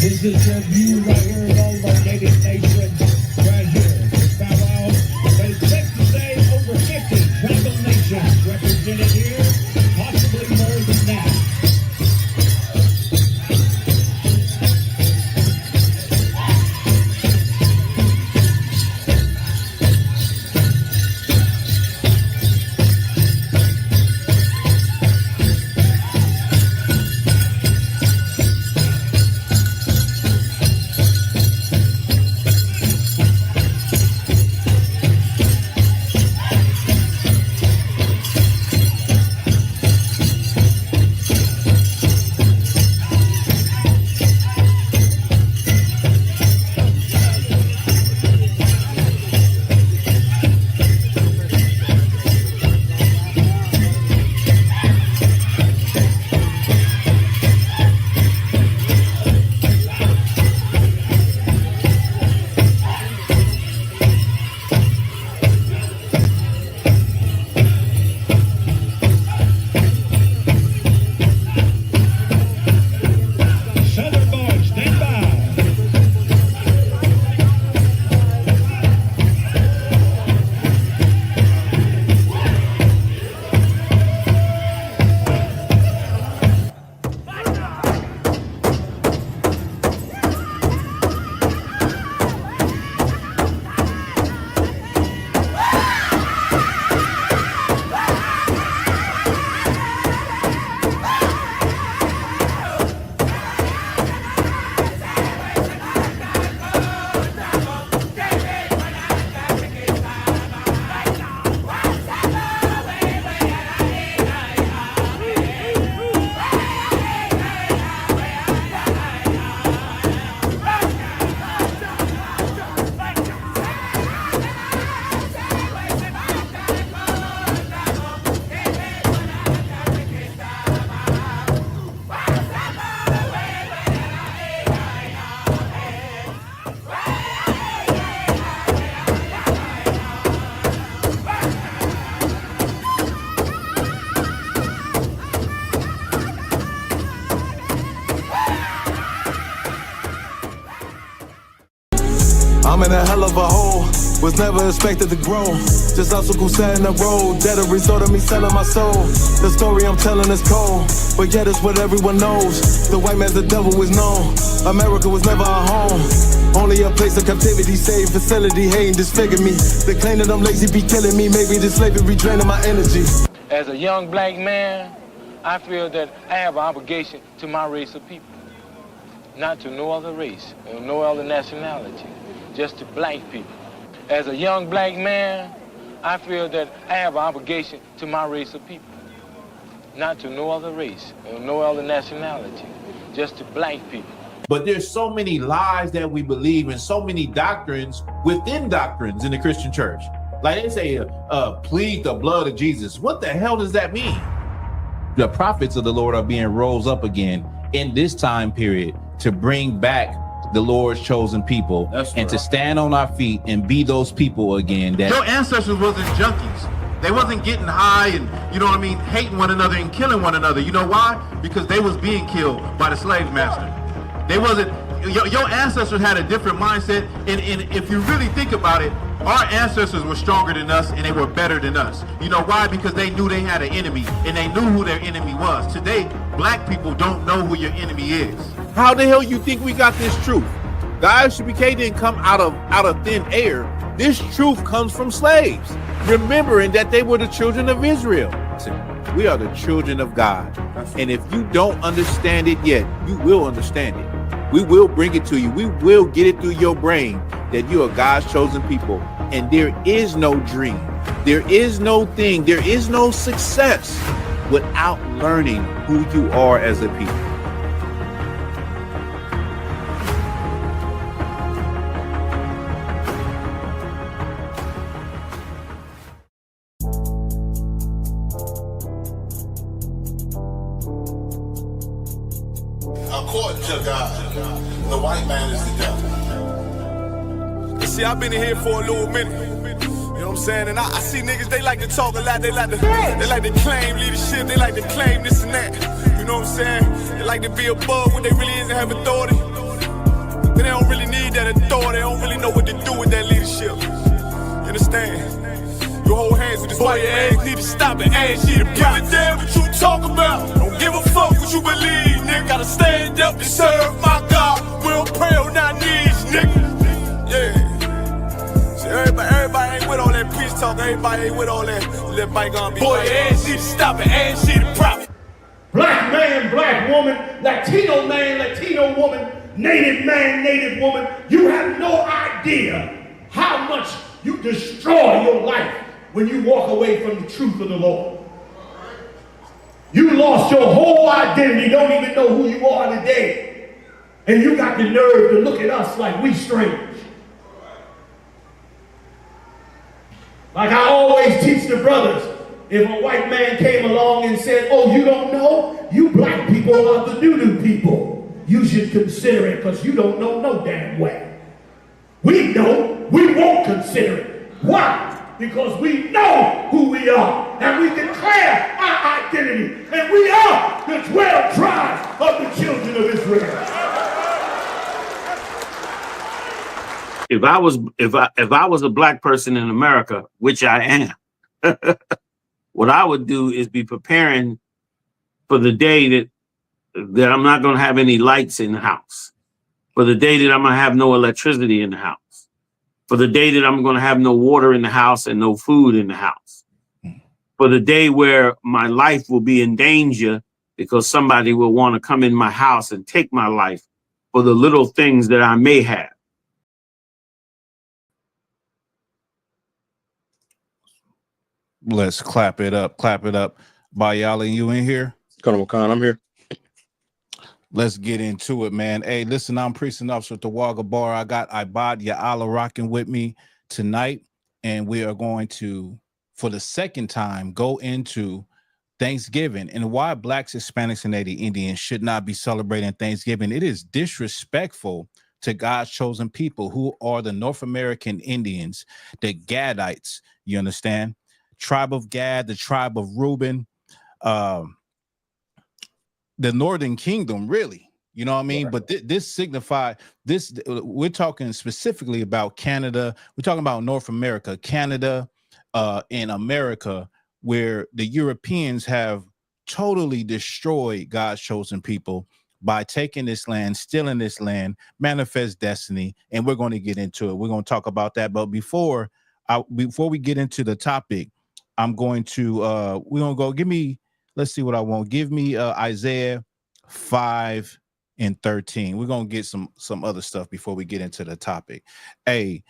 This is view right here of all of our native nations right here. Bow wow. But it's safe to say over 50 tribal nations represented here, possibly more than that. I'm in a hell of a hole. Was never expected to grow. Just obstacle sat in the road. That a result of me selling my soul. The story I'm telling is cold, but yet it's what everyone knows. The white man's the devil is known. America was never our home. Only a place of captivity, safe facility, hating disfigure me. They claim that I'm lazy, be killing me. Maybe this slavery draining my energy. As a young black man, I feel that I have an obligation to my race of people. Not to no other race, or no other nationality, just to black people. As a young black man, I feel that I have an obligation to my race of people. Not to no other race, or no other nationality, just to black people. But there's so many lies that we believe and so many doctrines within doctrines in the Christian church. Like they say, plead the blood of Jesus. What the hell does that mean? The prophets of the Lord are being rose up again in this time period to bring back the Lord's chosen people. That's and right. To stand on our feet and be those people again. That your ancestors wasn't junkies. They wasn't getting high and, you know what I mean, hating one another and killing one another. You know why? Because they was being killed by the slave master. They wasn't, your ancestors had a different mindset, and if you really think about it, our ancestors were stronger than us and they were better than us. You know why? Because they knew they had an enemy and they knew who their enemy was. Today, black people don't know who your enemy is. How the hell you think we got this truth? The I.S.U.P.K didn't come out of thin air. This truth comes from slaves, remembering that they were the children of Israel. We are the children of God. And if you don't understand it yet, you will understand it. We will bring it to you. We will get it through your brain that you are God's chosen people. And there is no dream. There is no thing. There is no success without learning who you are as a people. According to God, the white man is the devil. See, I've been in here for a little minute. You know what I'm saying? And I see niggas, they like to talk a lot. They like to claim leadership. They like to claim this and that. You know what I'm saying? They like to be above what they really is and have authority. But they don't really need that authority. They don't really know what to do with that leadership. You understand? You hold hands with this white man. Need to stop and ask you to give a damn what you talk about. Don't give a fuck what you believe, nigga. Gotta stand up and serve my God. We'll pray on our knees, nigga. Yeah. See, everybody ain't with all that peace talk. Everybody ain't with all that bygone. Boy, ask you to stop and ask you to profit. Black man, black woman, Latino man, Latino woman, Native man, Native woman. You have no idea how much you destroy your life when you walk away from the truth of the Lord. You lost your whole identity, don't even know who you are today. And you got the nerve to look at us like we strange. Like I always teach the brothers, if a white man came along and said, oh, you don't know? You black people are the doo-doo people. You should consider it because you don't know no damn way. We know, we won't consider it. Why? Because we know who we are, and we declare our identity, and we are the 12 tribes of the children of Israel. If I was a black person in America, which I am, what I would do is be preparing for the day that I'm not going to have any lights in the house, for the day that I'm going to have no electricity in the house, for the day that I'm going to have no water in the house and no food in the house, for the day where my life will be in danger because somebody will want to come in my house and take my life for the little things that I may have. Let's clap it up. Clap it up. Bayala, you in here? Colonel Khan, I'm here. Let's get into it, man. Hey, listen, I'm Precinct Officer Tawaga Bar. I got Ibad Ya'ala rocking with me tonight, and we are going to, for the second time, go into Thanksgiving and why Blacks, Hispanics, and Native Indians should not be celebrating Thanksgiving. It is disrespectful to God's chosen people, who are the North American Indians, the Gadites, you understand? Tribe of Gad, the tribe of Reuben, the Northern Kingdom, really. You know what I mean? But this signified this. We're talking specifically about Canada. We're talking about North America, Canada, in America, where the Europeans have totally destroyed God's chosen people by taking this land, stealing this land, manifest destiny, and we're going to get into it. We're going to talk about that. But before we get into the topic, I'm going to we're gonna go. Let's see what I want. Give me Isaiah 5 and 13. We're gonna get some other stuff before we get into the topic. Hey,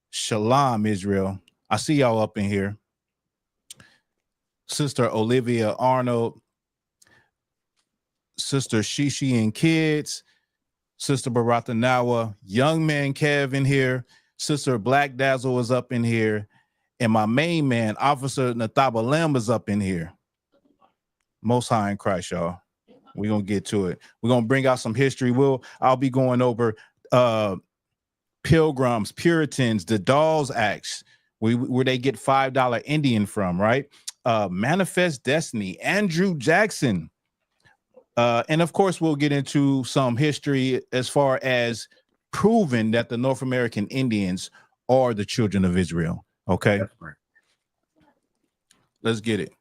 Shalom, Israel. I see y'all up in here. Sister Olivia Arnold, Sister Shishi and Kids, Sister Barata Nawa, Young Man Kev in here, Sister Black Dazzle is up in here, and my main man, Officer Nathaba Lamb, is up in here. Most High in Christ, y'all. We're gonna get to it. We're gonna bring out some history. I'll be going over Pilgrims, Puritans, the Dawes Acts, where they get $5 Indian from, right? Manifest Destiny, Andrew Jackson. And of course, we'll get into some history as far as proving that the North American Indians are the children of Israel. Okay. That's right. Let's get it.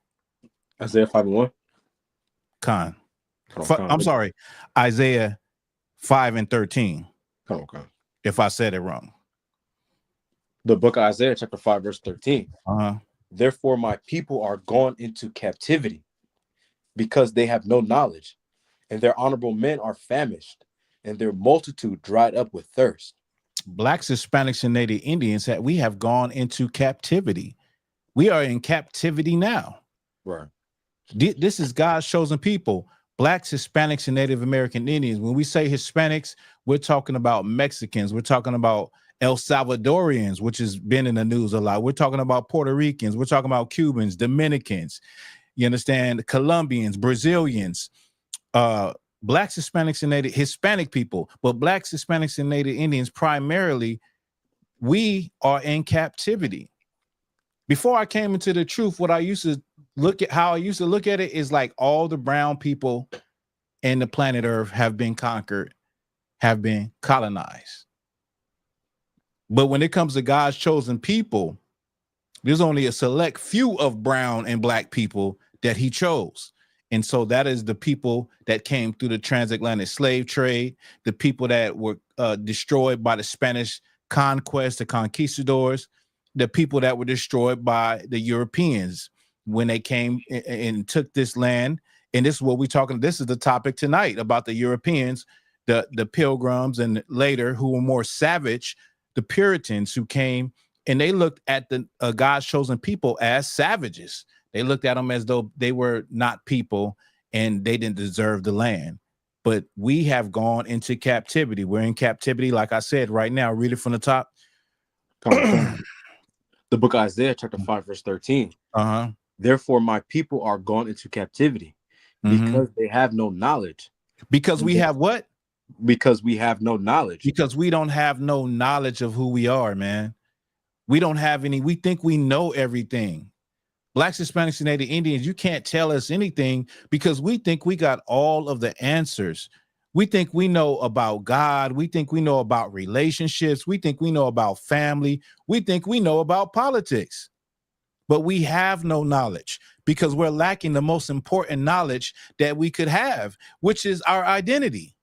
Isaiah 5 and 1. I'm sorry, Isaiah 5 and 13. Come on. If I said it wrong. The book of Isaiah, chapter 5, verse 13. Uh-huh. Therefore, my people are gone into captivity because they have no knowledge, and their honorable men are famished, and their multitude dried up with thirst. Blacks, Hispanics, and Native Indians, we have gone into captivity. We are in captivity now. Right. This is God's chosen people. Blacks, Hispanics, and Native American Indians. When we say Hispanics, we're talking about Mexicans. We're talking about El Salvadorians, which has been in the news a lot. We're talking about Puerto Ricans. We're talking about Cubans, Dominicans. You understand? Colombians, Brazilians, Blacks, Hispanics, and Native Hispanic people. But Blacks, Hispanics, and Native Indians, primarily, we are in captivity. Before I came into the truth, what I used to look at it is like all the brown people in the planet Earth have been conquered, have been colonized. But when it comes to God's chosen people, there's only a select few of brown and black people that he chose. And so that is the people that came through the transatlantic slave trade, the people that were destroyed by the Spanish conquest, the conquistadors, the people that were destroyed by the Europeans when they came and took this land. And this is what we're talking. This is the topic tonight about the Europeans, the Pilgrims, and later who were more savage, the Puritans who came and they looked at the God's chosen people as savages. They looked at them as though they were not people and they didn't deserve the land. But we have gone into captivity. We're in captivity, like I said, right now. Read it from the top. The book of Isaiah, chapter 5, verse 13. Uh-huh. Therefore, my people are gone into captivity because they have no knowledge. Because we have what? Because we have no knowledge. Because we don't have no knowledge of who we are, man. We don't have any. We think we know everything. Blacks, Hispanics, and Native Indians, you can't tell us anything because we think we got all of the answers. We think we know about God. We think we know about relationships. We think we know about family. We think we know about politics. But we have no knowledge because we're lacking the most important knowledge that we could have, which is our identity.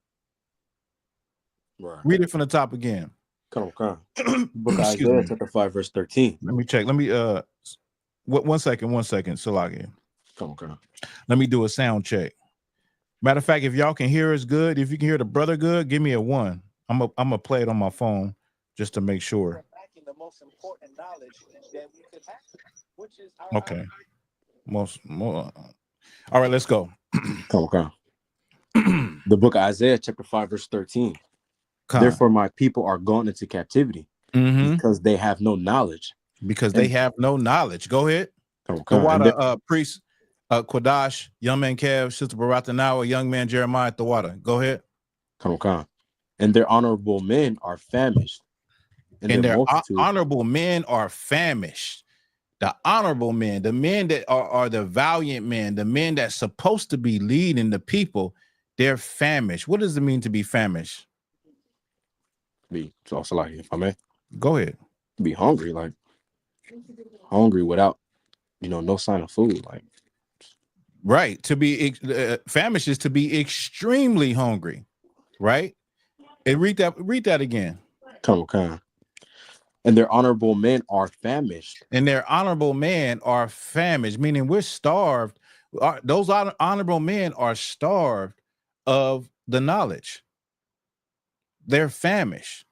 Right. Read it from the top again. Come on. Book of Isaiah, chapter 5, verse 13. Let me check. Let me one second, Salaki. Come on. Let me do a sound check. Matter of fact, if y'all can hear us good, if you can hear the brother good, give me a 1. I'm gonna play it on my phone just to make sure. The most important knowledge that we could have, which is okay. All right, let's go. Come on. The book of Isaiah, chapter 5, verse 13. Therefore, my people are gone into captivity because they have no knowledge. Because they have no knowledge. Go ahead. Tawada, priest, Quadash, Young Man Kev, Sister Barata Nawa, Young Man Jeremiah Tawada. Go ahead. Come on. And their honorable men are famished. And their honorable men are famished. The honorable men, the men that are the valiant men, the men that's supposed to be leading the people, They're famished. What does it mean to be famished? It's also like, if I may, Go ahead. be hungry, like hungry without, no sign of food. Like, Right. To be famished is to be extremely hungry. Right. And read that again. come on. And their honorable men are famished. And their honorable men are famished, meaning we're starved. Those honorable men are starved of the knowledge. They're famished.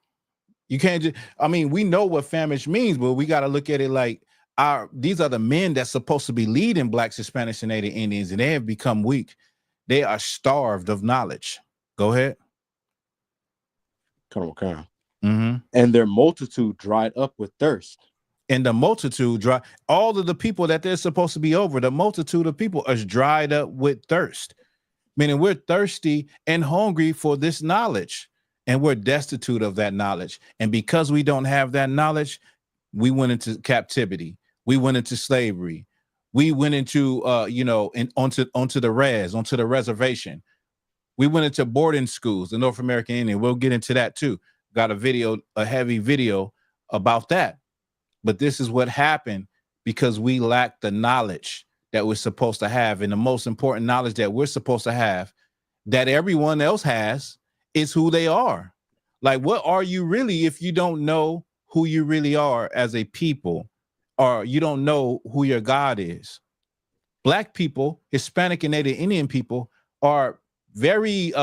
You can't just, we know what famished means, but we got to look at it like these are the men that's supposed to be leading Blacks, Hispanics, and Native Indians, and they have become weak. They are starved of knowledge. Go ahead. Come on. Mm-hmm. And their multitude dried up with thirst. And the multitude all of the people that they're supposed to be over, the multitude of people is dried up with thirst, meaning we're thirsty and hungry for this knowledge, and we're destitute of that knowledge. And because we don't have that knowledge, we went into captivity. We went into slavery. We went into, onto the reservation. We went into boarding schools, the North American Indian. We'll get into that too. Got a heavy video about that. But this is what happened because we lack the knowledge that we're supposed to have. And the most important knowledge that we're supposed to have, that everyone else has, is who they are. Like, what are you really if you don't know who you really are as a people, or you don't know who your God is? Black people, Hispanic and Native Indian people are very,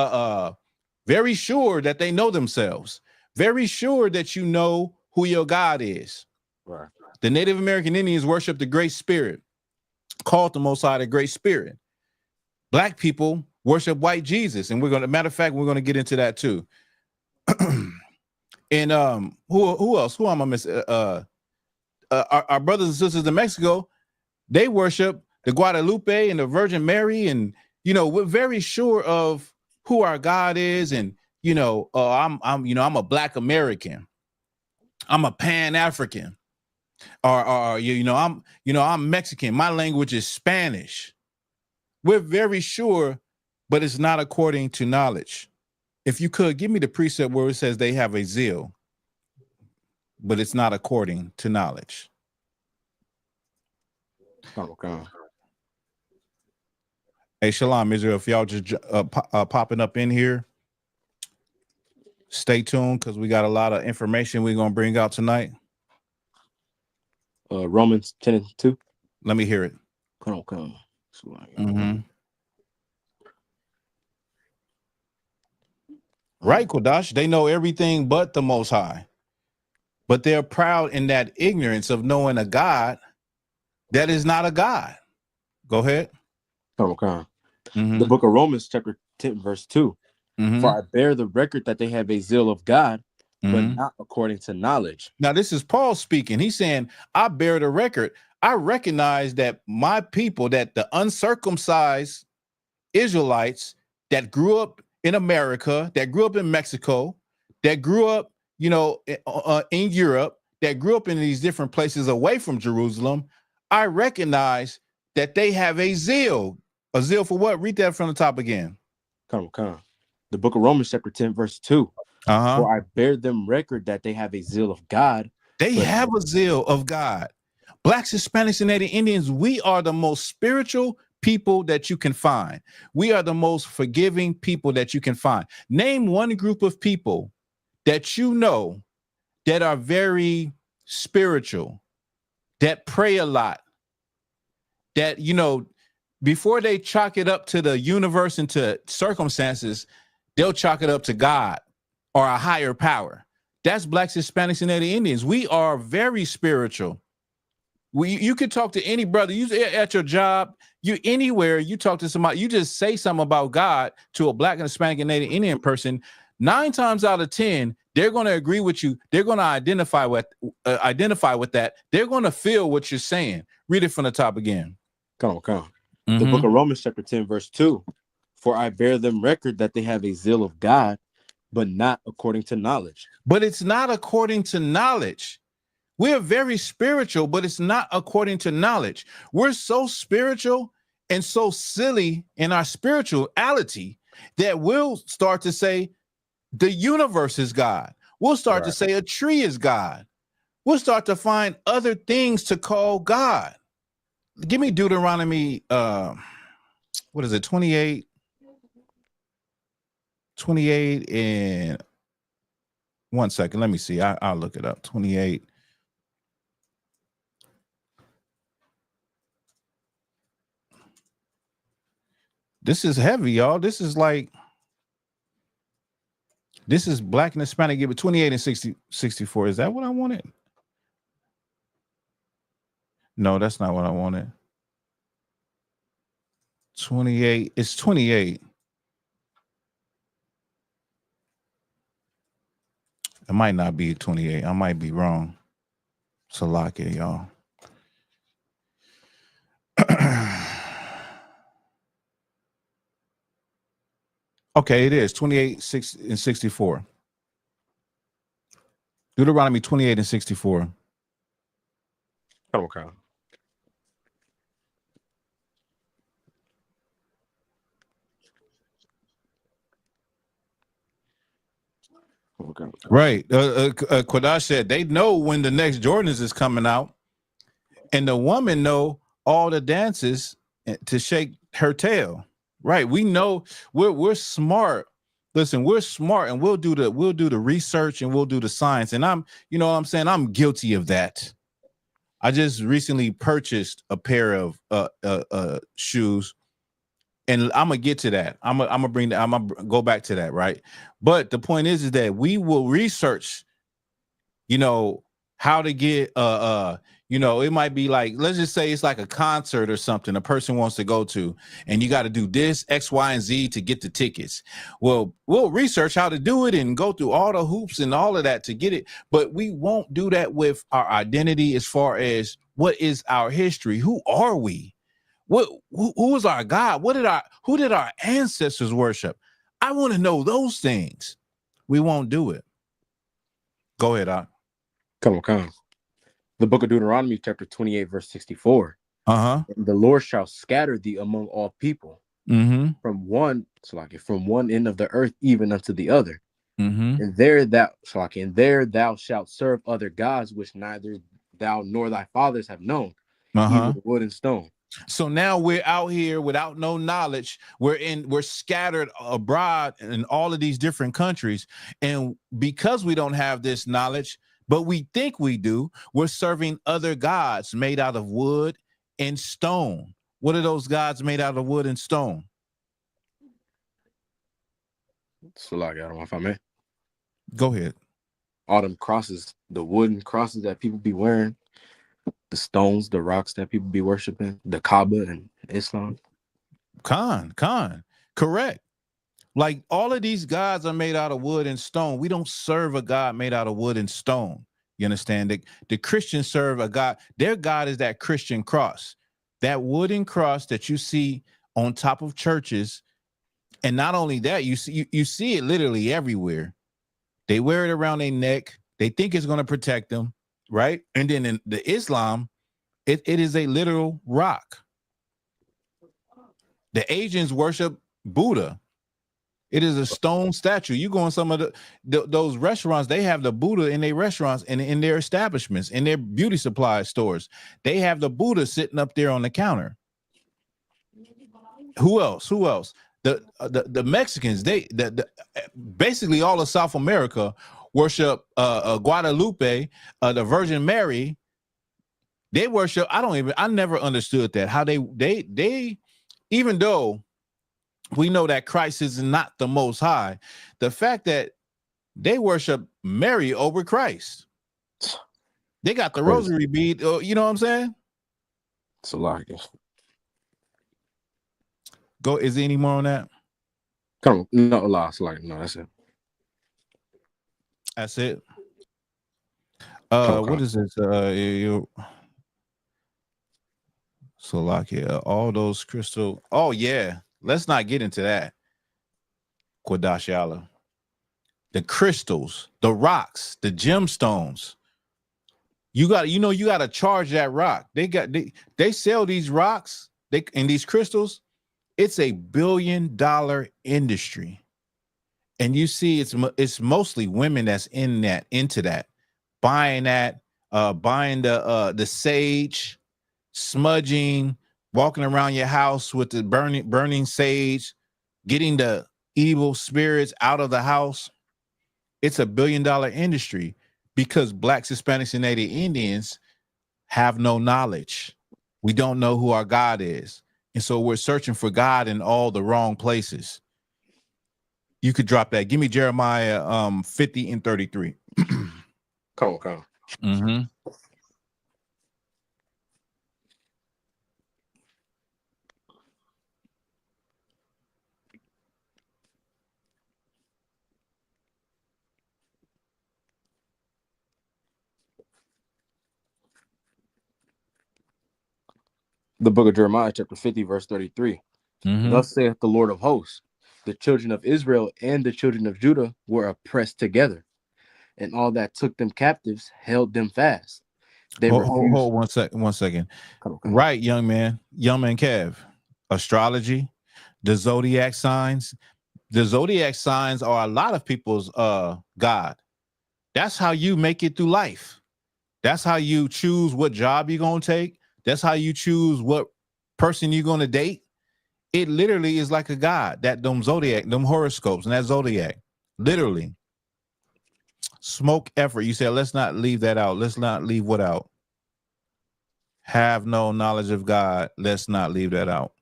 very sure that they know themselves, very sure that you know who your God is. Right. The Native American Indians worship the Great Spirit, called the Most High the Great Spirit. Black people worship white Jesus, and matter of fact, we're gonna get into that too. And who else? Who am I missing? Our brothers and sisters in Mexico, they worship the Guadalupe and the Virgin Mary, and we're very sure of who our God is. And I'm a Black American, I'm a Pan-African, or I'm Mexican. My language is Spanish. We're very sure, but it's not according to knowledge. If you could give me the precept where it says they have a zeal, but it's not according to knowledge. Okay. Hey, Shalom, Israel, if y'all just popping up in here, stay tuned because we got a lot of information we're going to bring out tonight. Romans 10:2. Let me hear it. Come. Mm-hmm. Right, Kodash. They know everything but the Most High, but they're proud in that ignorance of knowing a God that is not a God. Go ahead. Okay. Mm-hmm. The book of Romans, chapter 10, verse 2. Mm-hmm. For I bear the record that they have a zeal of God, but Mm-hmm. not according to knowledge. Now, this is Paul speaking. He's saying, I bear the record. I recognize that my people, that the uncircumcised Israelites that grew up in America, that grew up in Mexico, that grew up, in Europe, that grew up in these different places away from Jerusalem, I recognize that they have a zeal. A zeal for what? Read that from the top again. Come. The book of Romans, chapter 10, verse 2. Uh-huh. For I bear them record that they have a zeal of God. They have a zeal of God. Blacks, Hispanics, and Native Indians, we are the most spiritual people that you can find. We are the most forgiving people that you can find. Name one group of people that you know that are very spiritual, that pray a lot, that, before they chalk it up to the universe and to circumstances, they'll chalk it up to God or a higher power. That's Blacks, Hispanics, and Native Indians. We are very spiritual. You could talk to any brother, you at your job, you anywhere, you talk to somebody, you just say something about God to a Black and Hispanic and Native Indian person, 9 times out of 10, they're going to agree with you. They're going to identify with that. They're going to feel what you're saying. Read it from the top again. Come. Mm-hmm. The book of Romans, chapter 10, verse 2. For I bear them record that they have a zeal of God, but not according to knowledge. But it's not according to knowledge. We're very spiritual, but it's not according to knowledge. We're so spiritual and so silly in our spirituality that will start to say the universe is God. We'll start to say a tree is God. We'll start to find other things to call God. Give me Deuteronomy, what is it, 28 and 1 second. Let me see. I'll look it up. 28. This is heavy, y'all. This is like, this is Black and Hispanic. Give it 28 and 64. Is that what I wanted? No, that's not what I wanted. 28. It's 28. It might not be 28. I might be wrong. Salakia, y'all. Okay, it is 28, 6 and 64. Deuteronomy 28 and 64. Okay. Right. Quadash said they know when the next Jordans is coming out, and the woman know all the dances to shake her tail. Right. We know we're smart. Listen, we're smart, and we'll do the research, and we'll do the science. And I'm, you know what I'm saying? I'm guilty of that. I just recently purchased a pair of shoes, and I'm gonna get to that. I'm gonna go back to that, right? But the point is that we will research, you know, how to get you know, it might be like, let's just say it's like a concert or something a person wants to go to, and you got to do this X, Y, and Z to get the tickets. Well, we'll research how to do it and go through all the hoops and all of that to get it, but we won't do that with our identity as far as what is our history. Who are we? Who is our God? Who did our ancestors worship? I want to know those things. We won't do it. Go ahead, Doc. Come on. The book of Deuteronomy, chapter 28, verse 64. The Lord shall scatter thee among all people, from one end of the earth even unto the other. And there thou shalt serve other gods, which neither thou nor thy fathers have known, even wood and stone. So now we're out here without no knowledge. We're scattered abroad in all of these different countries. And because we don't have this knowledge, but we think we do, we're serving other gods made out of wood and stone. What are those gods made out of wood and stone? So like, I don't know if I may. Go ahead. All them crosses, the wooden crosses that people be wearing, the stones, the rocks that people be worshiping, the Kaaba and Islam. Khan, correct. Like all of these gods are made out of wood and stone. We don't serve a God made out of wood and stone. You understand? The Christians serve a God. Their God is that Christian cross, that wooden cross that you see on top of churches. And not only that, you see it literally everywhere. They wear it around their neck. They think it's going to protect them, right? And then in the Islam, it is a literal rock. The Asians worship Buddha. It is a stone statue. You go in some of those restaurants, they have the Buddha in their restaurants and in their establishments, in their beauty supply stores. They have the Buddha sitting up there on the counter. Who else? The Mexicans, basically all of South America worship Guadalupe, the Virgin Mary. They worship. I never understood that, how they even though we know that Christ is not the Most High, the fact that they worship Mary over Christ. They got the rosary bead. You know what I'm saying? It's a lot. Go. Is there any more on that? Come on, no, lost. Like, no, that's it. That's it. What is this? So like, yeah, all those crystal. Oh yeah, let's not get into that. Quadash. The crystals, the rocks, the gemstones. You got to charge that rock. They sell these rocks, and these crystals. It's a $1 billion industry. And you see it's mostly women that's into that, buying the sage, smudging, walking around your house with the burning sage, getting the evil spirits out of the house. It's a $1 billion industry because Blacks, Hispanics, and Native Indians have no knowledge. We don't know who our God is. And so we're searching for God in all the wrong places. You could drop that. Give me Jeremiah 50 and 33. Come on. Mm-hmm. The book of Jeremiah, chapter 50, verse 33. Mm-hmm. Thus saith the Lord of hosts, the children of Israel and the children of Judah were oppressed together, and all that took them captives held them fast. They refused. Hold 1 second. Right, young man Kev. Astrology, the zodiac signs. The zodiac signs are a lot of people's God. That's how you make it through life. That's how you choose what job you're gonna take. That's how you choose what person you're gonna date. It literally is like a god, them zodiac, them horoscopes, and that zodiac. Literally. Smoke effort. You said, let's not leave that out. Let's not leave what out? Have no knowledge of God. Let's not leave that out.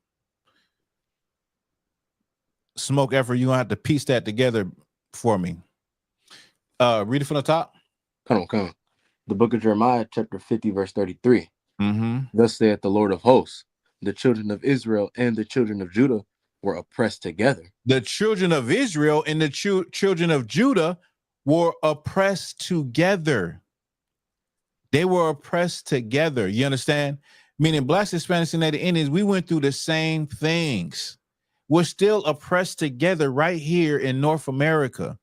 Smoke effort. You're gonna have to piece that together for me. Read it from the top. Come on. The book of Jeremiah, chapter 50, verse 33. Mm-hmm. Thus saith the Lord of hosts, the children of Israel and the children of Judah were oppressed together. The children of Israel and the children of Judah were oppressed together. They were oppressed together. You understand? Meaning Blacks, Hispanics, and Native Indians, we went through the same things. We're still oppressed together right here in North America.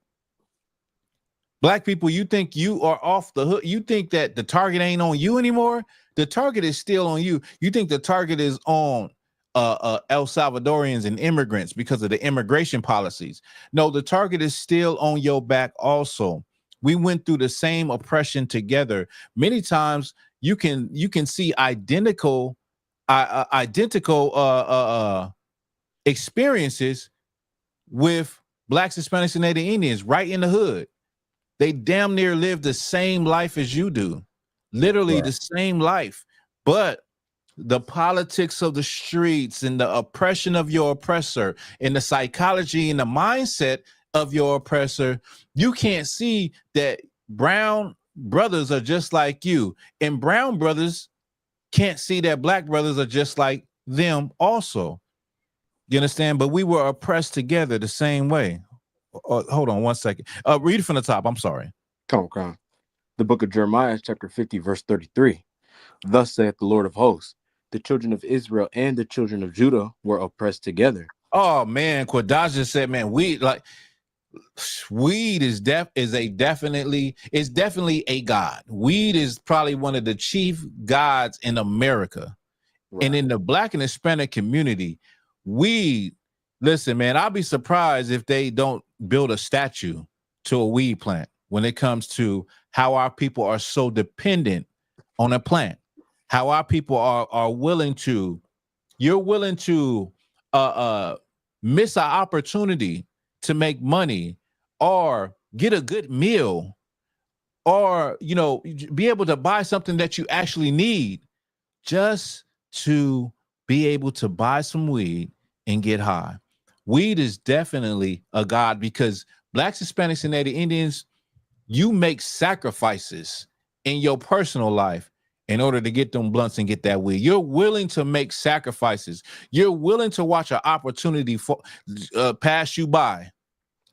Black people, you think you are off the hook? You think that the target ain't on you anymore? The target is still on you. You think the target is on El Salvadorians and immigrants because of the immigration policies. No, the target is still on your back also. We went through the same oppression together. Many times you can see identical experiences with Blacks, Hispanics, and Native Indians right in the hood. They damn near live the same life as you do, literally the same life. But the politics of the streets and the oppression of your oppressor and the psychology and the mindset of your oppressor, you can't see that brown brothers are just like you, and brown brothers can't see that black brothers are just like them also. You understand? But we were oppressed together the same way. Hold on 1 second. Read it from the top. I'm sorry. Come on. The book of Jeremiah, chapter 50, verse 33. Thus saith the Lord of hosts, the children of Israel and the children of Judah were oppressed together. Oh man, Quadaja said, man, weed is definitely a god. Weed is probably one of the chief gods in America. Right. And in the Black and Hispanic community, weed, listen, man, I'll be surprised if they don't build a statue to a weed plant when it comes to how our people are so dependent on a plant, how our people are willing to, you're willing to miss an opportunity to make money or get a good meal or, you know, be able to buy something that you actually need just to be able to buy some weed and get high. Weed is definitely a god because Blacks, Hispanics, and Native Indians, you make sacrifices in your personal life in order to get them blunts and get that weed. You're willing to make sacrifices. You're willing to watch an opportunity for pass you by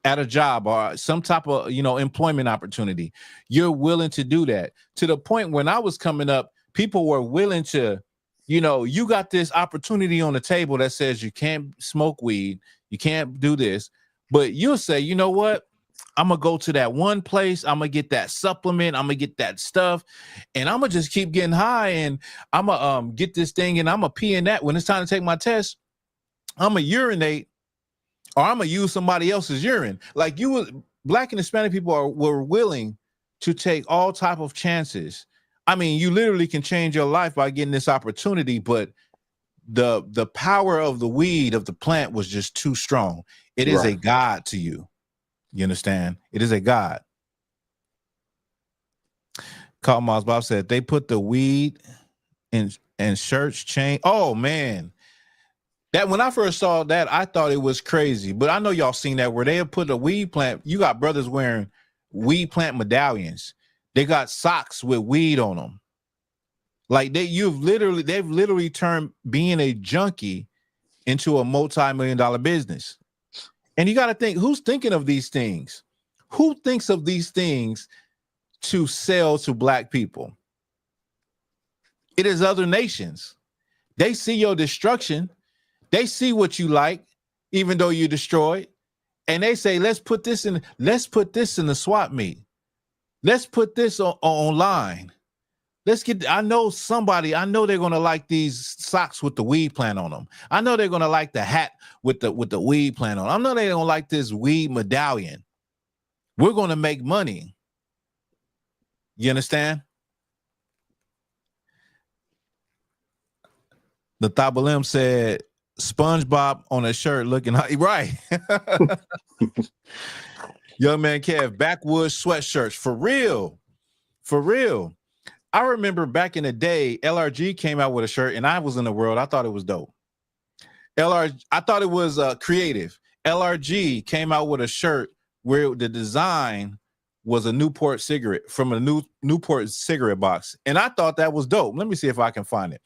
at a job or some type of, you know, employment opportunity. You're willing to do that to the point when I was coming up, people were willing to, you know, you got this opportunity on the table that says you can't smoke weed, you can't do this, but you'll say, you know what? I'm going to go to that one place. I'm going to get that supplement. I'm going to get that stuff and I'm going to just keep getting high and I'm going to get this thing and I'm going to pee in that when it's time to take my test. I'm gonna urinate or I'm gonna use somebody else's urine. Like Black and Hispanic people were willing to take all type of chances. I mean, you literally can change your life by getting this opportunity, but the power of the weed, of the plant, was just too strong. It is a god to you. You understand? It is a god. Carl Miles Bob said they put the weed in church chain. Oh man. That when I first saw that, I thought it was crazy. But I know y'all seen that where they put a weed plant. You got brothers wearing weed plant medallions. They got socks with weed on them. Like they've literally turned being a junkie into a multi-million-dollar business. And you got to think, who's thinking of these things? Who thinks of these things to sell to Black people? It is other nations. They see your destruction. They see what you like, even though you destroyed, and they say, let's put this in the swap meet. Let's put this online. Let's get, I know they're going to like these socks with the weed plant on them. I know they're going to like the hat with the weed plant on. I know they don't like this weed medallion. We're going to make money. You understand? The Thabalim said, SpongeBob on a shirt looking right. Young man Kev, backwoods sweatshirts for real. I remember back in the day, LRG came out with a shirt, and I was in the world. I thought it was dope. I thought it was creative. LRG came out with a shirt where the design was a Newport cigarette from a Newport cigarette box, and I thought that was dope. Let me see if I can find it.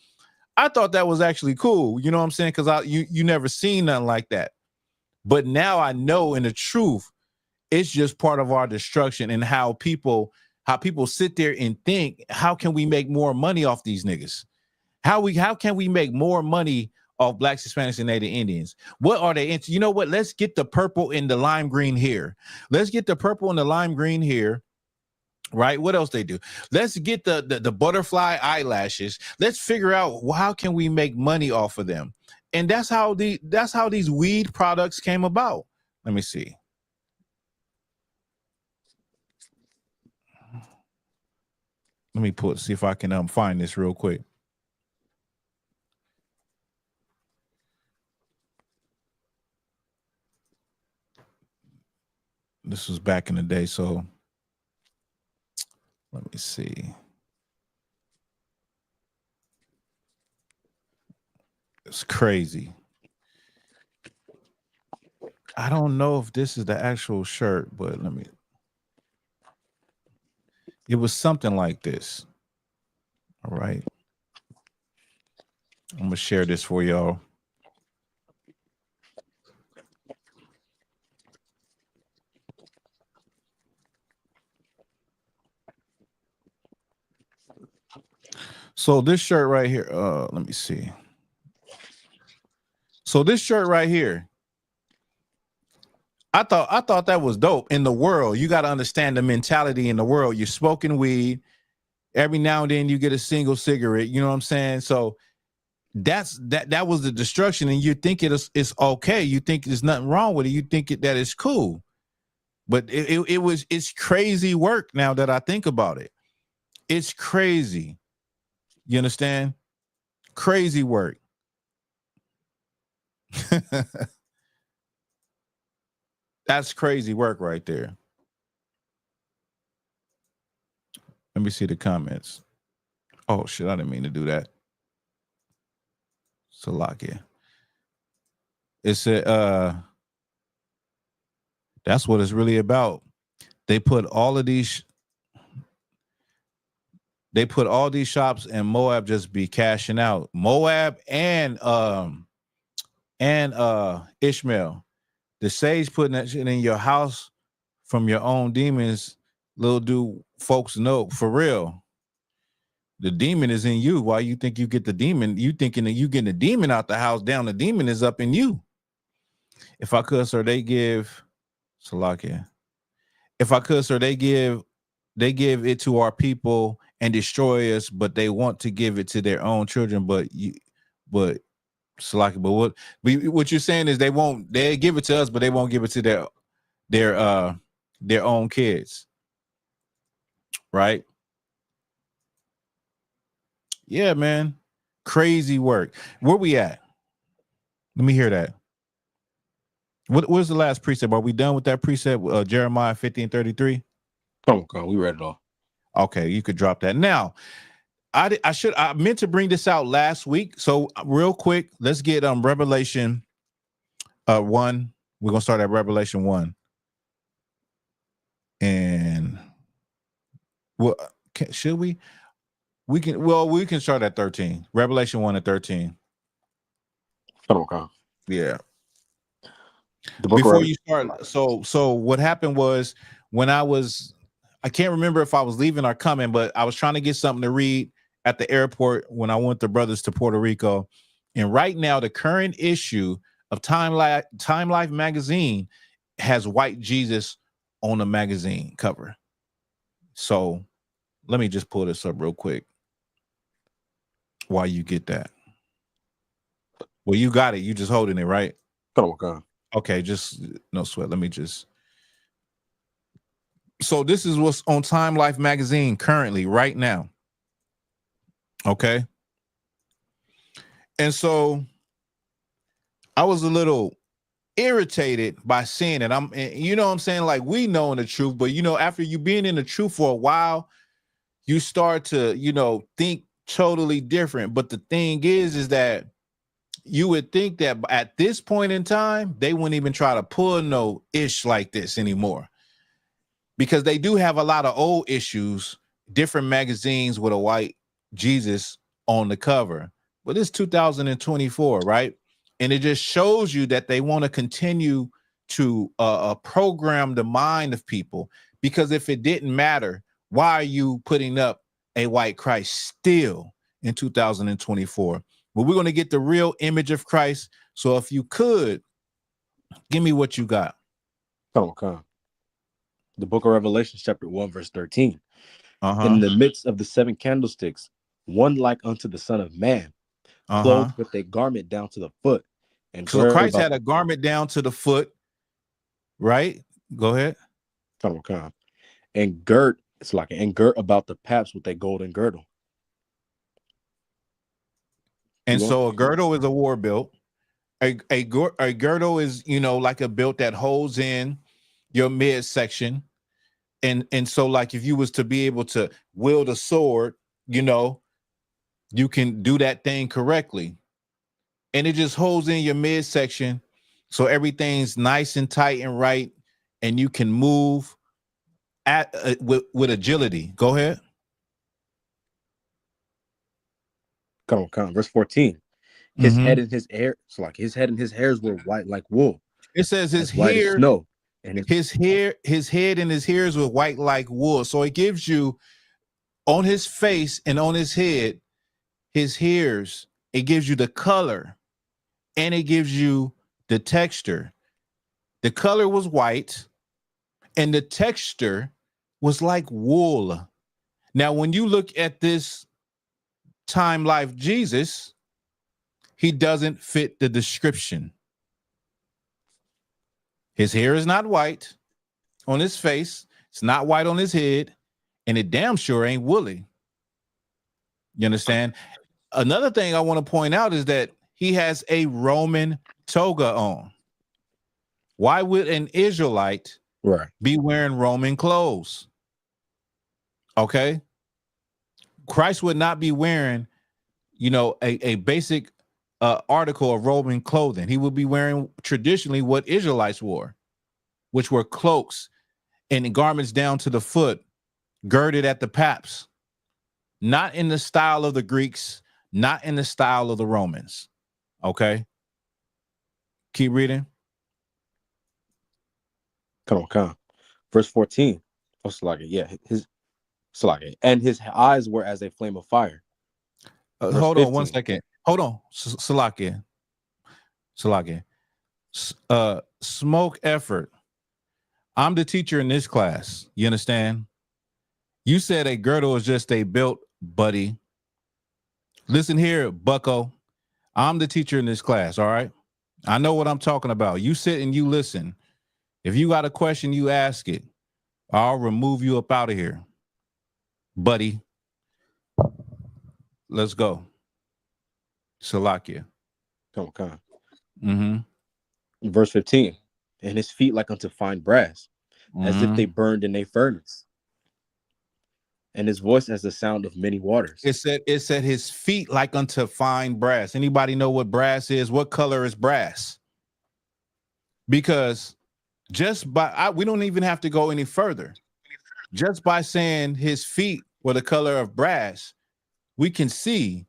I thought that was actually cool. You know what I'm saying? Because you never seen nothing like that. But now I know, in the truth, it's just part of our destruction, and how people sit there and think, how can we make more money off these niggas? How can we make more money off Blacks, Hispanics, and Native Indians? What are they into? You know what? Let's get the purple and the lime green here. Let's get the purple and the lime green here. Right? What else they do? Let's get the butterfly eyelashes. Let's figure out how can we make money off of them. And that's how these weed products came about. Let me see. Let me see if I can find this real quick. This was back in the day, so let me see. It's crazy. I don't know if this is the actual shirt, but it was something like this. All right. I'm going to share this for y'all. So this shirt right here, let me see. So this shirt right here, I thought that was dope. In the world, you got to understand the mentality in the world. You're smoking weed. Every now and then you get a single cigarette. You know what I'm saying? So that was the destruction. And you think it's okay. You think there's nothing wrong with it. You think that it's cool. But it's crazy work now that I think about it. It's crazy. You understand? Crazy work. That's crazy work right there. Let me see the comments. Oh shit, I didn't mean to do that. Salakia. It said that's what it's really about. They put all these shops in Moab just be cashing out. Moab and Ishmael. The sage putting that shit in your house from your own demons, little do folks know for real. The demon is in you. Why you think you get the demon? You thinking that you getting the demon out the house down. The demon is up in you. If I could, sir, they give Salakia. If I could, sir, they give it to our people and destroy us, but they want to give it to their own children. But Salaki, but what you're saying is they give it to us, but they won't give it to their own kids, right? Yeah, man. Crazy work. Where we at? Let me hear that. What's the last precept? Are we done with that precept? Jeremiah 15:33. Come on, we read it all. Okay, you could drop that now. I meant to bring this out last week. So real quick, let's get Revelation 1. We're gonna start at Revelation 1. And should we? We can start at 13. Revelation 1 and 13. Come on. Yeah. Before you start, so what happened was when I can't remember if I was leaving or coming, but I was trying to get something to read at the airport when I went the brothers to Puerto Rico. And right now, the current issue of Time Life magazine has white Jesus on the magazine cover. So let me just pull this up real quick while you get that. Well, you got it. You just holding it, right? Come on. Okay, just no sweat. Let me just. So this is what's on Time Life magazine currently, right now. Okay. And so I was a little irritated by seeing it. You know what I'm saying? Like, we know the truth, but after you being in the truth for a while, you start to, think totally different. But the thing is that you would think that at this point in time, they wouldn't even try to pull no ish like this anymore, because they do have a lot of old issues, different magazines with a white Jesus on the cover. But it's 2024, right? And it just shows you that they want to continue to program the mind of people, because if it didn't matter, why are you putting up a white Christ still in 2024? But we're going to get the real image of Christ. So if you could, give me what you got. Come on. The book of Revelation, chapter 1, verse 13. In the midst of the 7 candlesticks, one like unto the Son of Man, clothed with a garment down to the foot. And so Christ had a garment down to the foot, right? Go ahead. Come on. And girt about the paps with a golden girdle. And so a girdle is a war belt. A girdle is, like a belt that holds in your midsection. And so, like, if you was to be able to wield a sword, you can do that thing correctly. And it just holds in your midsection, so everything's nice and tight and right, and you can move with agility. Go ahead. Come on. Verse 14. His head and his hair, his head and his hairs were white like wool. It says his hair, hair, snow, and his head and his hairs were white like wool. So it gives you on his face and on his head, his hairs. It gives you the color, and it gives you the texture. The color was white, and the texture was like wool. Now, when you look at this Time Life Jesus, he doesn't fit the description. His hair is not white on his face. It's not white on his head, and it damn sure ain't woolly. You understand? Another thing I want to point out is that he has a Roman toga on. Why would an Israelite be wearing Roman clothes? Okay. Christ would not be wearing, a basic article of Roman clothing. He would be wearing traditionally what Israelites wore, which were cloaks and garments down to the foot, girded at the paps, not in the style of the Greeks, not in the style of the Romans. Okay. Keep reading. Come on. Verse 14. And his eyes were as a flame of fire. Hold 15. On 1 second. Hold on. Salakia. Smoke effort. I'm the teacher in this class. You understand? You said a girdle is just a belt, buddy. Listen here, bucko. I'm the teacher in this class, all right? I know what I'm talking about. You sit and you listen. If you got a question, you ask it. I'll remove you up out of here, buddy. Let's go. Salakia. Come on. Mm-hmm. Verse 15. And his feet like unto fine brass, as if they burned in a furnace. And his voice as the sound of many waters. It said his feet like unto fine brass. Anybody know what brass is? What color is brass? Because just by we don't even have to go any further. Just by saying his feet were the color of brass, we can see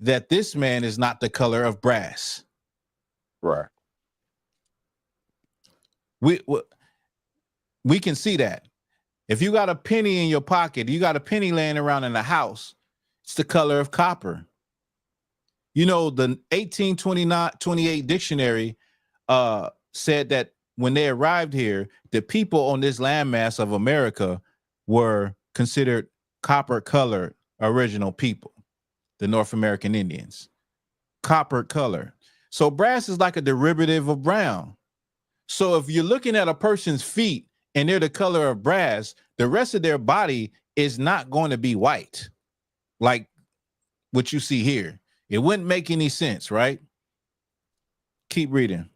that this man is not the color of brass. Right. We can see that. If you got a penny in your pocket, you got a penny laying around in the house, it's the color of copper. You know, the 1828 dictionary said that when they arrived here, the people on this landmass of America were considered copper colored original people, the North American Indians. Copper color. So brass is like a derivative of brown. So if you're looking at a person's feet and they're the color of brass, the rest of their body is not going to be white, like what you see here. It wouldn't make any sense, right? Keep reading.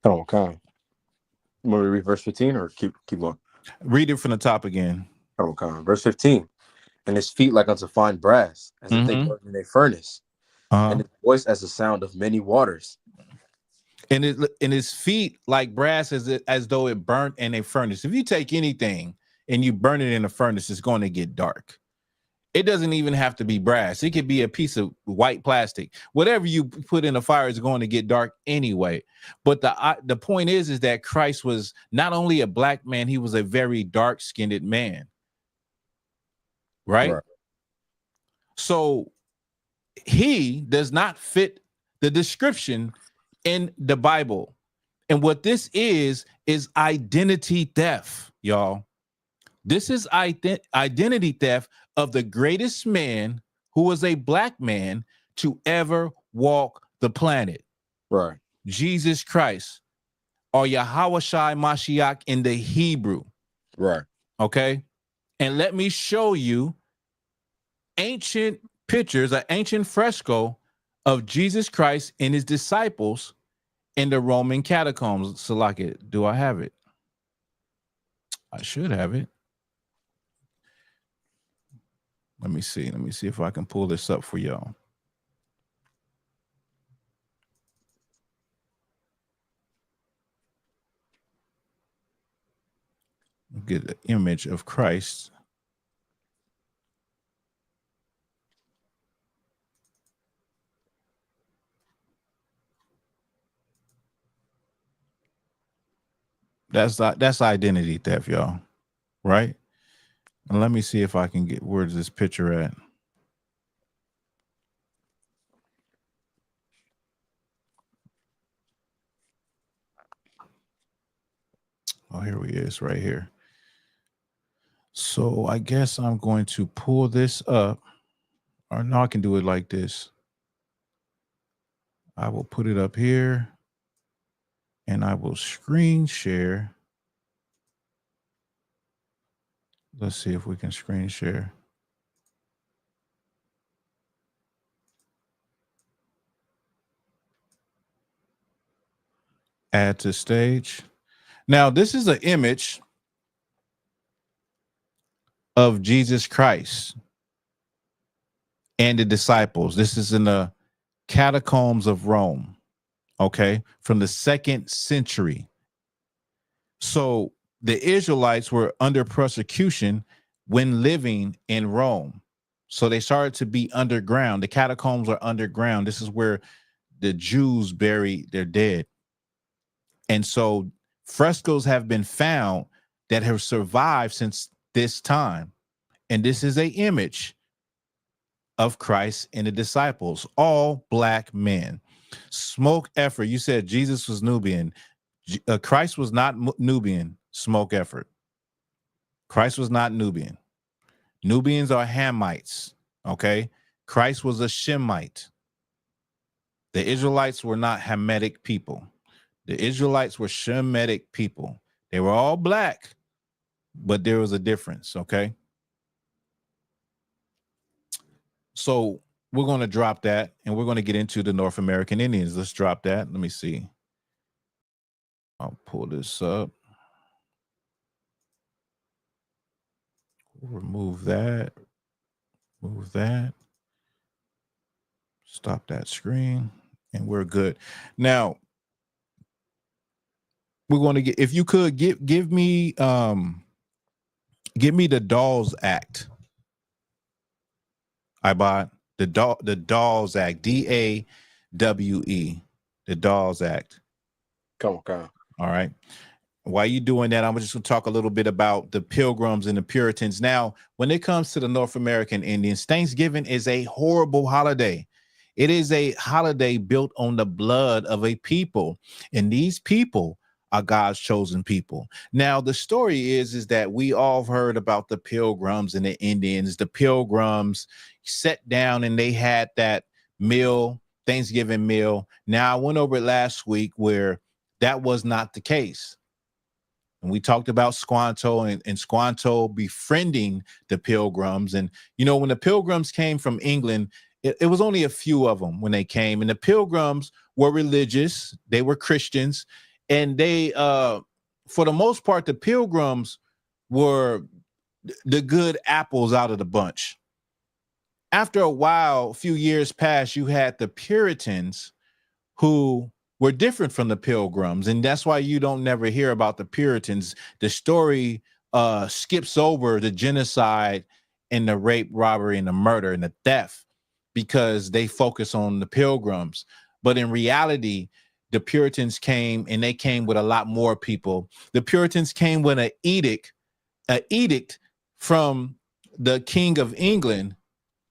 Okay. You want me to read verse 15 or keep going? Read it from the top again. Okay. Verse 15. And his feet like unto fine brass, as if they burned in a furnace. And his voice as the sound of many waters. And his feet like brass as though it burnt in a furnace. If you take anything and you burn it in a furnace, it's going to get dark. It doesn't even have to be brass. It could be a piece of white plastic. Whatever you put in the fire is going to get dark anyway. But the point is that Christ was not only a black man, he was a very dark-skinned man. Right? So he does not fit the description in the Bible. And what this is identity theft, y'all. This is identity theft of the greatest man who was a black man to ever walk the planet. Right. Jesus Christ, or Yahweh Mashiach in the Hebrew. Right. Okay. And let me show you ancient pictures, an ancient fresco of Jesus Christ and his disciples in the Roman catacombs. Salaki, do I have it? I should have it. Let me see. Let me see if I can pull this up for y'all. Get the image of Christ. That's identity theft, y'all. Right? And let me see if I can get, where's this picture at? Oh, here he is right here. So I guess I'm going to pull this up, or no, I can do it like this. I will put it up here and I will screen share. Let's see if we can screen share. Add to stage. Now, this is an image of Jesus Christ and the disciples. This is in the catacombs of Rome, okay, from the 2nd century. So the Israelites were under persecution when living in Rome. So they started to be underground. The catacombs are underground. This is where the Jews bury their dead. And so frescoes have been found that have survived since this time. And this is an image of Christ and the disciples, all black men. Smoke effort. You said Jesus was Nubian. Christ was not Nubian. Smoke effort. Christ was not Nubian. Nubians are Hamites. Okay. Christ was a Shemite. The Israelites were not Hamitic people. The Israelites were Shemitic people. They were all black, but there was a difference, okay? So we're going to drop that, and we're going to get into the North American Indians. Let's drop that. Let me see. I'll pull this up. Remove that. Move that. Stop that screen, and we're good. Now, we're going to get, if you could give me the Dawes Act. I bought the Dawes Act, DAWE, the Dawes Act. Come on. All right. While you doing that, I'm just going to talk a little bit about the Pilgrims and the Puritans. Now, when it comes to the North American Indians, Thanksgiving is a horrible holiday. It is a holiday built on the blood of a people, and these people are God's chosen people. Now, the story is that we all heard about the Pilgrims and the Indians. The Pilgrims sat down and they had that meal, Thanksgiving meal. Now, I went over it last week where that was not the case. And we talked about Squanto and Squanto befriending the Pilgrims. And, you know, when the Pilgrims came from England, it was only a few of them when they came. And the Pilgrims were religious. They were Christians. And they, for the most part, the Pilgrims were the good apples out of the bunch. After a while, a few years passed, you had the Puritans who were different from the Pilgrims, and that's why you don't never hear about the Puritans. The story skips over the genocide and the rape, robbery, and the murder and the theft because they focus on the Pilgrims. But in reality, the Puritans came, and they came with a lot more people. The Puritans came with an edict from the King of England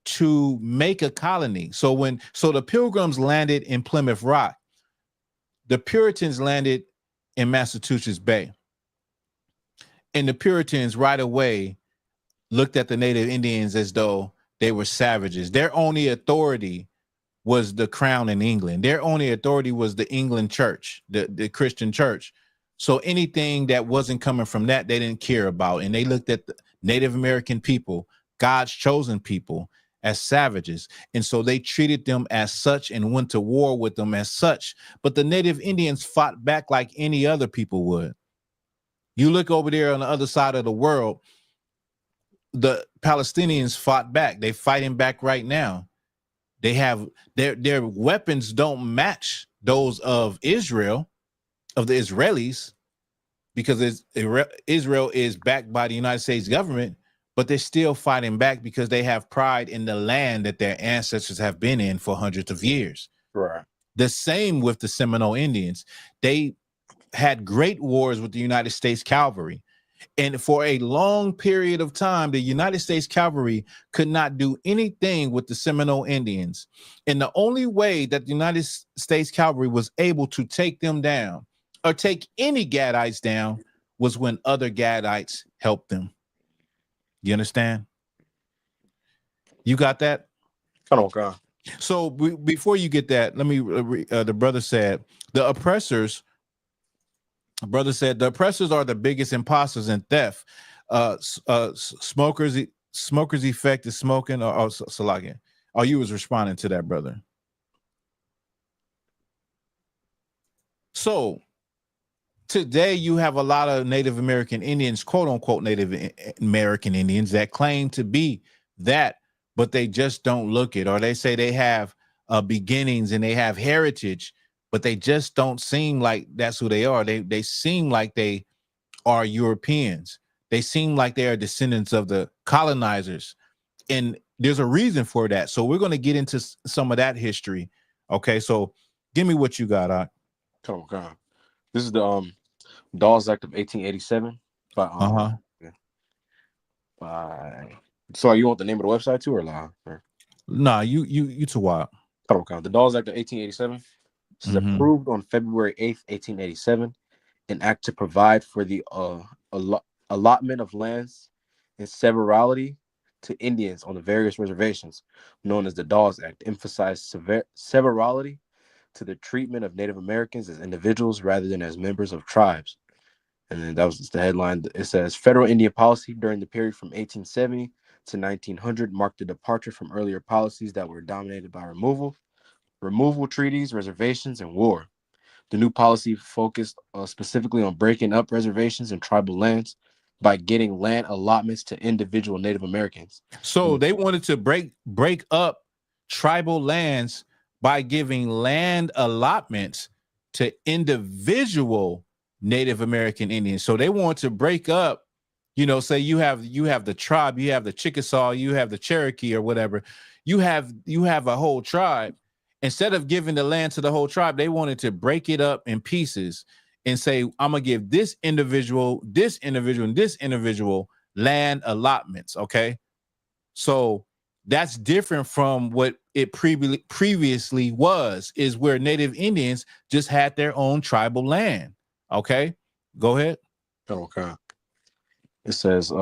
to make a colony. So the Pilgrims landed in Plymouth Rock, the Puritans landed in Massachusetts Bay. And the Puritans right away looked at the Native Indians as though they were savages. Their only authority was the crown in England. Their only authority was the England church, the Christian church. So anything that wasn't coming from that, they didn't care about. And they looked at the Native American people, God's chosen people, as savages. And so they treated them as such and went to war with them as such. But the Native Indians fought back like any other people would. You look over there on the other side of the world, the Palestinians fought back. They're fighting back right now. They have their weapons don't match those of Israel, of the Israelis, because Israel is backed by the United States government. But they're still fighting back because they have pride in the land that their ancestors have been in for hundreds of years. Right. The same with the Seminole Indians. They had great wars with the United States Cavalry. And for a long period of time, the United States Cavalry could not do anything with the Seminole Indians. And the only way that the United States Cavalry was able to take them down or take any Gadites down was when other Gadites helped them. You understand? You got that? Come on, God. So before you get that, let me, the brother said, the oppressors are the biggest imposters in theft. Smoker's effect is smoking, or Salakia. Oh, you was responding to that, brother. So today you have a lot of Native American Indians, quote unquote Native American Indians, that claim to be that, but they just don't look it, or they say they have beginnings and they have heritage, but they just don't seem like that's who they are. They seem like they are Europeans. They seem like they are descendants of the colonizers, and there's a reason for that. So we're going to get into some of that history. Okay, so give me what you got. Come on, God. This is the Dawes Act of 1887. So you want the name of the website too, or la? Nah, you too wild. Come on, God. The Dawes Act of 1887. This is approved on February 8th, 1887. An act to provide for the allotment of lands and severalty to Indians on the various reservations, known as the Dawes Act, emphasized severalty to the treatment of Native Americans as individuals rather than as members of tribes. And then that was just the headline. It says federal Indian policy during the period from 1870 to 1900 marked a departure from earlier policies that were dominated by removal treaties, reservations, and war. The new policy focused specifically on breaking up reservations and tribal lands by getting land allotments to individual Native Americans. So they wanted to break up tribal lands by giving land allotments to individual Native American Indians. So they want to break up, you know, say you have the tribe, you have the Chickasaw, you have the Cherokee or whatever. You have a whole tribe. Instead of giving the land to the whole tribe, they wanted to break it up in pieces and say, I'm gonna give this individual, and this individual land allotments. Okay. So that's different from what it previously was, is where Native Indians just had their own tribal land. Okay, go ahead. Okay. It says, it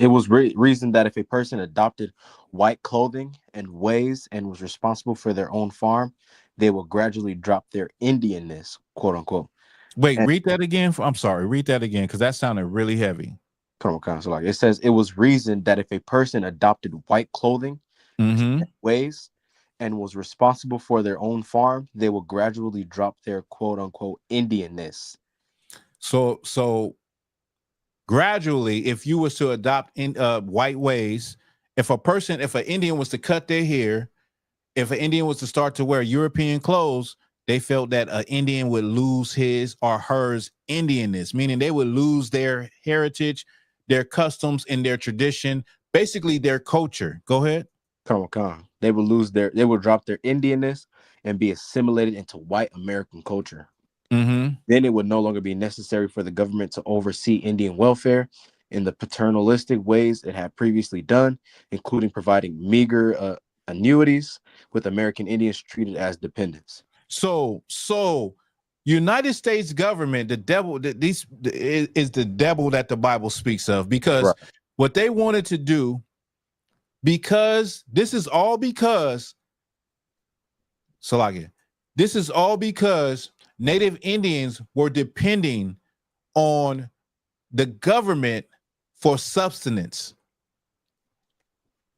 was reasoned that if a person adopted white clothing and ways and was responsible for their own farm, they will gradually drop their Indianness, quote unquote. Wait, read that again. I'm sorry, read that again, because that sounded really heavy. So it says it was reasoned that if a person adopted white clothing, ways, and was responsible for their own farm, they will gradually drop their quote unquote Indianness. So gradually, if you was to adopt white ways, if an Indian was to cut their hair, if an Indian was to start to wear European clothes, they felt that an Indian would lose his or hers Indianness, meaning they would lose their heritage, their customs, and their tradition, basically their culture. Go ahead. They would drop their Indianness and be assimilated into white American culture. Then it would no longer be necessary for the government to oversee Indian welfare in the paternalistic ways it had previously done, including providing meager annuities, with American Indians treated as dependents. So United States government, the devil, is the devil that the Bible speaks of, because what they wanted to do, because this is all because Native Indians were depending on the government for subsistence.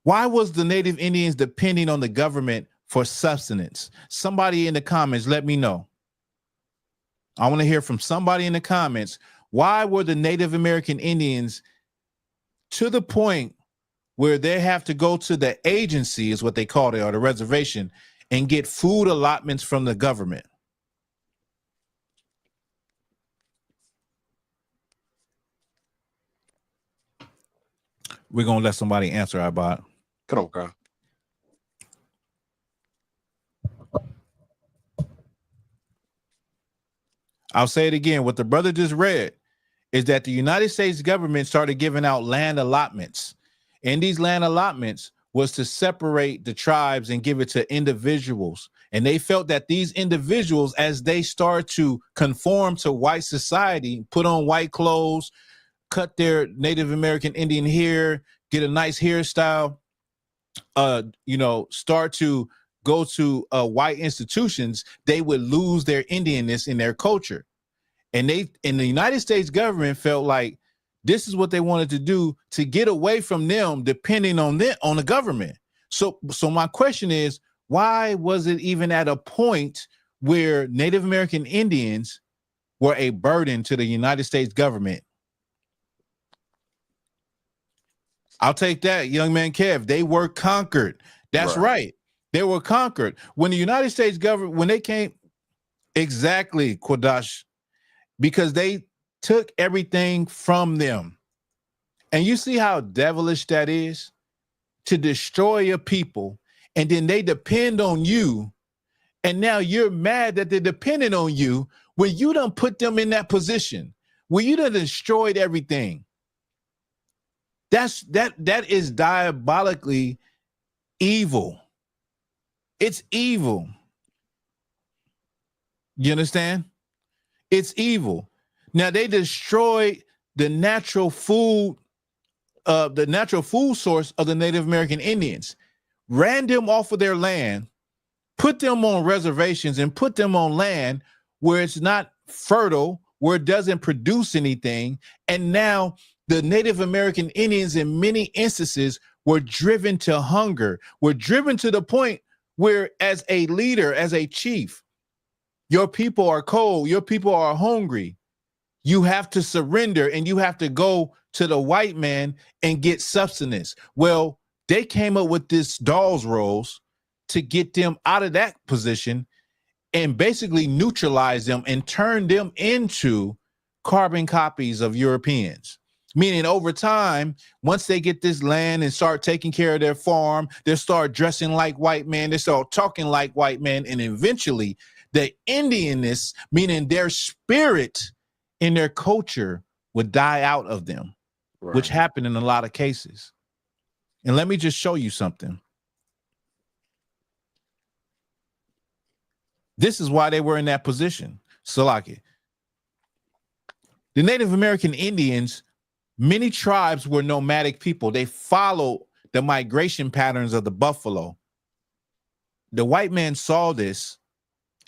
Why was the Native Indians depending on the government for subsistence? Somebody in the comments, let me know. I want to hear from somebody in the comments. Why were the Native American Indians to the point where they have to go to the agency, is what they call it, or the reservation, and get food allotments from the government? We're going to let somebody answer, Ibot. Okay. I'll say it again. What the brother just read is that the United States government started giving out land allotments. And these land allotments was to separate the tribes and give it to individuals. And they felt that these individuals, as they start to conform to white society, put on white clothes, cut their Native American Indian hair, get a nice hairstyle, start to go to white institutions, they would lose their Indianness in their culture. And the United States government felt like this is what they wanted to do to get away from them depending on the government. So my question is, why was it even at a point where Native American Indians were a burden to the United States government? I'll take that, young man Kev. They were conquered. That's right. They were conquered. When the United States government, when they came, exactly, Quadash, because they took everything from them. And you see how devilish that is? To destroy your people, and then they depend on you, and now you're mad that they're dependent on you when you done put them in that position, when you done destroyed everything. That is diabolically evil. It's evil. You understand? It's evil. Now they destroyed the natural food source of the Native American Indians, ran them off of their land, put them on reservations and put them on land where it's not fertile, where it doesn't produce anything. And now the Native American Indians in many instances were driven to hunger, were driven to the point where as a leader, as a chief, your people are cold, your people are hungry. You have to surrender and you have to go to the white man and get subsistence. Well, they came up with this Dawes Rolls to get them out of that position and basically neutralize them and turn them into carbon copies of Europeans. Meaning over time, once they get this land and start taking care of their farm, they start dressing like white men, they start talking like white men, and eventually the Indianness, meaning their spirit in their culture, would die out of them, right, which happened in a lot of cases. And let me just show you something. This is why they were in that position. Salaki. The Native American Indians, many tribes were nomadic people. They followed the migration patterns of the buffalo. The white man saw this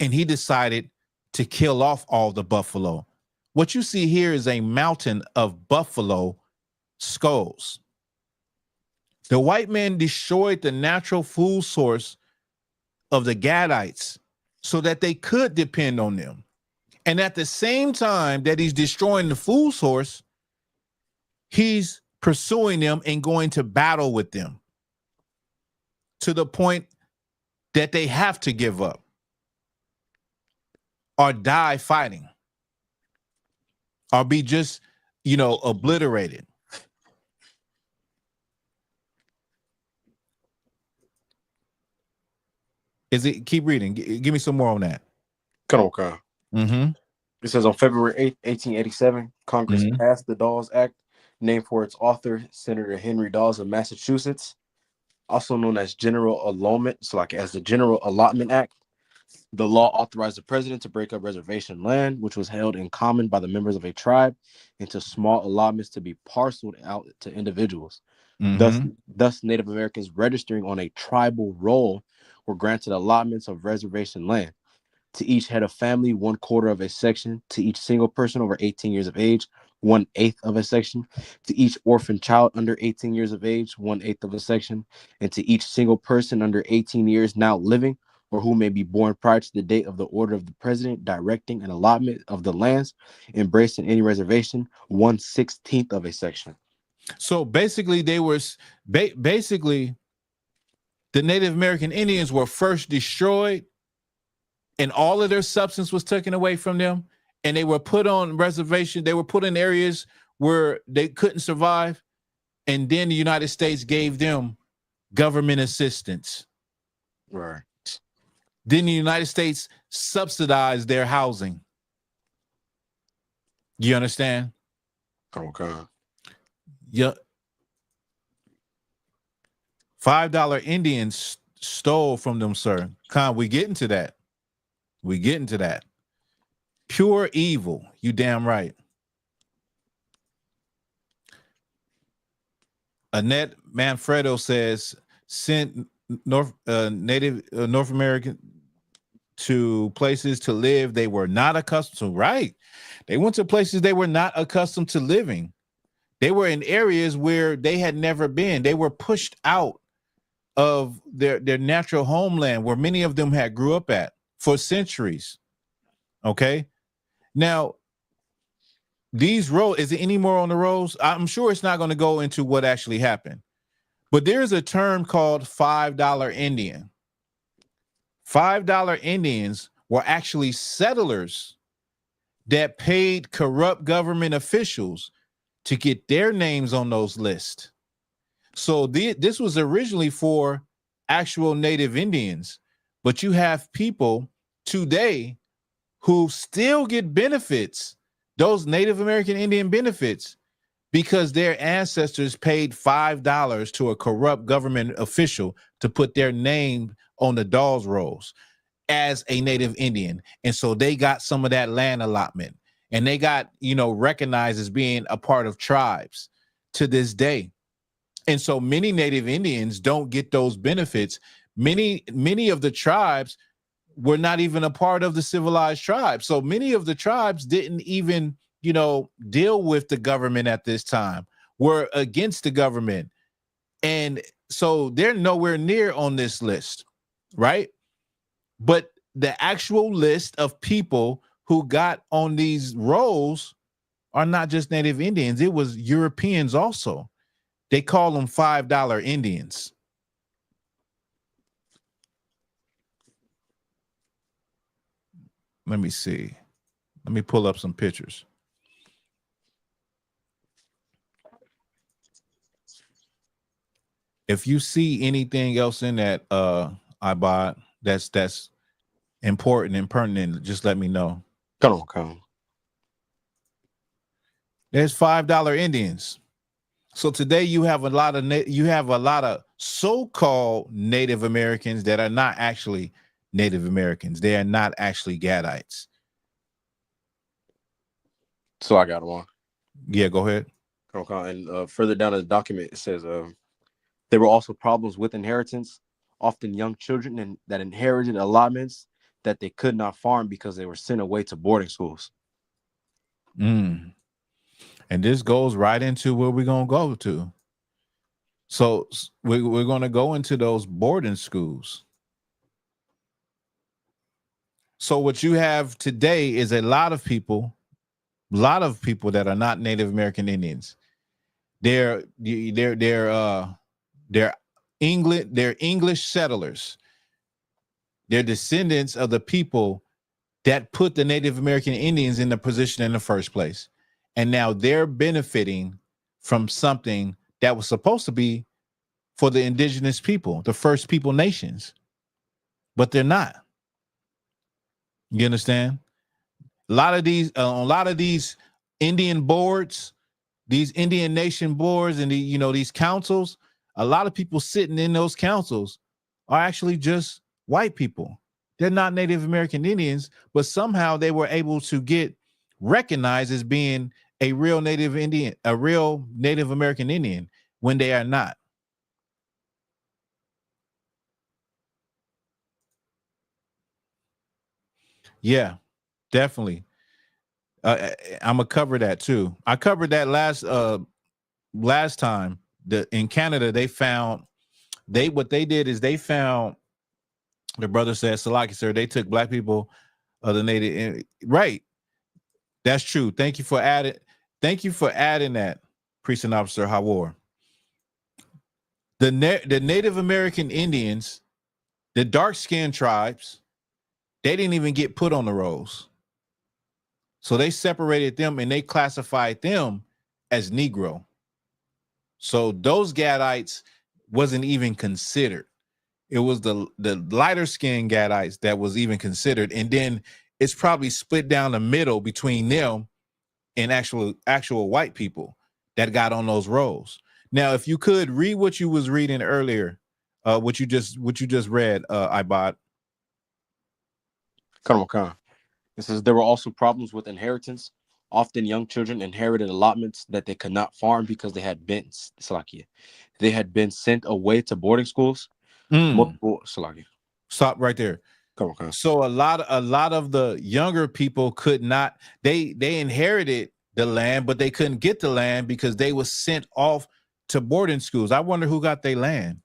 and he decided to kill off all the buffalo. What you see here is a mountain of buffalo skulls. The white man destroyed the natural food source of the Gadites so that they could depend on them. And at the same time that he's destroying the food source, he's pursuing them and going to battle with them to the point that they have to give up or die fighting or be just, obliterated. Is it? Keep reading. Give me some more on that. Okay. Mm-hmm. It says on February 8th, 1887, Congress passed the Dawes Act, named for its author, Senator Henry Dawes of Massachusetts, also known as General Allotment, as the General Allotment Act. The law authorized the president to break up reservation land, which was held in common by the members of a tribe, into small allotments to be parceled out to individuals. Thus, Native Americans registering on a tribal roll were granted allotments of reservation land. To each head of family, 1/4 of a section. To each single person over 18 years of age, 1/8 of a section. To each orphan child under 18 years of age, 1/8 of a section. And to each single person under 18 years now living, or who may be born prior to the date of the order of the president directing an allotment of the lands embraced in any reservation, 1/16 of a section. So basically, they were basically the Native American Indians were first destroyed, and all of their substance was taken away from them, and they were put on reservation. They were put in areas where they couldn't survive, and then the United States gave them government assistance. Right. Then the United States subsidized their housing. You understand? Okay. Yeah. $5 Indians stole from them, sir. We getting to that. We getting to that. Pure evil. You damn right. Annette Manfredo says, sent North American to places to live they were not accustomed to. Right. They went to places they were not accustomed to living. They were in areas where they had never been. They were pushed out of their natural homeland where many of them had grew up at for centuries. Okay. Now, these roads, is there any more on the roads? I'm sure it's not going to go into what actually happened, but there's a term called $5 Indian. $5 Indians were actually settlers that paid corrupt government officials to get their names on those lists. So this was originally for actual Native Indians, but you have people today who still get benefits, those Native American Indian benefits, because their ancestors paid $5 to a corrupt government official to put their name on the Dawes Rolls as a Native Indian. And so they got some of that land allotment, and they got, recognized as being a part of tribes to this day. And so many Native Indians don't get those benefits. many of the tribes were not even a part of the civilized tribes. So many of the tribes didn't even, deal with the government at this time, were against the government. And so they're nowhere near on this list, right? But the actual list of people who got on these rolls are not just Native Indians. It was Europeans also. They call them $5 Indians. Let me see. Let me pull up some pictures. If you see anything else in that iBot that's important and pertinent, just let me know. Come on. There's $5 Indians. So today you have a lot of so-called Native Americans that are not actually Native Americans. They are not actually Gadites. So I got one. Yeah, go ahead. Okay. And further down in the document, it says there were also problems with inheritance. Often young children that inherited allotments that they could not farm because they were sent away to boarding schools. And this goes right into where we're going to go to. So we're going to go into those boarding schools. So what you have today is a lot of people that are not Native American Indians. They're English settlers. They're descendants of the people that put the Native American Indians in the position in the first place. And now they're benefiting from something that was supposed to be for the indigenous people, the first people nations, but they're not. You understand? A lot of these Indian boards, these Indian nation boards, and these councils, a lot of people sitting in those councils are actually just white people. They're not Native American Indians, but somehow they were able to get recognized as being a real Native American Indian when they are not. Yeah, definitely. I'm gonna cover that too. I covered that last time. In Canada, they found what they did is they found, the brother said, Salaki, sir, they took black people of the Native, right? That's true. Thank you for adding that, Precinct Officer Hawar. The Native American Indians, the dark-skinned tribes, they didn't even get put on the rolls. So they separated them and they classified them as Negro. So those Gadites wasn't even considered. It was the lighter skinned Gadites that was even considered. And then it's probably split down the middle between them and actual white people that got on those rolls. Now, if you could read what you was reading earlier, what you just read, Ibad. Come on. It says there were also problems with inheritance. Often young children inherited allotments that they could not farm because they had been sent away to boarding schools. Stop right there. Come on. So a lot of the younger people could not, they inherited the land, but they couldn't get the land because they were sent off to boarding schools. I wonder who got their land.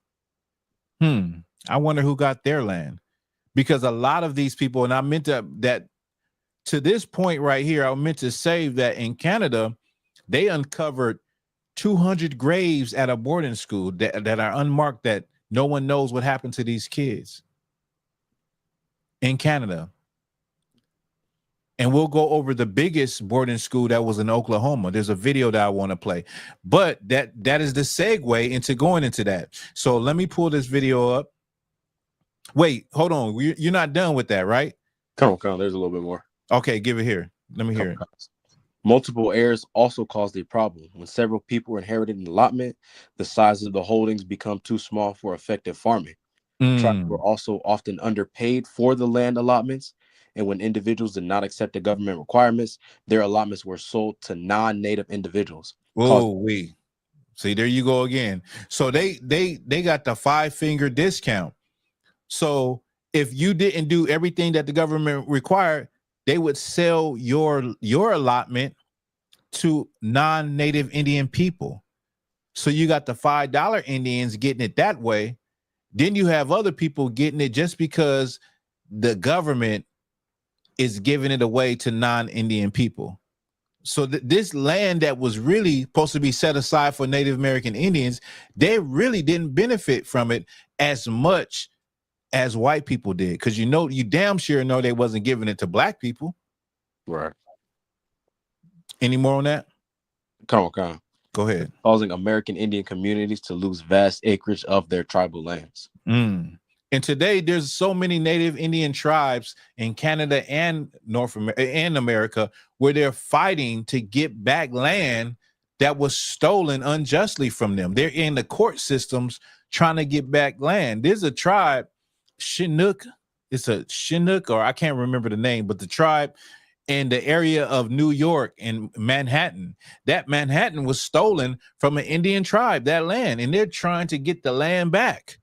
I wonder who got their land, because a lot of these people, and I meant that to this point right here, I meant to say that in Canada, they uncovered 200 graves at a boarding school that are unmarked, that no one knows what happened to these kids in Canada. And we'll go over the biggest boarding school that was in Oklahoma. There's a video that I want to play, but that is the segue into going into that. So let me pull this video up. Wait, hold on. You're not done with that, right? Come on. There's a little bit more. Okay, give it here. Let me hear it. Multiple heirs also caused a problem. When several people inherited an allotment, the size of the holdings become too small for effective farming. Tribes were also often underpaid for the land allotments, and when individuals did not accept the government requirements, their allotments were sold to non-native individuals. See, there you go again. So they got the 5-finger discount. So if you didn't do everything that the government required, they would sell your allotment to non-native Indian people. So you got the $5 Indians getting it that way. Then you have other people getting it just because the government is giving it away to non-Indian people. So this land that was really supposed to be set aside for Native American Indians, they really didn't benefit from it as much as white people did. Because you damn sure know they wasn't giving it to black people. Right. Any more on that? Come on. Go ahead. Causing American Indian communities to lose vast acreage of their tribal lands. And today there's so many Native Indian tribes in Canada and North America and America where they're fighting to get back land that was stolen unjustly from them. They're in the court systems trying to get back land. There's a tribe, Chinook. It's a Chinook, or I can't remember the name, but the tribe in the area of New York and Manhattan, that Manhattan was stolen from an Indian tribe, that land, and they're trying to get the land back.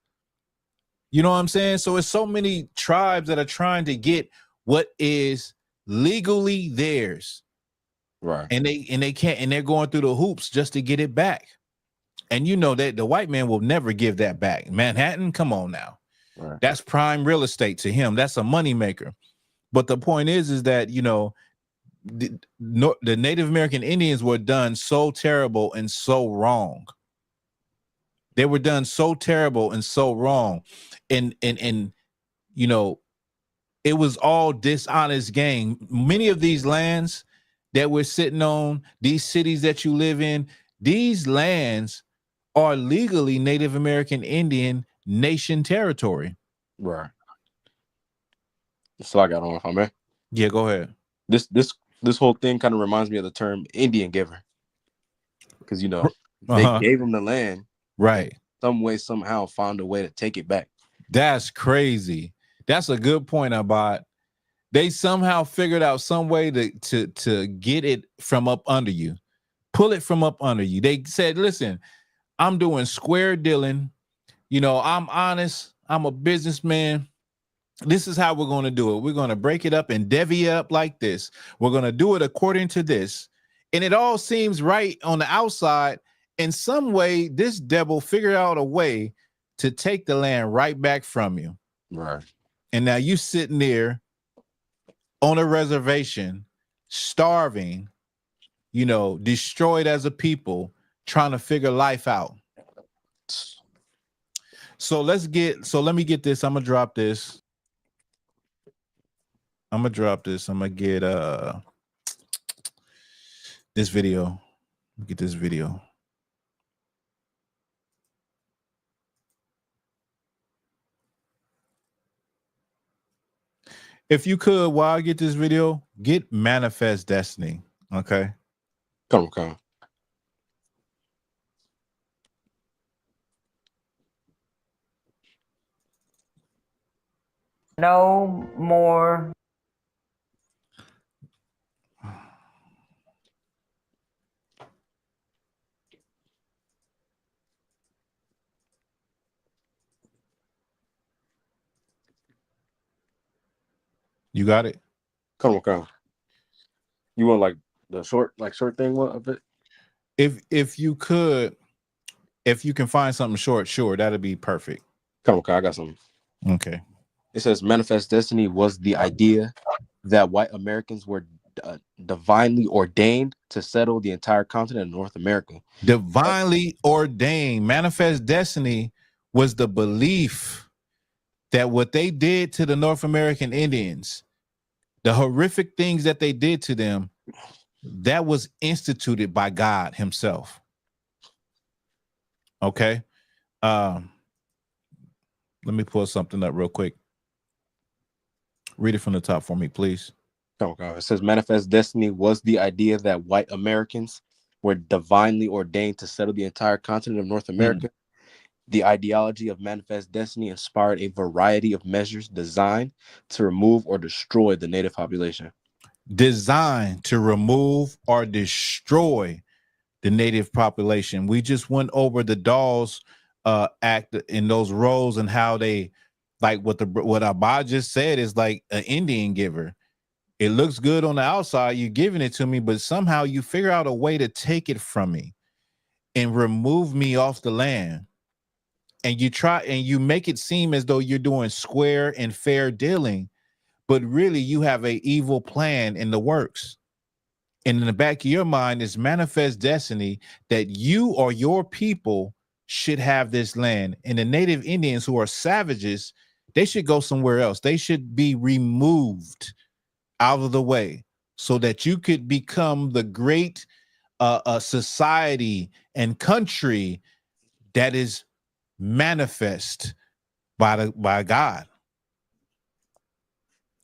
You know what I'm saying? So it's so many tribes that are trying to get what is legally theirs. Right. And they can't, and they're going through the hoops just to get it back. And you know that the white man will never give that back. Manhattan, come on now. Right. That's prime real estate to him. That's a moneymaker. But the point is that, the Native American Indians were done so terrible and so wrong. They were done so terrible and so wrong. And it was all dishonest gain. Many of these lands that we're sitting on, these cities that you live in, these lands are legally Native American Indian nation territory. Right. So I got on, if I may. Yeah, go ahead. This whole thing kind of reminds me of the term Indian giver. Because they gave them the land. Right. Some way, somehow found a way to take it back. That's crazy. That's a good point, Abad. They somehow figured out some way to get it from up under you, pull it from up under you. They said, listen, I'm doing square dealing. I'm honest. I'm a businessman. This is how we're going to do it. We're going to break it up and divvy up like this. We're going to do it according to this. And it all seems right on the outside. In some way, this devil figured out a way to take the land right back from you. Right. And now you sitting there on a reservation, starving, destroyed as a people, trying to figure life out. So let me get this. I'm going to drop this. I'm going to get this video. Get this video. If you could, while I get this video, get Manifest Destiny. Okay. Come on. No more. You got it? Come on. You want like the short thing of it? If you could, if you can find something short, sure, that'd be perfect. Come on, I got something. Okay. It says Manifest Destiny was the idea that white Americans were divinely ordained to settle the entire continent of North America. Divinely ordained. Manifest Destiny was the belief that what they did to the North American Indians, the horrific things that they did to them, that was instituted by God himself. Okay. Let me pull something up real quick. Read it from the top for me, please. Okay. It says Manifest Destiny was the idea that white Americans were divinely ordained to settle the entire continent of North America. The ideology of Manifest Destiny inspired a variety of measures designed to remove or destroy the native population. Designed to remove or destroy the native population. We just went over the Dawes Act in those roles and how they like what Abba just said is like an Indian giver. It looks good on the outside, you're giving it to me, but somehow you figure out a way to take it from me and remove me off the land. And you try and you make it seem as though you're doing square and fair dealing, but really you have an evil plan in the works. And in the back of your mind is manifest destiny that you or your people should have this land. And the native Indians, who are savages, they should go somewhere else. They should be removed out of the way so that you could become the great society and country that is manifest by God.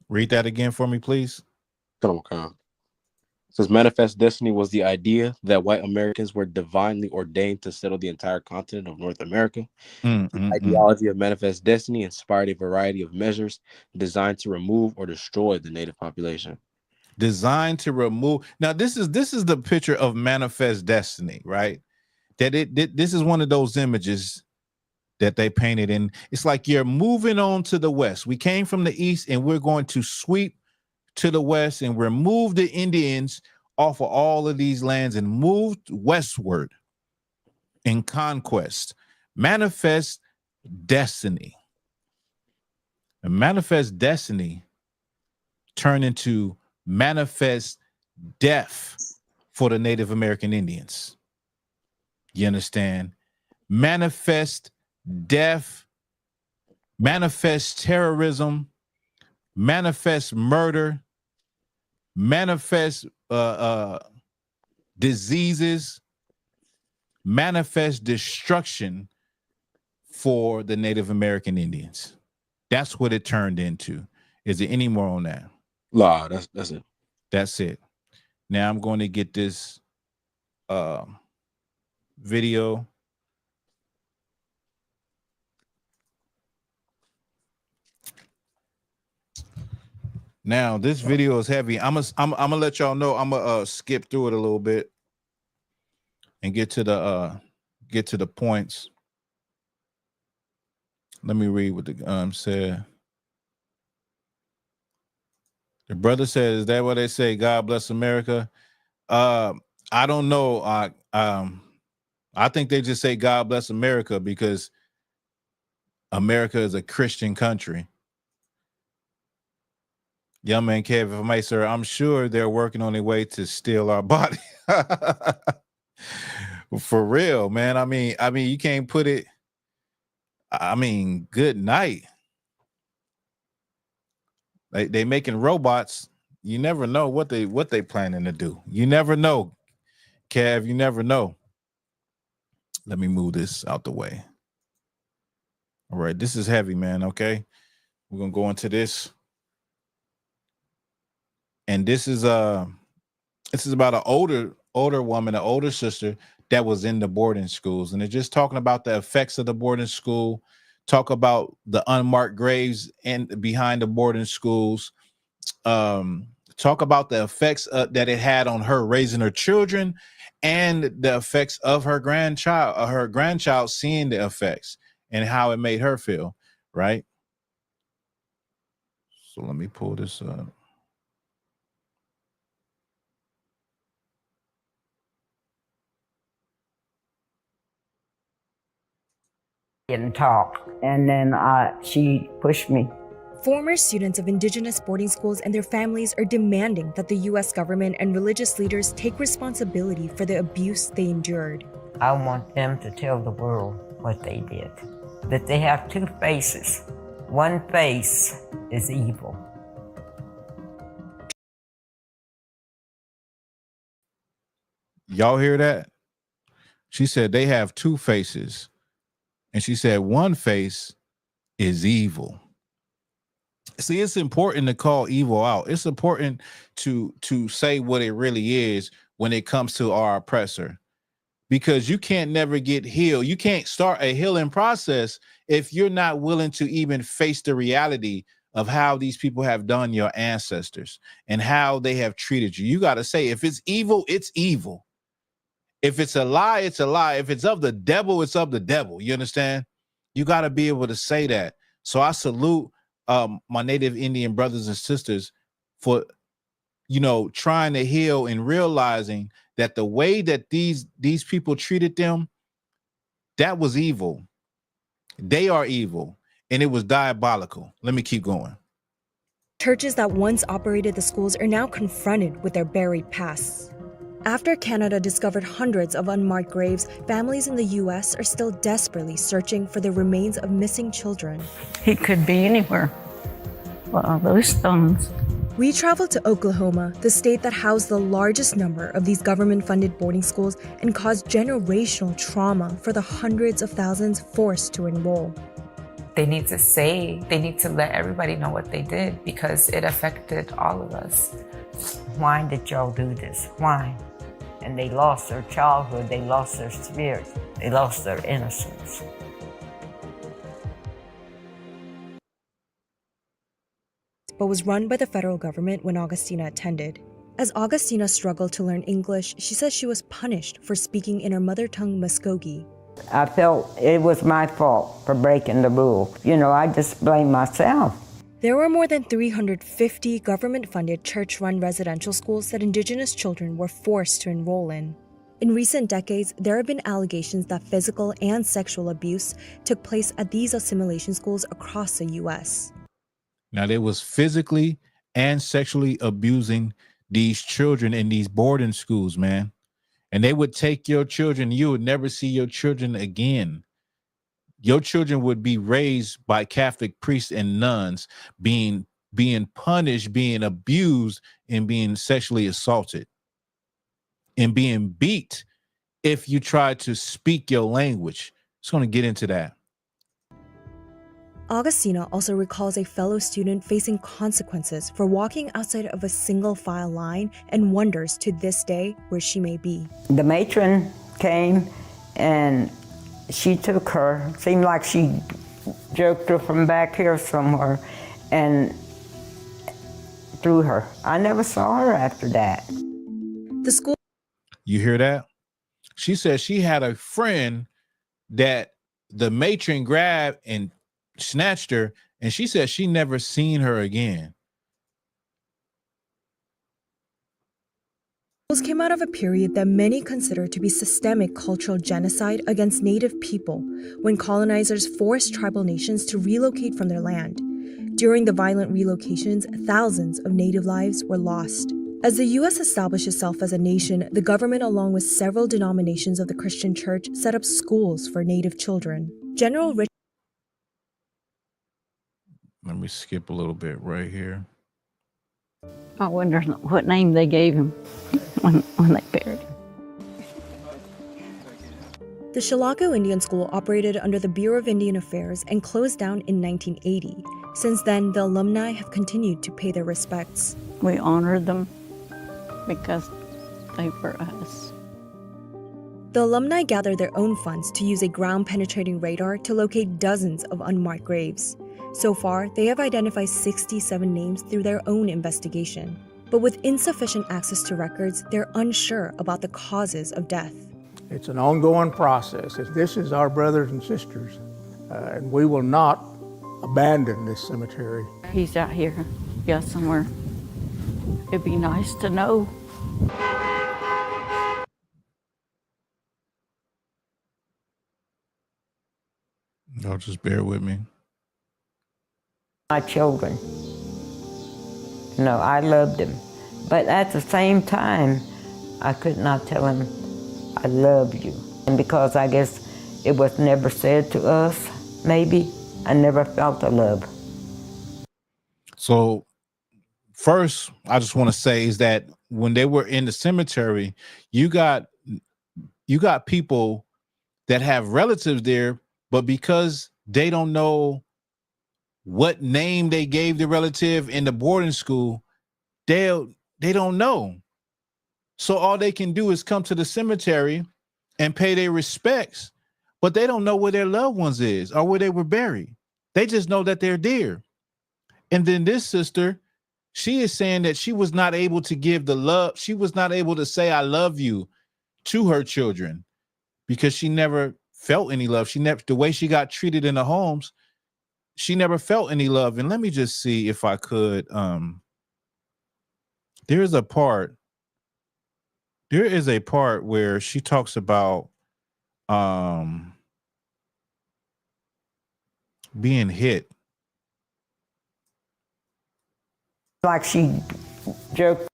Read that again for me, please. It says manifest destiny was the idea that white Americans were divinely ordained to settle the entire continent of North America. The ideology of manifest destiny inspired a variety of measures designed to remove or destroy the native population. Designed to remove. Now, this is the picture of manifest destiny, right? This is one of those images that they painted in. It's like you're moving on to the west. We came from the east and we're going to sweep to the west and remove the Indians off of all of these lands and move westward in conquest. Manifest destiny. And manifest destiny turned into manifest death for the Native American Indians. You understand? Manifest death, manifest terrorism, manifest murder, manifest diseases, manifest destruction for the Native American Indians. That's what it turned into. Is there any more on that? Nah, that's it. That's it. Now I'm going to get this video. Now this video is heavy. I'm gonna let y'all know. I'm gonna skip through it a little bit and get to the points. Let me read what the said. The brother said, "Is that what they say? God bless America." I don't know. I think they just say God bless America because America is a Christian country. Young man Kev, if I may, sir, I'm sure they're working on their way to steal our body. For real, man. I mean, you can't put it. I mean, good night. They making robots. You never know what they planning to do. You never know, Kev. You never know. Let me move this out the way. All right, this is heavy, man. Okay, we're gonna go into this. And this is about an older woman, an older sister that was in the boarding schools, and they're just talking about the effects of the boarding school. Talk about the unmarked graves and behind the boarding schools. Talk about the effects that it had on her raising her children, and the effects of her grandchild seeing the effects and how it made her feel. Right. So let me pull this up. And talk, and then she pushed me. Former students of indigenous boarding schools and their families are demanding that the U.S. government and religious leaders take responsibility for the abuse they endured. I want them to tell the world what they did, that they have two faces. One face is evil. Y'all hear that? She said they have two faces. And she said one face is evil. See, it's important to call evil out. It's important to say what it really is when it comes to our oppressor, because you can't never get healed. You can't start a healing process if you're not willing to even face the reality of how these people have done your ancestors and how they have treated you. You got to say, if it's evil, it's evil. If it's a lie, it's a lie. If it's of the devil, it's of the devil. You understand? You got to be able to say that So I salute my Native Indian brothers and sisters for, you know, trying to heal and realizing that the way that these people treated them, that was evil. They are evil, and it was diabolical. Let me keep going. Churches that once operated the schools are now confronted with their buried pasts. After Canada discovered hundreds of unmarked graves, families in the U.S. are still desperately searching for the remains of missing children. He could be anywhere. Well, those stones. We traveled to Oklahoma, the state that housed the largest number of these government-funded boarding schools and caused generational trauma for the hundreds of thousands forced to enroll. They need to let everybody know what they did because it affected all of us. Why did y'all do this? Why? And they lost their childhood, they lost their spirit, they lost their innocence. But was run by the federal government when Augustina attended. As Augustina struggled to learn English, she says she was punished for speaking in her mother tongue Muskogee. I felt it was my fault for breaking the rule. You know, I just blame myself. There were more than 350 government-funded church-run residential schools that Indigenous children were forced to enroll in. In recent decades, there have been allegations that physical and sexual abuse took place at these assimilation schools across the U.S. Now, they was physically and sexually abusing these children in these boarding schools, man. And they would take your children. You would never see your children again. Your children would be raised by Catholic priests and nuns, being punished, being abused, and being sexually assaulted, and being beat if you try to speak your language. It's going to get into that. Augustina also recalls a fellow student facing consequences for walking outside of a single file line and wonders to this day where she may be. The matron came and she took her, seemed like she jerked her from back here somewhere and threw her. I never saw her after that. The school. You hear that? She said she had a friend that the matron grabbed and snatched her, and she said she never seen her again. Schools came out of a period that many consider to be systemic cultural genocide against Native people when colonizers forced tribal nations to relocate from their land. During the violent relocations, thousands of Native lives were lost. As the U.S. established itself as a nation, the government, along with several denominations of the Christian church, set up schools for Native children. General Rich. Let me skip a little bit right here. I wonder what name they gave him when they buried him. The Chilocco Indian School operated under the Bureau of Indian Affairs and closed down in 1980. Since then, the alumni have continued to pay their respects. We honored them because they were us. The alumni gathered their own funds to use a ground-penetrating radar to locate dozens of unmarked graves. So far, they have identified 67 names through their own investigation. But with insufficient access to records, they're unsure about the causes of death. It's an ongoing process. This is our brothers and sisters, and we will not abandon this cemetery. He's out here, yeah, somewhere. It'd be nice to know. Y'all just bear with me. My children. No, I loved them. But at the same time, I could not tell him, I love you. And because I guess it was never said to us, maybe, I never felt the love. So first, I just want to say is that when they were in the cemetery, you got people that have relatives there, but because they don't know what name they gave the relative in the boarding school, they don't know. So all they can do is come to the cemetery and pay their respects, but they don't know where their loved ones is or where they were buried. They just know that they're there. And then this sister, she is saying that she was not able to give the love. She was not able to say, I love you to her children because she never felt any love. The way she got treated in the homes, she never felt any love. And let me just see if I could. There is a part where she talks about being hit. Like she joked.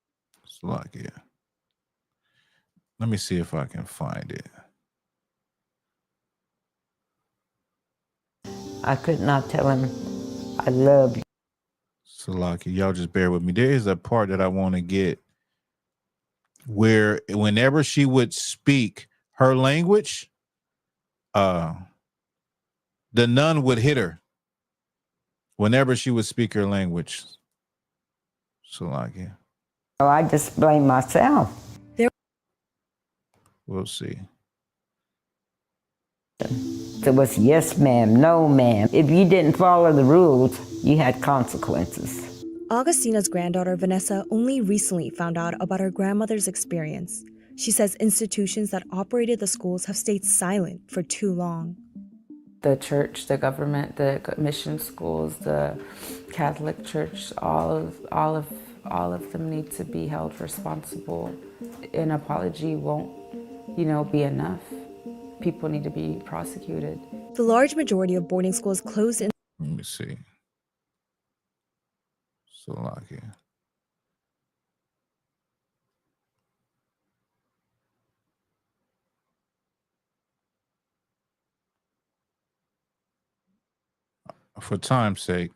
It's like, yeah. Let me see if I can find it. I could not tell him I love you. Salaki, y'all just bear with me. There is a part that I want to get where whenever she would speak her language, the nun would hit her whenever she would speak her language. Salaki. Oh, I just blame myself. We'll see. It was yes, ma'am, no, ma'am. If you didn't follow the rules, you had consequences. Augustina's granddaughter, Vanessa, only recently found out about her grandmother's experience. She says institutions that operated the schools have stayed silent for too long. The church, the government, the mission schools, the Catholic Church, all of them need to be held responsible. An apology won't, be enough. People need to be prosecuted. The large majority of boarding schools closed in. Let me see. Salaki. For time's sake,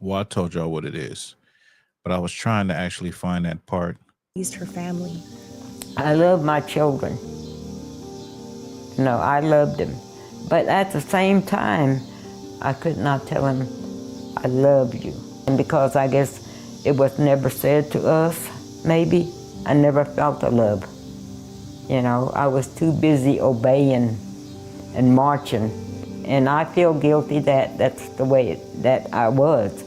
well, I told y'all what it is, but I was trying to actually find that part. Raised her family. I love my children. I loved them. But at the same time, I could not tell him I love you. And because I guess it was never said to us, maybe, I never felt the love. I was too busy obeying and marching. And I feel guilty that that's the way that I was.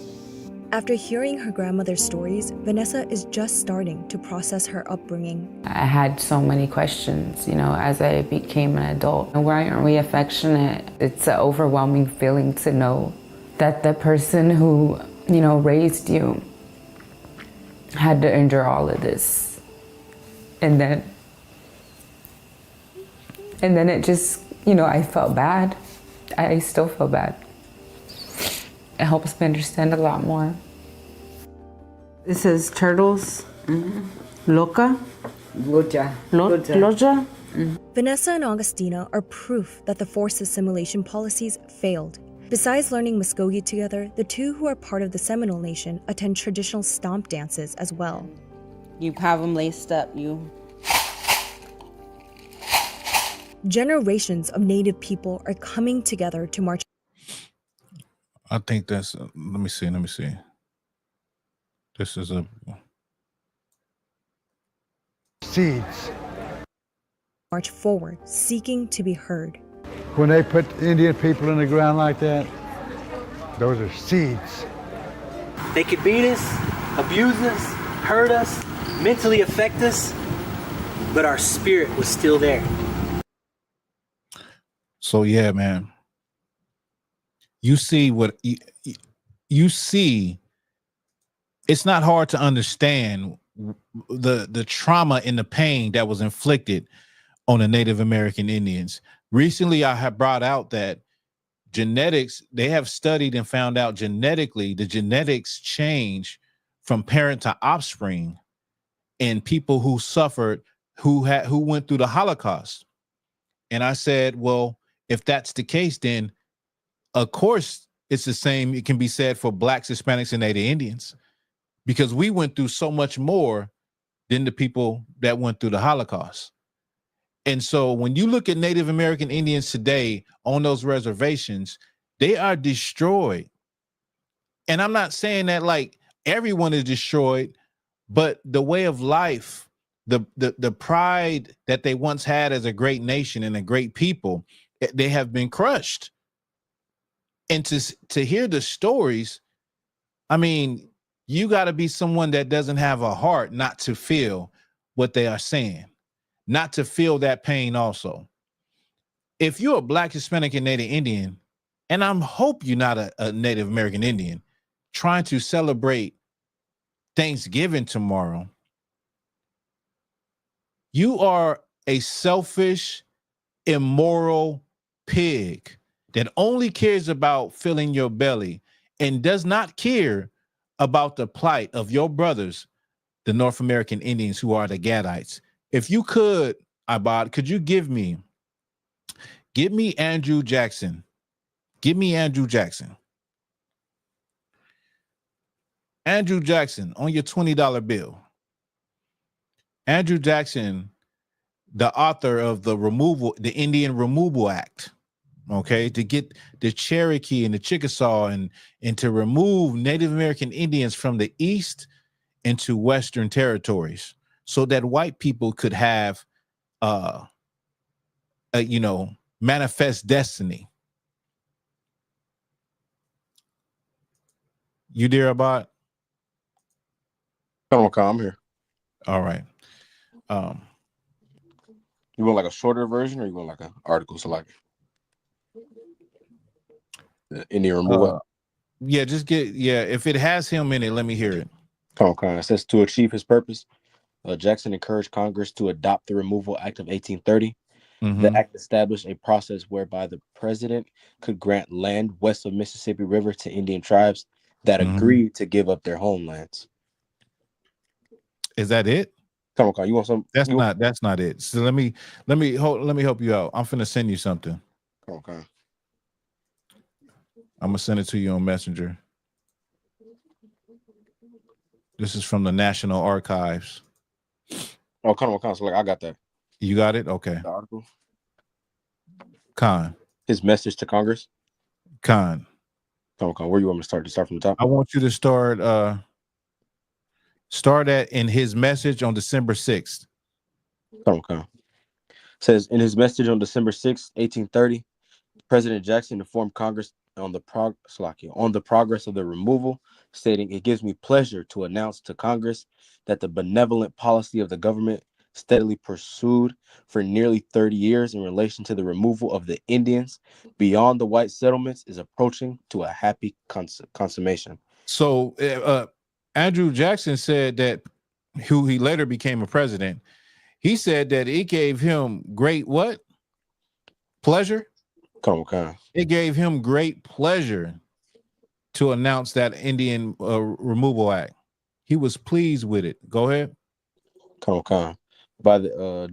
After hearing her grandmother's stories, Vanessa is just starting to process her upbringing. I had so many questions, as I became an adult. Why aren't we affectionate? It's an overwhelming feeling to know that the person who, raised you had to endure all of this. And then it just, I felt bad. I still feel bad. It helps me understand a lot more. This is turtles. Loca. Loja. Loja. Vanessa and Augustina are proof that the forced assimilation policies failed. Besides learning Muskogee together, the two who are part of the Seminole Nation attend traditional stomp dances as well. You have them laced up, Generations of Native people are coming together to march. I think that's, let me see. This is a... Seeds. March forward, seeking to be heard. When they put Indian people in the ground like that, those are seeds. They could beat us, abuse us, hurt us, mentally affect us, but our spirit was still there. So yeah, man. You see what you see. It's not hard to understand the trauma and the pain that was inflicted on the Native American Indians. Recently, I have brought out that genetics, they have studied and found out genetically, the genetics change from parent to offspring in people who suffered, who went through the Holocaust. And I said, well, if that's the case, then of course it's the same. It can be said for Blacks, Hispanics, and Native Indians, because we went through so much more than the people that went through the Holocaust. And so when you look at Native American Indians today on those reservations, they are destroyed. And I'm not saying that like everyone is destroyed, but the way of life, the pride that they once had as a great nation and a great people, they have been crushed. And to hear the stories, I mean, you got to be someone that doesn't have a heart not to feel what they are saying, not to feel that pain also. If you're a Black, Hispanic, and Native Indian, and I hope you're not a Native American Indian trying to celebrate Thanksgiving tomorrow. You are a selfish, immoral pig that only cares about filling your belly and does not care about the plight of your brothers, the North American Indians, who are the Gadites. If you could, Abad, could you give me Andrew Jackson? Give me Andrew Jackson. Andrew Jackson on your $20 bill. Andrew Jackson, the author of the Indian Removal Act, okay, to get the Cherokee and the Chickasaw and to remove Native American Indians from the East into Western territories so that white people could have manifest destiny. You there, Abad? I'm here. All right. You want like a shorter version, or you want like an article? So like the Indian removal. Yeah, if it has him in it, let me hear it. It says, to achieve his purpose, Jackson encouraged Congress to adopt the Removal Act of 1830. The act established a process whereby the president could grant land west of Mississippi River to Indian tribes that agreed to give up their homelands. Is that it? You want some? That's not it. So let me help you out. I'm finna send you something. Okay. I'm gonna send it to you on Messenger. This is from the National Archives. Oh, so like I got that. You got it? Okay. The article. Khan. His message to Congress. Khan. Where you want me to start? To start from the top? I want you to start at in his message on December 6th. Says, in his message on December 6th, 1830, President Jackson informed Congress on the progress of the removal, stating, "It gives me pleasure to announce to Congress that the benevolent policy of the government steadily pursued for nearly 30 years in relation to the removal of the Indians beyond the white settlements is approaching to a happy consummation." So Andrew Jackson said that, who he later became a president, he said that it gave him great what? Pleasure? It gave him great pleasure to announce that Indian Removal Act. He was pleased with it. Go ahead.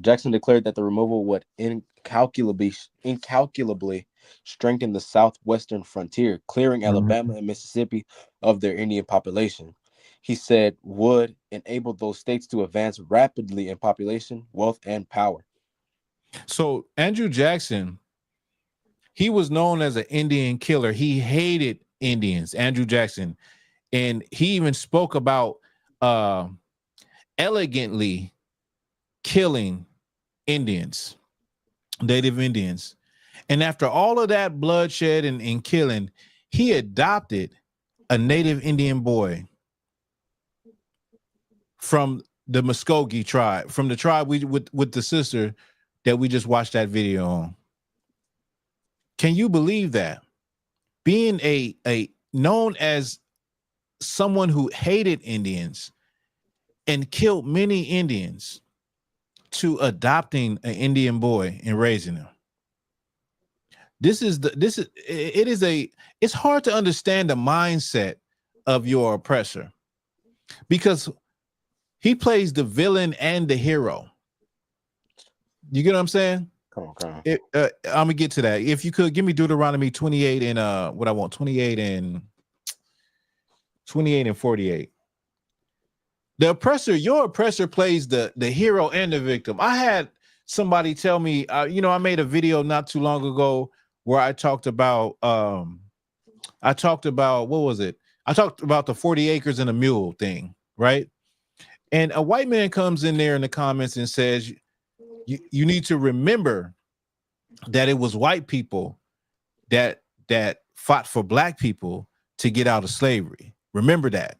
Jackson declared that the removal would incalculably strengthen the southwestern frontier, clearing Alabama and Mississippi of their Indian population. He said would enable those states to advance rapidly in population, wealth, and power. So Andrew Jackson, he was known as an Indian killer. He hated Indians, Andrew Jackson. And he even spoke about elegantly killing Indians, Native Indians. And after all of that bloodshed and killing, he adopted a Native Indian boy from the Muskogee tribe, from the tribe with the sister that we just watched that video on. Can you believe that? Being a known as someone who hated Indians and killed many Indians, to adopting an Indian boy and raising him. It's hard to understand the mindset of your oppressor, because he plays the villain and the hero. You get what I'm saying? I'm gonna get to that. If you could give me Deuteronomy 28 and 28 and 48. Your oppressor plays the hero and the victim. I had somebody tell me, I made a video not too long ago where I talked about what was it? I talked about the 40 acres and a mule thing, right? And a white man comes in there in the comments and says, you need to remember that it was white people that fought for black people to get out of slavery. Remember that.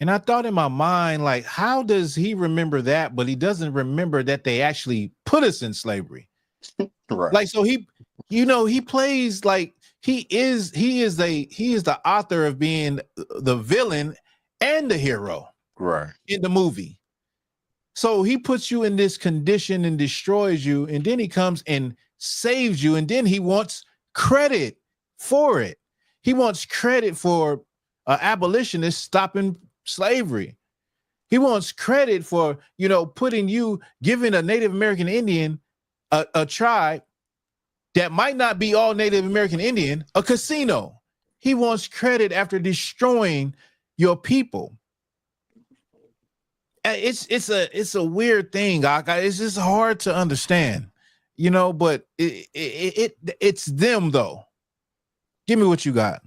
And I thought in my mind, like, how does he remember that, but he doesn't remember that they actually put us in slavery? Right. Like, so he plays like he is the author of being the villain and the hero in the movie. So he puts you in this condition and destroys you, and then he comes and saves you, and then he wants credit for it. He wants credit for abolitionists stopping slavery. He wants credit for, giving a Native American Indian, a tribe that might not be all Native American Indian, a casino. He wants credit after destroying your people. It's a weird thing. It's just hard to understand, but it's them though. Give me what you got.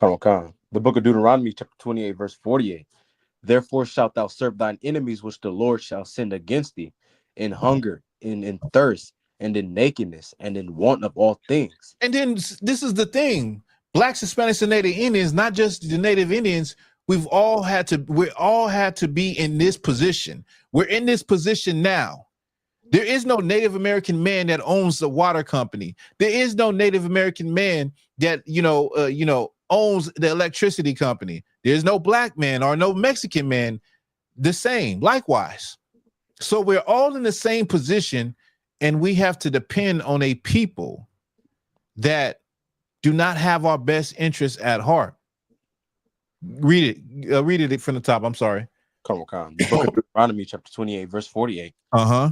Come. The book of Deuteronomy, chapter 28, verse 48. Therefore shalt thou serve thine enemies, which the Lord shall send against thee, in hunger, in thirst, and in nakedness, and in want of all things. And then this is the thing: Blacks, Hispanics, and Native Indians, not just the Native Indians, we all had to be in this position. We're in this position now. There is no Native American man that owns the water company. There is no Native American man that owns the electricity company. There's no black man or no Mexican man the same. Likewise. So we're all in the same position, and we have to depend on a people that do not have our best interests at heart. Read it from the top. I'm sorry. Come. The book of Deuteronomy, chapter 28, verse 48.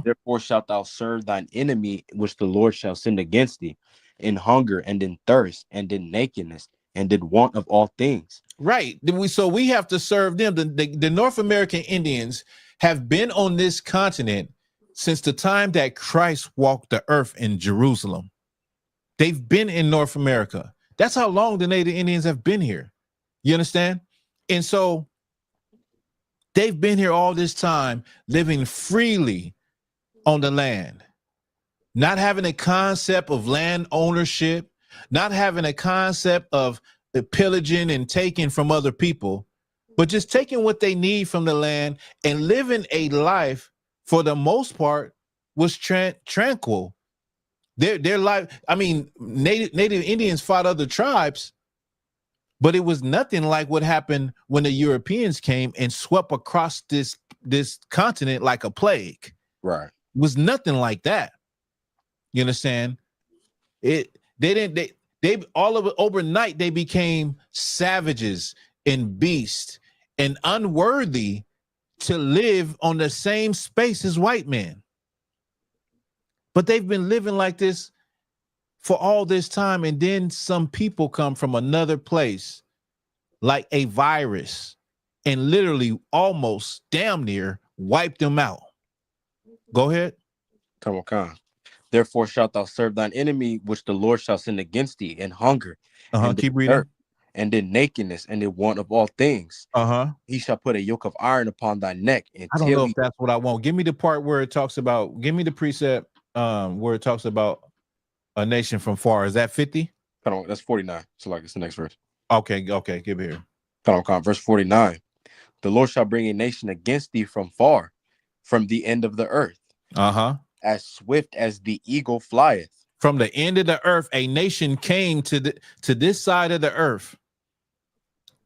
Therefore shalt thou serve thine enemy, which the Lord shall send against thee, in hunger and in thirst and in nakedness and in want of all things. Right. So we have to serve them. The North American Indians have been on this continent since the time that Christ walked the earth in Jerusalem. They've been in North America. That's how long the Native Indians have been here. You understand? And so they've been here all this time, living freely on the land, not having a concept of land ownership, not having a concept of the pillaging and taking from other people, but just taking what they need from the land and living a life, for the most part, was tranquil. Their life, Native Indians fought other tribes, but it was nothing like what happened when the Europeans came and swept across this continent like a plague. Right. It was nothing like that. You understand? They all of it overnight, they became savages and beasts and unworthy to live on the same space as white men. But they've been living like this for all this time, and then some people come from another place like a virus and literally almost damn near wipe them out. Go ahead. Come. Therefore shalt thou serve thine enemy, which the Lord shall send against thee, in hunger and keep in reading. thirst, and in nakedness and in want of all things. He shall put a yoke of iron upon thy neck. I don't know if that's what I want. Give me the part where it talks about, give me the precept where it talks about a nation from far. Is that 50? That's 49. So it's the next verse. Okay, give it here. Verse 49. The Lord shall bring a nation against thee from far, from the end of the earth. As swift as the eagle flieth. From the end of the earth, a nation came to this side of the earth.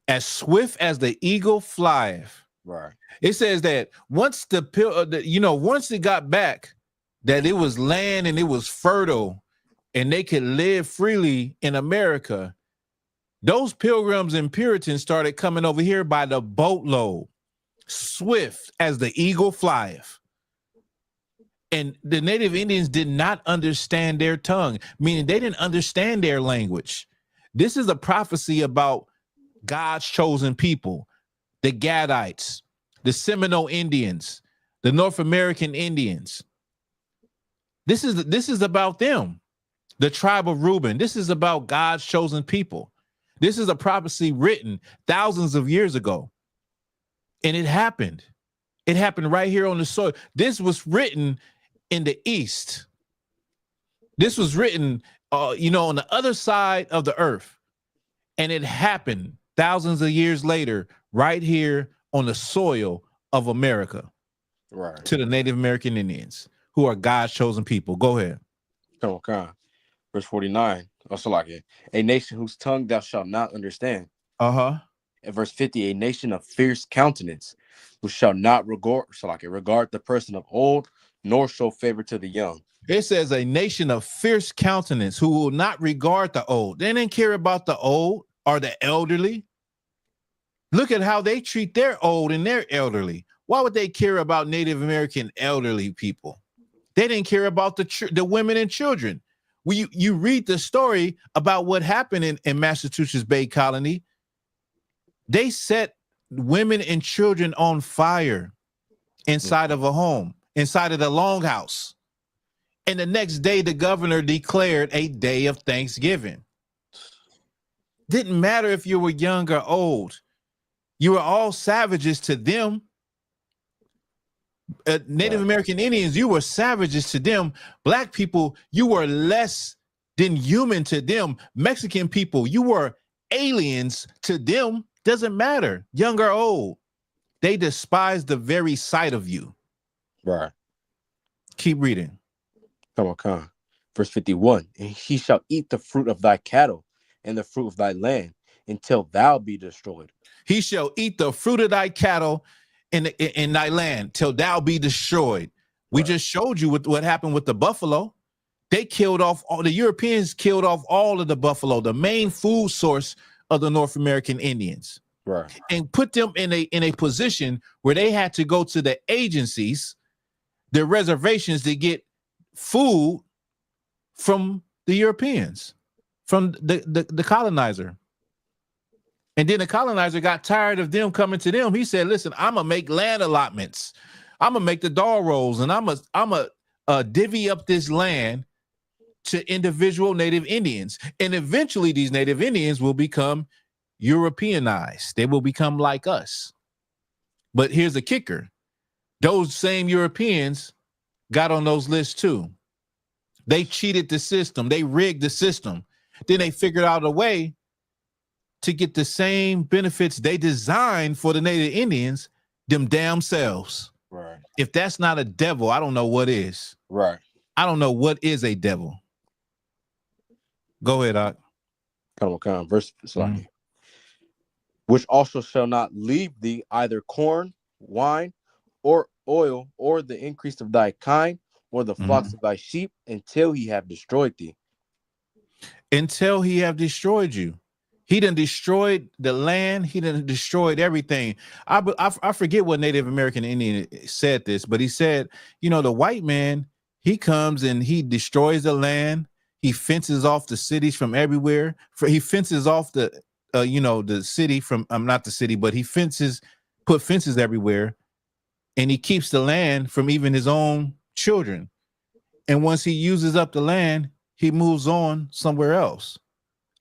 As swift as the eagle flieth. Right. It says that once once it got back, that it was land and it was fertile and they could live freely in America, those pilgrims and Puritans started coming over here by the boatload, swift as the eagle flieth. And the Native Indians did not understand their tongue, meaning they didn't understand their language. This is a prophecy about God's chosen people, the Gadites, the Seminole Indians, the North American Indians. This is about them, the tribe of Reuben. This is about God's chosen people. This is a prophecy written thousands of years ago. And it happened. It happened right here on the soil. This was written in the East. This was written, on the other side of the earth. And it happened thousands of years later, right here on the soil of America. Right. To the Native American Indians, who are God's chosen people. Go ahead. Okay. Verse 49. Also, like a nation whose tongue thou shalt not understand. In verse 50, a nation of fierce countenance, which shall not regard the person of old, nor show favor to the young. It says a nation of fierce countenance who will not regard the old. They didn't care about the old or the elderly. Look at how they treat their old and their elderly. Why would they care about Native American elderly people? They didn't care about the women and children. When you read the story about what happened in Massachusetts Bay Colony, they set women and children on fire inside of a home, inside of the longhouse. And the next day, the governor declared a day of Thanksgiving. Didn't matter if you were young or old. You were all savages to them. Native American Indians, you were savages to them. Black people, you were less than human to them. Mexican people, you were aliens to them. Doesn't matter, young or old. They despise the very sight of you. Right. Keep reading. Come on. Verse 51, and he shall eat the fruit of thy cattle and the fruit of thy land until thou be destroyed. He shall eat the fruit of thy cattle in thy land till thou be destroyed. We just showed you what happened with the buffalo. They killed off the Europeans killed off all of the buffalo, the main food source of the North American Indians. Right. And put them in a position where they had to go to the agencies, the reservations, to get food from the Europeans, from the colonizer. And then the colonizer got tired of them coming to them. He said, listen, I'm going to make land allotments. I'm going to make the door rolls, and I'm going to divvy up this land to individual Native Indians. And eventually these Native Indians will become Europeanized. They will become like us. But here's the kicker. Those same Europeans got on those lists too. They cheated the system. They rigged the system. Then they figured out a way to get the same benefits they designed for the Native Indians, them damn selves. Right. If that's not a devil, I don't know what is. Right. I don't know what is a devil. Go ahead, Doc. Come on. Verse which also shall not leave thee either corn, wine, or oil, or the increase of thy kind, or the flocks of thy sheep, until he have destroyed thee. Until he have destroyed you. He done destroyed the land. He done destroyed everything. I forget what Native American Indian said this, but he said, the white man, he comes and he destroys the land. He fences off the cities from everywhere. He fences off the city from, not the city, but he put fences everywhere. And he keeps the land from even his own children. And once he uses up the land, he moves on somewhere else.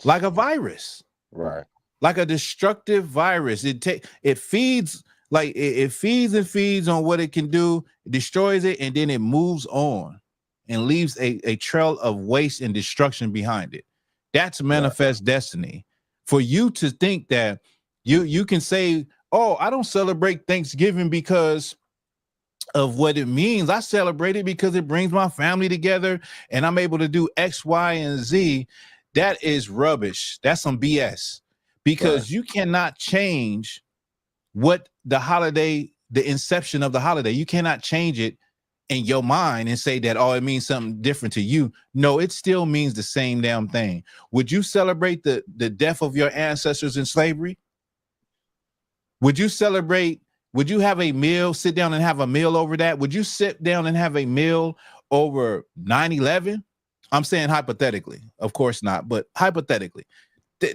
Like a virus. Right. Like a destructive virus. It feeds, like it feeds and feeds on what it can do, it destroys it, and then it moves on and leaves a trail of waste and destruction behind it. That's manifest destiny. For you to think that you can say, oh, I don't celebrate Thanksgiving because of what it means. I celebrate it because it brings my family together and I'm able to do X, Y, and Z. That is rubbish. That's some BS, because you cannot change what the inception of the holiday. You cannot change it in your mind and say that, oh, it means something different to you. No, it still means the same damn thing. Would you celebrate the death of your ancestors in slavery? Would you have a meal, sit down and have a meal over that? Would you sit down and have a meal over 9/11? I'm saying hypothetically, of course not, but hypothetically,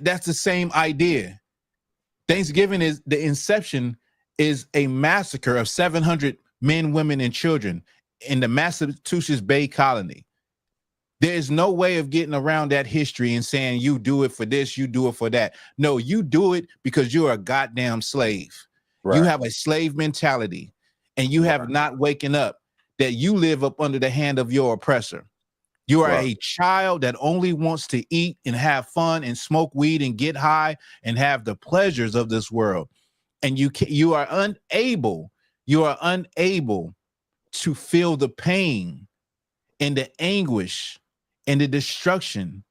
that's the same idea. Thanksgiving is the inception is a massacre of 700 men, women, and children in the Massachusetts Bay Colony. There is no way of getting around that history and saying you do it for this, you do it for that. No, you do it because you're a goddamn slave. Right. You have a slave mentality, and you have not waken up that you live up under the hand of your oppressor. You are a child that only wants to eat and have fun and smoke weed and get high and have the pleasures of this world. And you are unable to feel the pain and the anguish and the destruction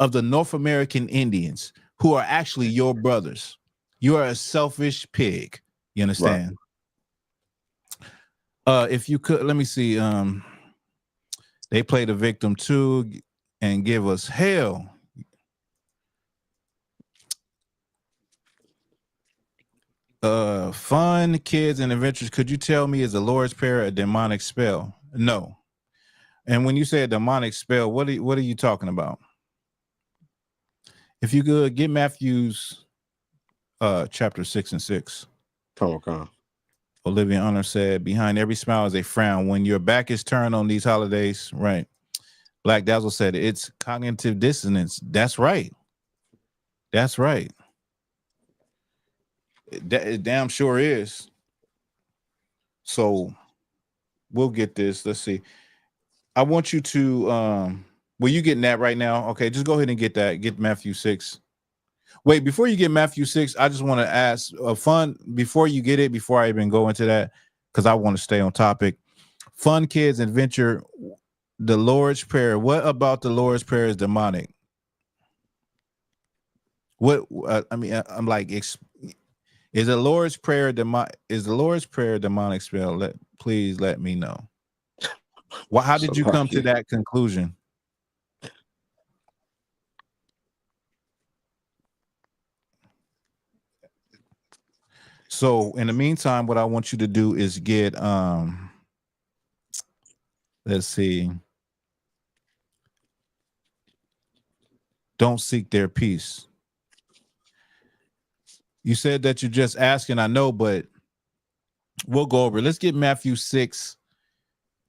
of the North American Indians who are actually your brothers. You are a selfish pig. You understand? Right. If you could, let me see. They play the victim too and give us hell. Fun, kids, and adventures. Could you tell me, is the Lord's Prayer a demonic spell? No. And when you say a demonic spell, what are you talking about? If you could get Matthew's chapter 6 and 6. Okay. Olivia Honor said, behind every smile is a frown. When your back is turned on these holidays, right? Black Dazzle said, it's cognitive dissonance. That's right. That's right. It damn sure is. So we'll get this. Let's see. I want you to, well, you getting that right now? Okay, just go ahead and get that. Get Matthew 6. Wait, before you get Matthew 6, I just want to ask Fun, before you get it, before I even go into that, because I want to stay on topic. Fun, kids, adventure, the Lord's Prayer. What about the Lord's Prayer is demonic? What, I mean, I'm like, is the Lord's Prayer demonic? Is the Lord's Prayer demonic spell? Please let me know. Well, how did you come to that conclusion? So in the meantime, what I want you to do is get let's see. Don't seek their peace. You said that you're just asking, I know, but we'll go over it. Let's get Matthew 6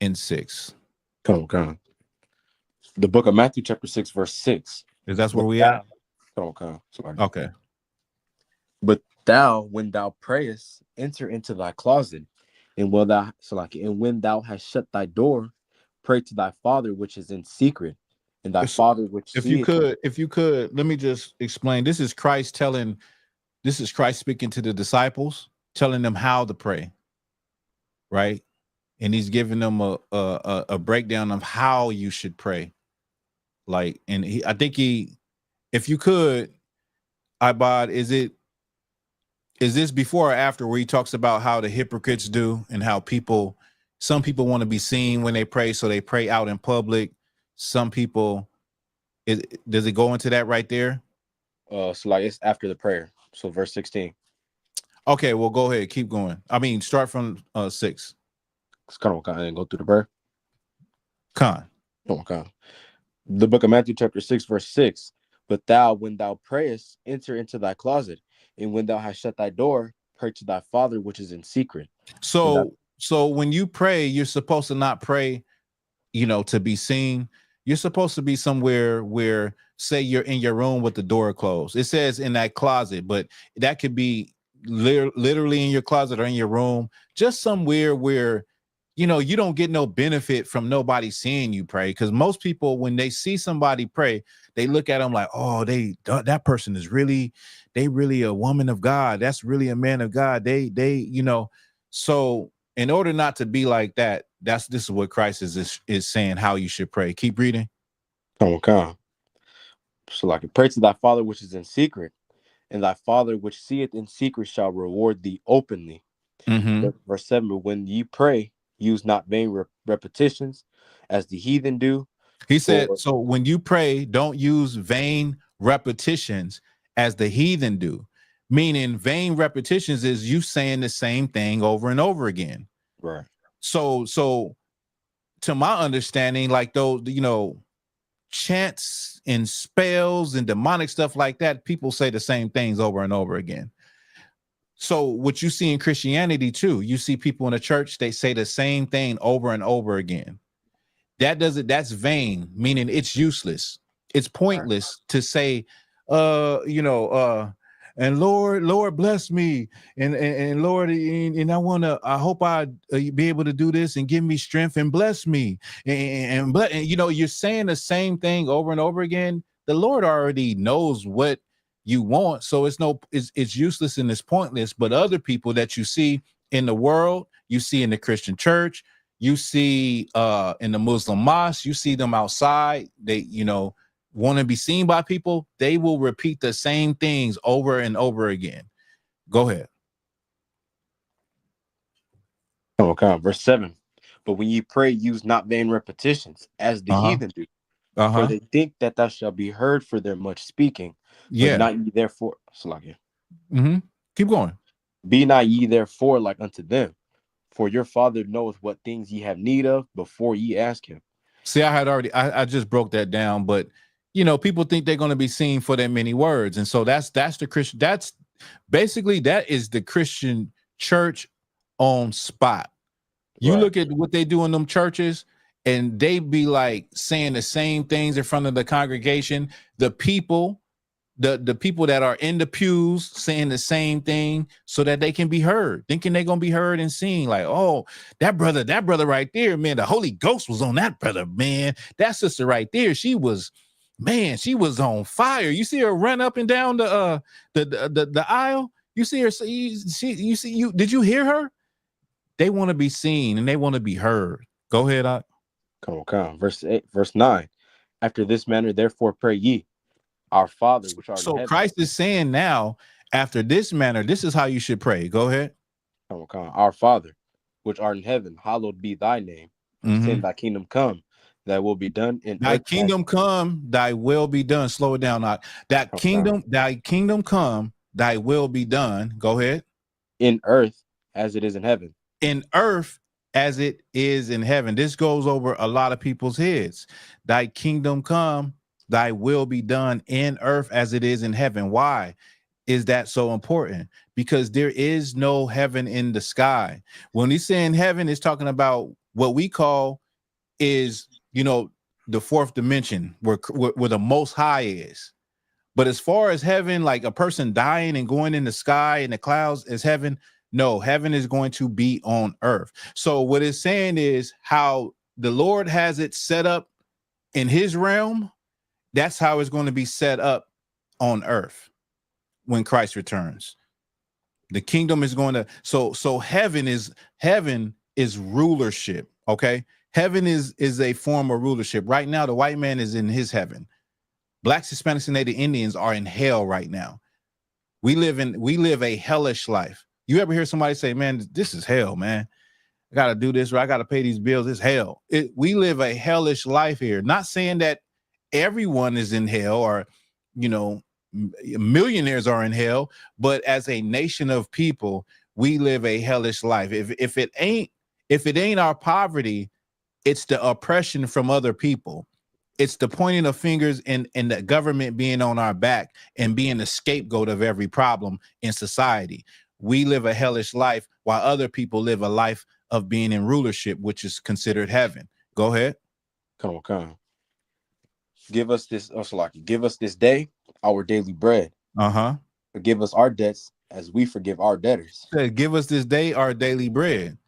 and 6. Come on. The book of Matthew, chapter 6, verse 6. Is that where we at? Okay. But thou, when thou prayest, enter into thy closet, and when thou hast shut thy door, pray to thy Father which is in secret, and thy Father which if you could, let me just explain. This is Christ speaking to the disciples, telling them how to pray, right? And he's giving them a breakdown of how you should pray. Like, and if you could, Ibad, is this before or after where he talks about how the hypocrites do and how some people want to be seen when they pray, so they pray out in public. Some people, does it go into that right there? So like it's after the prayer. So verse 16. Okay, well, go ahead. Keep going. I mean, start from 6. And go through the prayer. Okay. The book of Matthew, chapter 6, verse 6. But thou, when thou prayest, enter into thy closet, and when thou hast shut thy door, pray to thy Father which is in secret. So when you pray, you're supposed to not pray, to be seen. You're supposed to be somewhere where, say, you're in your room with the door closed. It says in that closet, but that could be literally in your closet or in your room, just somewhere where, you don't get no benefit from nobody seeing you pray. Because most people, when they see somebody pray, they look at them like, oh, that person is really a woman of God. That's really a man of God. So in order not to be like that, this is what Christ is saying how you should pray. Keep reading. Okay. So like, pray to thy Father which is in secret, and thy Father which seeth in secret shall reward thee openly. Mm-hmm. Verse 7, but when ye pray, use not vain repetitions as the heathen do. He said, so when you pray, don't use vain repetitions as the heathen do. Meaning vain repetitions is you saying the same thing over and over again. Right. So to my understanding, like those, chants and spells and demonic stuff like that, people say the same things over and over again. So what you see in Christianity too, you see people in the church, they say the same thing over and over again. That's vain, meaning it's useless. It's pointless to say, and Lord bless me, and Lord, and I hope I be able to do this and give me strength and bless me, and you're saying the same thing over and over again. The Lord already knows what you want, so it's useless and it's pointless. But other people that you see in the world, you see in the Christian church, you see in the Muslim mosque, you see them outside, want to be seen by people, they will repeat the same things over and over again. Go ahead. Okay, verse 7. But when ye pray, use not vain repetitions, as the heathen do. For they think that thou shalt be heard for their much speaking. But not ye therefore. Salakia. Keep going. Be not ye therefore like unto them, for your Father knoweth what things ye have need of before ye ask him. See, I just broke that down, but you know, people think they're going to be seen for their many words, and so that's the Christian. That's basically that is the Christian church on spot. You look at what they do in them churches, and they be like saying the same things in front of the congregation. The people that are in the pews saying the same thing so that they can be heard, thinking they're gonna be heard and seen. Like, oh, that brother right there, man, the Holy Ghost was on that brother, man. That sister right there, she was on fire. You see her run up and down the aisle. You see her. Did you hear her? They want to be seen and they want to be heard. Go ahead, Doc. Come on. Verse 9. After this manner, therefore, pray ye, our Father which art in heaven. So Christ is saying now, after this manner, this is how you should pray. Go ahead. Come on. Our Father which art in heaven, hallowed be thy name. Send thy kingdom come, thy will be done in thy earth. Kingdom come, thy will be done. Slow it down, Doc. Thy kingdom come, thy will be done. Go ahead. In earth as it is in heaven. In earth as it is in heaven. This goes over a lot of people's heads. Thy kingdom come, thy will be done in earth as it is in heaven. Why is that so important? Because there is no heaven in the sky. When he's saying heaven, is talking about what we call is, you know, the fourth dimension where the most high is. But as far as heaven, like a person dying and going in the sky and the clouds is heaven, no, heaven is going to be on earth. So what it's saying is how the Lord has it set up in his realm, that's how it's going to be set up on earth when Christ returns. The kingdom is going to, so heaven is rulership. Okay. Heaven is a form of rulership. Right now, the white man is in his heaven. Blacks, Hispanics, and Native Indians are in hell right now. We live a hellish life. You ever hear somebody say, man, this is hell, man. I got to do this, or I got to pay these bills. It's hell. We live a hellish life here. Not saying that everyone is in hell or, you know, millionaires are in hell, but as a nation of people, we live a hellish life. If it ain't our poverty, it's the oppression from other people. It's the pointing of fingers and the government being on our back and being the scapegoat of every problem in society. We live a hellish life while other people live a life of being in rulership, which is considered heaven. Go ahead. Come on. Give us this day our daily bread. Forgive us our debts as we forgive our debtors. Give us this day our daily bread.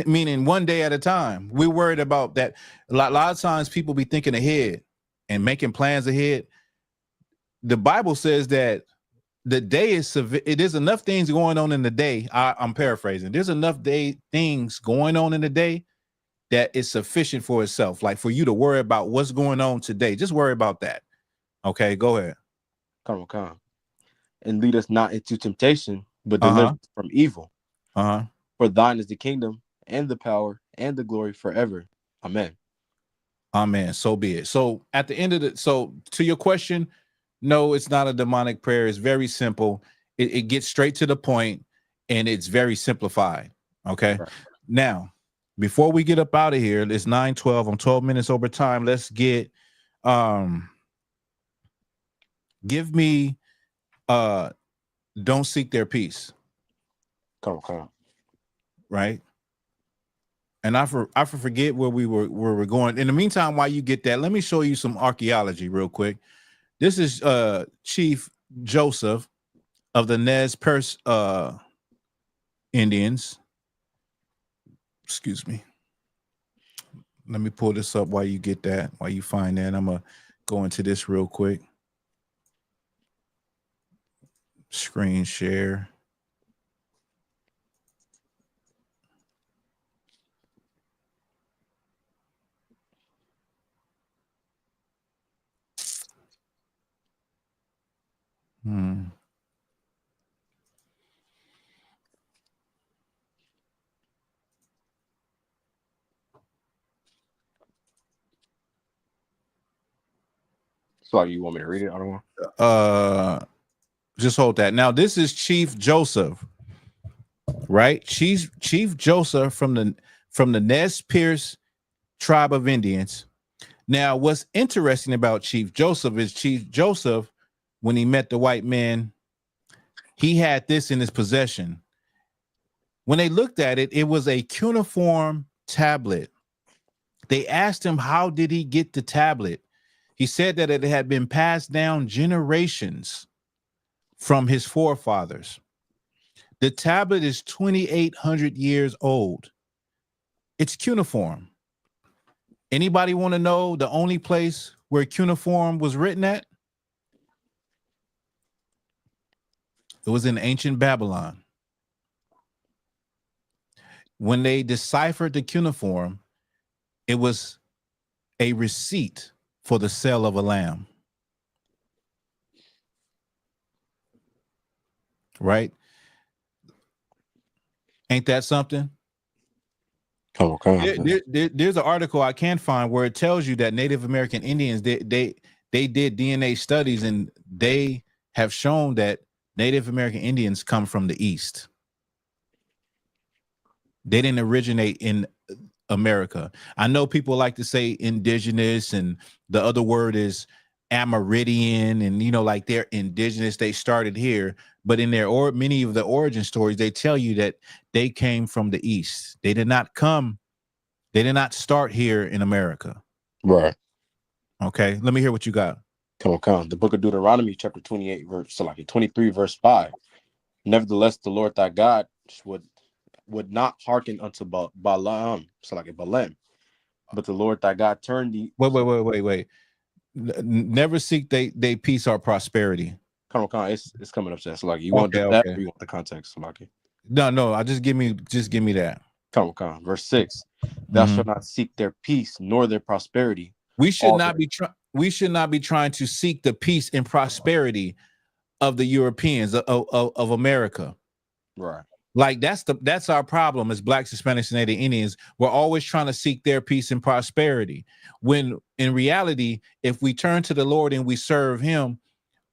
Meaning one day at a time. We're worried about that. A lot of times people be thinking ahead and making plans ahead. The Bible says that the day is it is enough things going on in the day. I'm paraphrasing. There's enough things going on in the day that is sufficient for itself. Like for you to worry about what's going on today. Just worry about that. Okay, go ahead. Come on. And lead us not into temptation, but deliver us from evil. For thine is the kingdom and the power and the glory forever. Amen. Amen. So be it. So at the end of so to your question, no, it's not a demonic prayer. It's very simple. It gets straight to the point and it's very simplified. Okay. Right. Now, before we get up out of here, it's 9:12. I'm 12 minutes over time. Let's get give me don't seek their peace. Come. Right. And I forget where we're going. In the meantime, while you get that, let me show you some archaeology real quick. This is Chief Joseph of the Nez Perce Indians. Excuse me. Let me pull this up while you get that, while you find that. I'm gonna go into this real quick. Screen share. So you want me to read it? I don't want. Just hold that. Now this is Chief Joseph, right? Chief Joseph from the Nez Perce tribe of Indians. Now, what's interesting about Chief Joseph is Chief Joseph, when he met the white man, he had this in his possession. When they looked at it, it was a cuneiform tablet. They asked him, how did he get the tablet? He said that it had been passed down generations from his forefathers. The tablet is 2,800 years old. It's cuneiform. Anybody want to know the only place where cuneiform was written at? It was in ancient Babylon. When they deciphered the cuneiform, it was a receipt for the sale of a lamb. Right? Ain't that something? There's an article I can find where it tells you that Native American Indians, they did DNA studies, and they have shown that Native American Indians come from the East. They didn't originate in America. I know people like to say indigenous, and the other word is Amerindian, and like they're indigenous, they started here, but in their many of the origin stories, they tell you that they came from the East. They did not start here in America. Right. Okay, let me hear what you got. Come on. The book of Deuteronomy, chapter 28, verse 23, verse 5. Nevertheless, the Lord thy God would not hearken unto Balaam, Balaam, but the Lord thy God turned thee. Wait. Never seek they peace or prosperity. Come on. It's coming up. So you want that, or you want the context? No. I just give me that. Come on. Verse 6. Thou shalt not seek their peace nor their prosperity. We should not be trying to seek the peace and prosperity of the Europeans of America. Right. Like that's our problem as Blacks, Hispanics, and Native Indians. We're always trying to seek their peace and prosperity, when in reality, if we turn to the Lord and we serve him,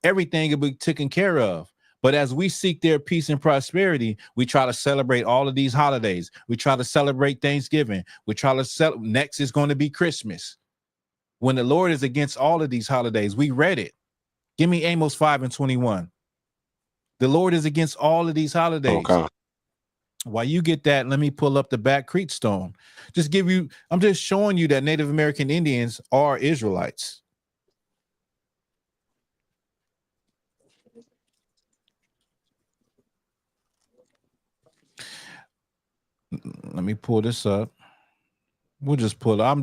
everything will be taken care of. But as we seek their peace and prosperity, we try to celebrate all of these holidays. We try to celebrate Thanksgiving. We try to next is going to be Christmas. When the Lord is against all of these holidays, we read it. Give me Amos 5:21. The Lord is against all of these holidays. Okay. While you get that, let me pull up the Back Creek Stone. I'm just showing you that Native American Indians are Israelites. Let me pull this up. I'm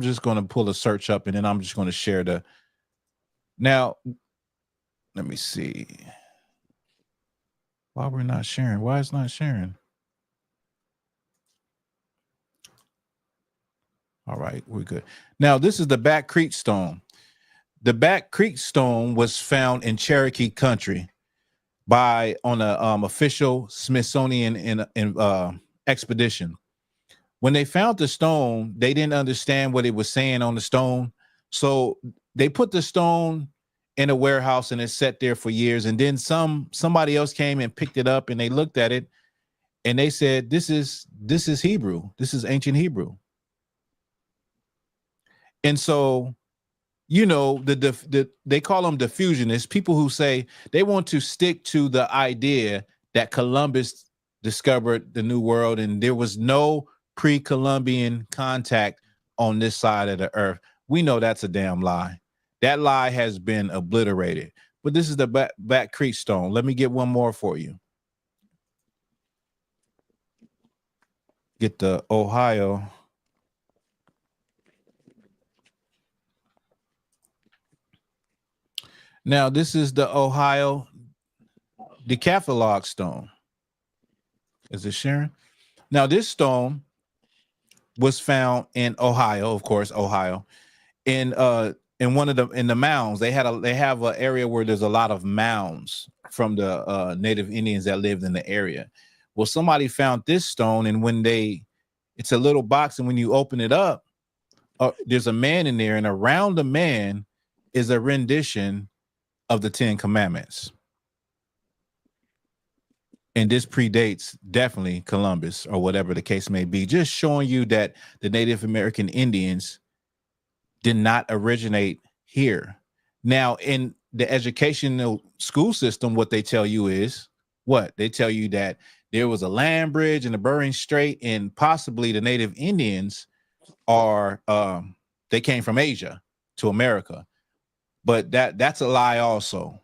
just going to pull a search up, and then I'm just going to share now, let me see. Why we're not sharing? Why it's not sharing? All right, we're good. Now, this is the Back Creek Stone. The Back Creek Stone was found in Cherokee country on a official Smithsonian expedition. When they found the stone, they didn't understand what it was saying on the stone. So they put the stone in a warehouse, and it sat there for years. And then somebody else came and picked it up, and they looked at it, and they said, this is Hebrew. This is ancient Hebrew. And so, they call them diffusionists, people who say they want to stick to the idea that Columbus discovered the New World, and there was no pre-Columbian contact on this side of the earth. We know that's a damn lie. That lie has been obliterated. But this is the Back Creek Stone. Let me get one more for you. Get the Ohio. Now, this is the Ohio Decathlon stone. Is it sharing? Now, this stone was found in Ohio, of course, Ohio, in in the mounds. They have an area where there's a lot of mounds from the native Indians that lived in the area. Well, somebody found this stone, and it's a little box, and when you open it up, there's a man in there, and around the man is a rendition of the 10 Commandments. And this predates definitely Columbus or whatever the case may be, just showing you that the Native American Indians did not originate here. Now, in the educational school system, what they tell you is what? They tell you that there was a land bridge and a Bering Strait, and possibly the Native Indians they came from Asia to America. But that's a lie also,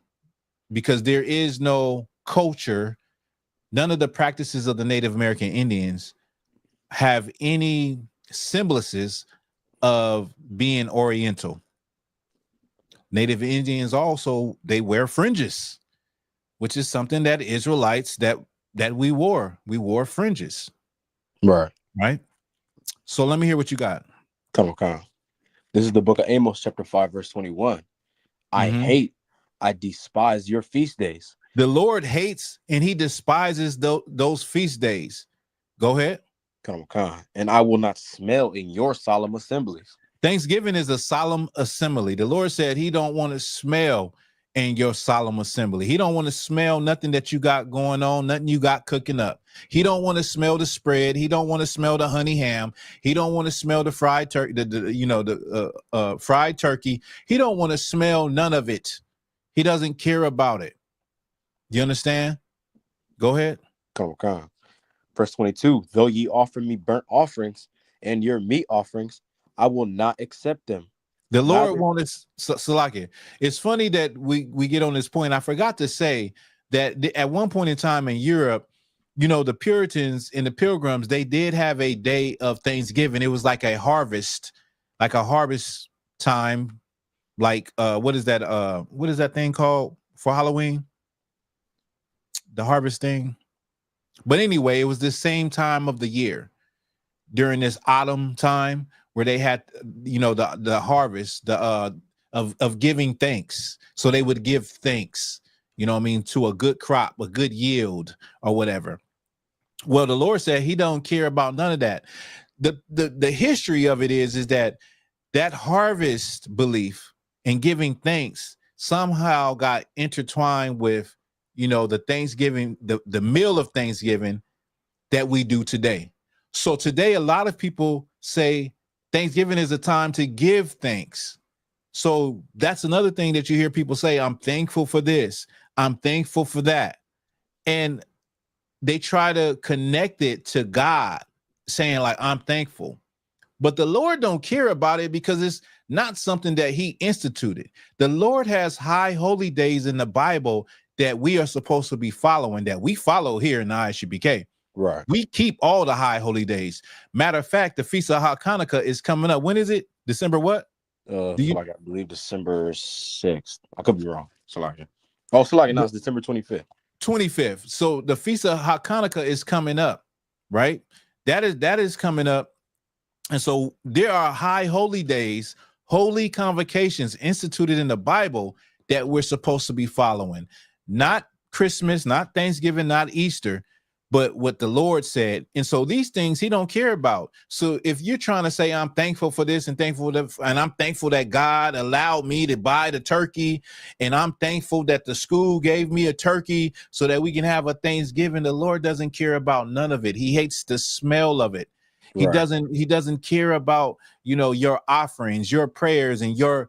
because there is no culture. None of the practices of the Native American Indians have any semblances of being Oriental. Native Indians also, they wear fringes, which is something that Israelites that we wore. We wore fringes. Right. So let me hear what you got. Come on. This is the book of Amos, chapter 5, verse 21. I despise your feast days. The Lord hates and he despises those feast days. Go ahead. Come on. And I will not smell in your solemn assemblies. Thanksgiving is a solemn assembly. The Lord said he don't want to smell in your solemn assembly. He don't want to smell nothing that you got going on, nothing you got cooking up. He don't want to smell the spread. He don't want to smell the honey ham. He don't want to smell the fried turkey, the fried turkey. He don't want to smell none of it. He doesn't care about it. You understand? Go ahead. Come on. Verse 22, though ye offer me burnt offerings and your meat offerings, I will not accept them. The Lord wanted Salakia. It's funny that we get on this point. I forgot to say that at one point in time in Europe, the Puritans and the Pilgrims, they did have a day of Thanksgiving. It was like a harvest time. Like what is that thing called for Halloween? The harvest thing. But anyway, it was the same time of the year during this autumn time where they had, the harvest, of giving thanks. So they would give thanks, to a good crop, a good yield or whatever. Well, the Lord said he don't care about none of that. The history of it is that harvest belief and giving thanks somehow got intertwined with, the Thanksgiving, the meal of Thanksgiving that we do today. So today, a lot of people say Thanksgiving is a time to give thanks. So that's another thing that you hear people say, I'm thankful for this. I'm thankful for that. And they try to connect it to God, saying like, I'm thankful. But the Lord don't care about it because it's not something that he instituted. The Lord has high holy days in the Bible that we are supposed to be following, that we follow here in the I.S.U.P.K. Right. We keep all the high holy days. Matter of fact, the Feast of Hanukkah is coming up. When is it? December what? I believe December 6th. I could be wrong. No, it's December 25th. 25th. So the Feast of Hanukkah is coming up, right? That is coming up. And so there are high holy days, holy convocations instituted in the Bible that we're supposed to be following. Not Christmas, not Thanksgiving, not Easter, but what the Lord said. And so these things he don't care about. So if you're trying to say, I'm thankful for this and I'm thankful that God allowed me to buy the turkey, and I'm thankful that the school gave me a turkey so that we can have a Thanksgiving, the Lord doesn't care about none of it. He hates the smell of it. He doesn't care about, your offerings, your prayers, and your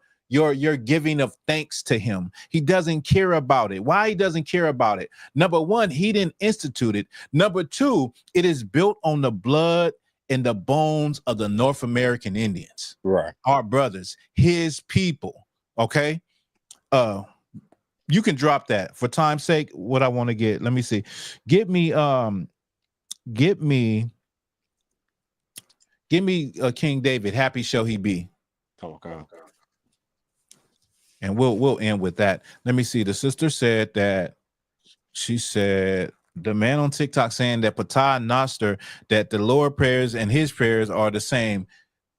giving of thanks to him. He doesn't care about it. Why he doesn't care about it? Number one, he didn't institute it. Number two, it is built on the blood and the bones of the North American Indians. Right. Our brothers, his people. Okay. You can drop that for time's sake. What I want to get, let me see. Get me King David, happy shall he be. Okay. And we'll end with that. Let me see. The sister said that she said the man on TikTok saying that Patah Noster, that the Lord prayers and his prayers are the same.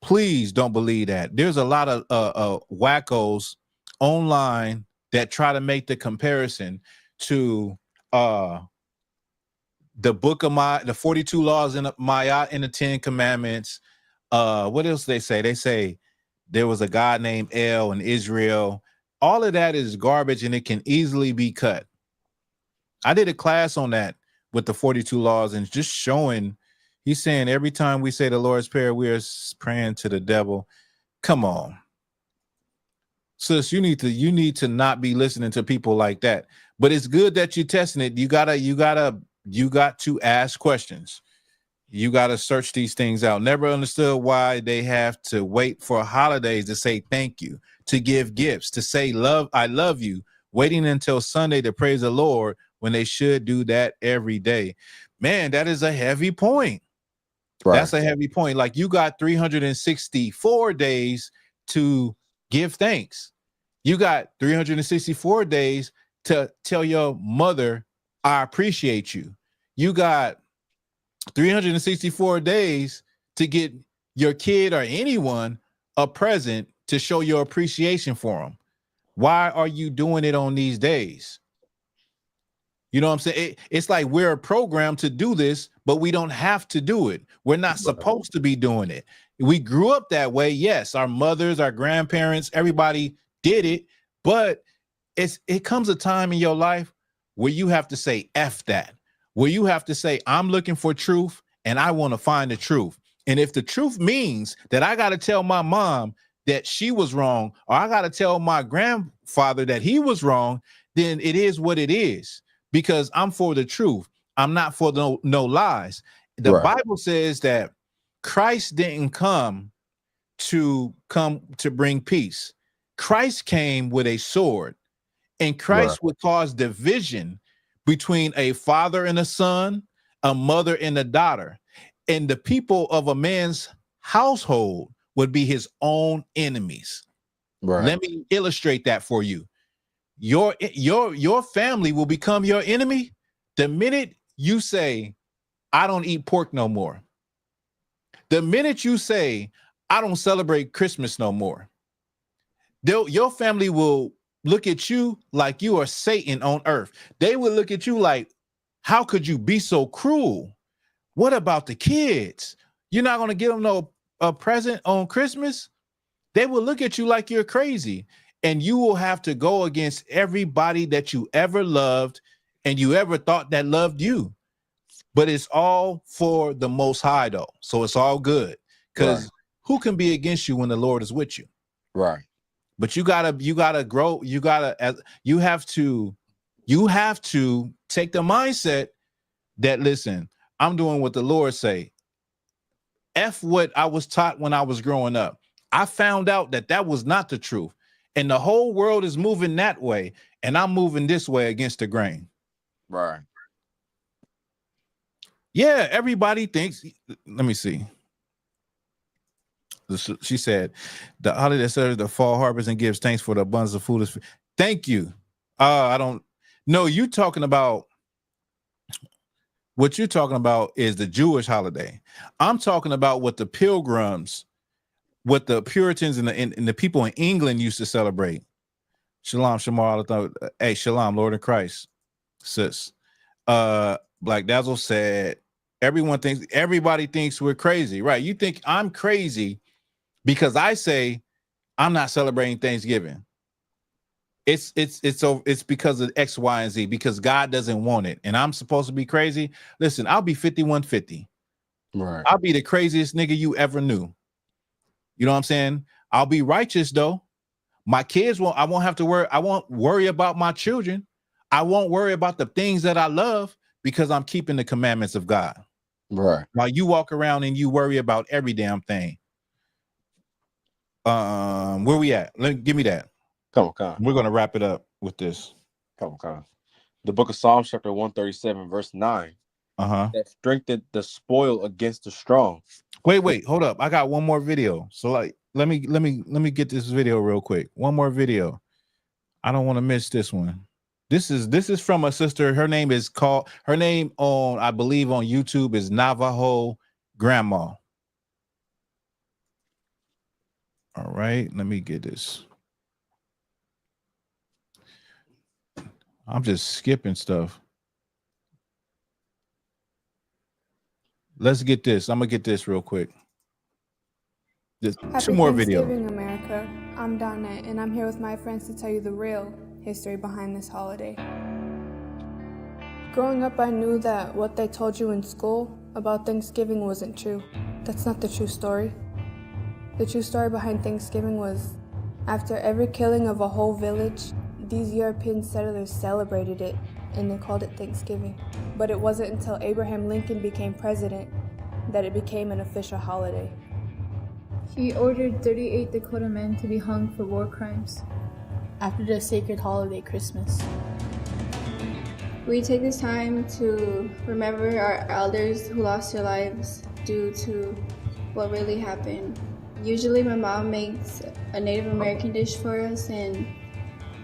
Please don't believe that. There's a lot of wackos online that try to make the comparison to the book of the 42 laws in Maya in the 10 commandments. What else they say? They say there was a God named El in Israel. All of that is garbage and it can easily be cut. I did a class on that with the 42 laws and just showing, he's saying every time we say the Lord's Prayer, we are praying to the devil. Come on. Sis, you need to not be listening to people like that. But it's good that you're testing it. You got to ask questions. You got to search these things out. Never understood why they have to wait for holidays to say thank you, to give gifts, to say I love you, waiting until Sunday to praise the Lord when they should do that every day. Man, that is a heavy point. Right. That's a heavy point. Like you got 364 days to give thanks. You got 364 days to tell your mother, I appreciate you. You got 364 days to get your kid or anyone a present to show your appreciation for them. Why are you doing it on these days? You know what I'm saying? It's like we're programmed to do this, but we don't have to do it. We're not supposed to be doing it. We grew up that way. Yes, our mothers, our grandparents, everybody did it, but it comes a time in your life where you have to say F that, where you have to say, I'm looking for truth and I want to find the truth. And if the truth means that I got to tell my mom that she was wrong, or I got to tell my grandfather that he was wrong, then it is what it is, because I'm for the truth. I'm not for no lies. The Bible says that Christ didn't come to bring peace. Christ came with a sword, and Christ would cause division between a father and a son, a mother and a daughter, and the people of a man's household would be his own enemies. Let me illustrate that for you. Your family will become your enemy the minute you say, I don't eat pork no more. The minute you say, I don't celebrate Christmas no more. Your family will look at you like you are Satan on earth. They will look at you like, how could you be so cruel? What about the kids? You're not going to give them a present on Christmas? They will look at you like you're crazy, and you will have to go against everybody that you ever loved and you ever thought that loved you. But it's all for the Most High, though. So it's all good, because who can be against you when the Lord is with you? Right. But you gotta grow. You have to take the mindset that, listen, I'm doing what the Lord say. F what I was taught when I was growing up. I found out that was not the truth. And the whole world is moving that way. And I'm moving this way against the grain. Right. Yeah, everybody thinks. Let me see. She said, the holiday serves the fall harvest and gives thanks for the abundance of food. Thank you. I don't know. You talking about what you're talking about is the Jewish holiday. I'm talking about what the Pilgrims, what the Puritans and the people in England used to celebrate. Shalom, Shamar. Hey, Shalom, Lord of Christ, sis. Black Dazzle said, everybody thinks we're crazy, right? You think I'm crazy because I say I'm not celebrating Thanksgiving. It's because of X, Y, and Z, because God doesn't want it. And I'm supposed to be crazy. Listen, I'll be 5150. Right. I'll be the craziest nigga you ever knew. You know what I'm saying? I'll be righteous though. My kids I won't have to worry. I won't worry about my children. I won't worry about the things that I love because I'm keeping the commandments of God. Right. While you walk around and you worry about every damn thing. Where we at? Give me that. Come on. We're gonna wrap it up with this. Come on. The book of Psalms, chapter 137, verse 9. That strengthened the spoil against the strong. Wait, hold up. I got one more video. So like let me get this video real quick. One more video. I don't want to miss this one. This is from a sister. Her name on, I believe on YouTube is Navajo Grandma. All right, let me get this. I'm just skipping stuff. Let's get this. I'm gonna get this real quick. There's Happy two more videos. Thanksgiving, America. I'm Donnette, and I'm here with my friends to tell you the real history behind this holiday. Growing up, I knew that what they told you in school about Thanksgiving wasn't true. That's not the true story. The true story behind Thanksgiving was, after every killing of a whole village, these European settlers celebrated it, and they called it Thanksgiving. But it wasn't until Abraham Lincoln became president that it became an official holiday. He ordered 38 Dakota men to be hung for war crimes after the sacred holiday Christmas. We take this time to remember our elders who lost their lives due to what really happened. Usually my mom makes a Native American dish for us and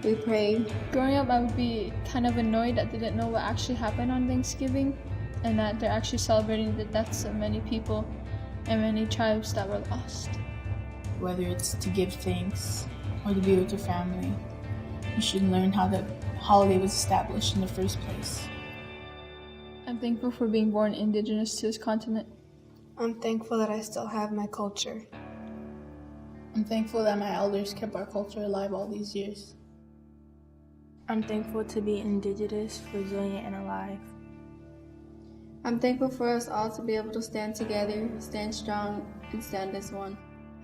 we pray. Growing up, I would be kind of annoyed that they didn't know what actually happened on Thanksgiving and that they're actually celebrating the deaths of many people and many tribes that were lost. Whether it's to give thanks or to be with your family, you should learn how the holiday was established in the first place. I'm thankful for being born indigenous to this continent. I'm thankful that I still have my culture. I'm thankful that my elders kept our culture alive all these years. I'm thankful to be indigenous, resilient, and alive. I'm thankful for us all to be able to stand together, stand strong, and stand as one.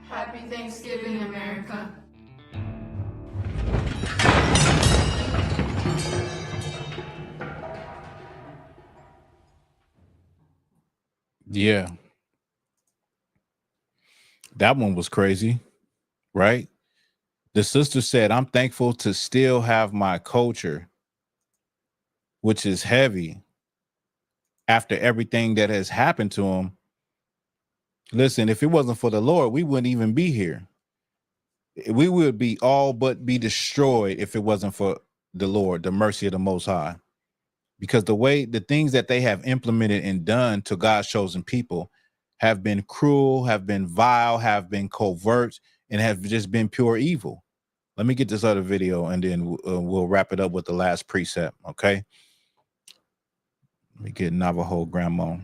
Happy Thanksgiving, America. Yeah. That one was crazy, right? The sister said, I'm thankful to still have my culture, which is heavy after everything that has happened to him. Listen, if it wasn't for the Lord, we wouldn't even be here. We would be all but be destroyed if it wasn't for the Lord, the mercy of the Most High. Because the things that they have implemented and done to God's chosen people have been cruel, have been vile, have been covert, and have just been pure evil. Let me get this other video and then we'll wrap it up with the last precept, okay? Let me get Navajo Grandma.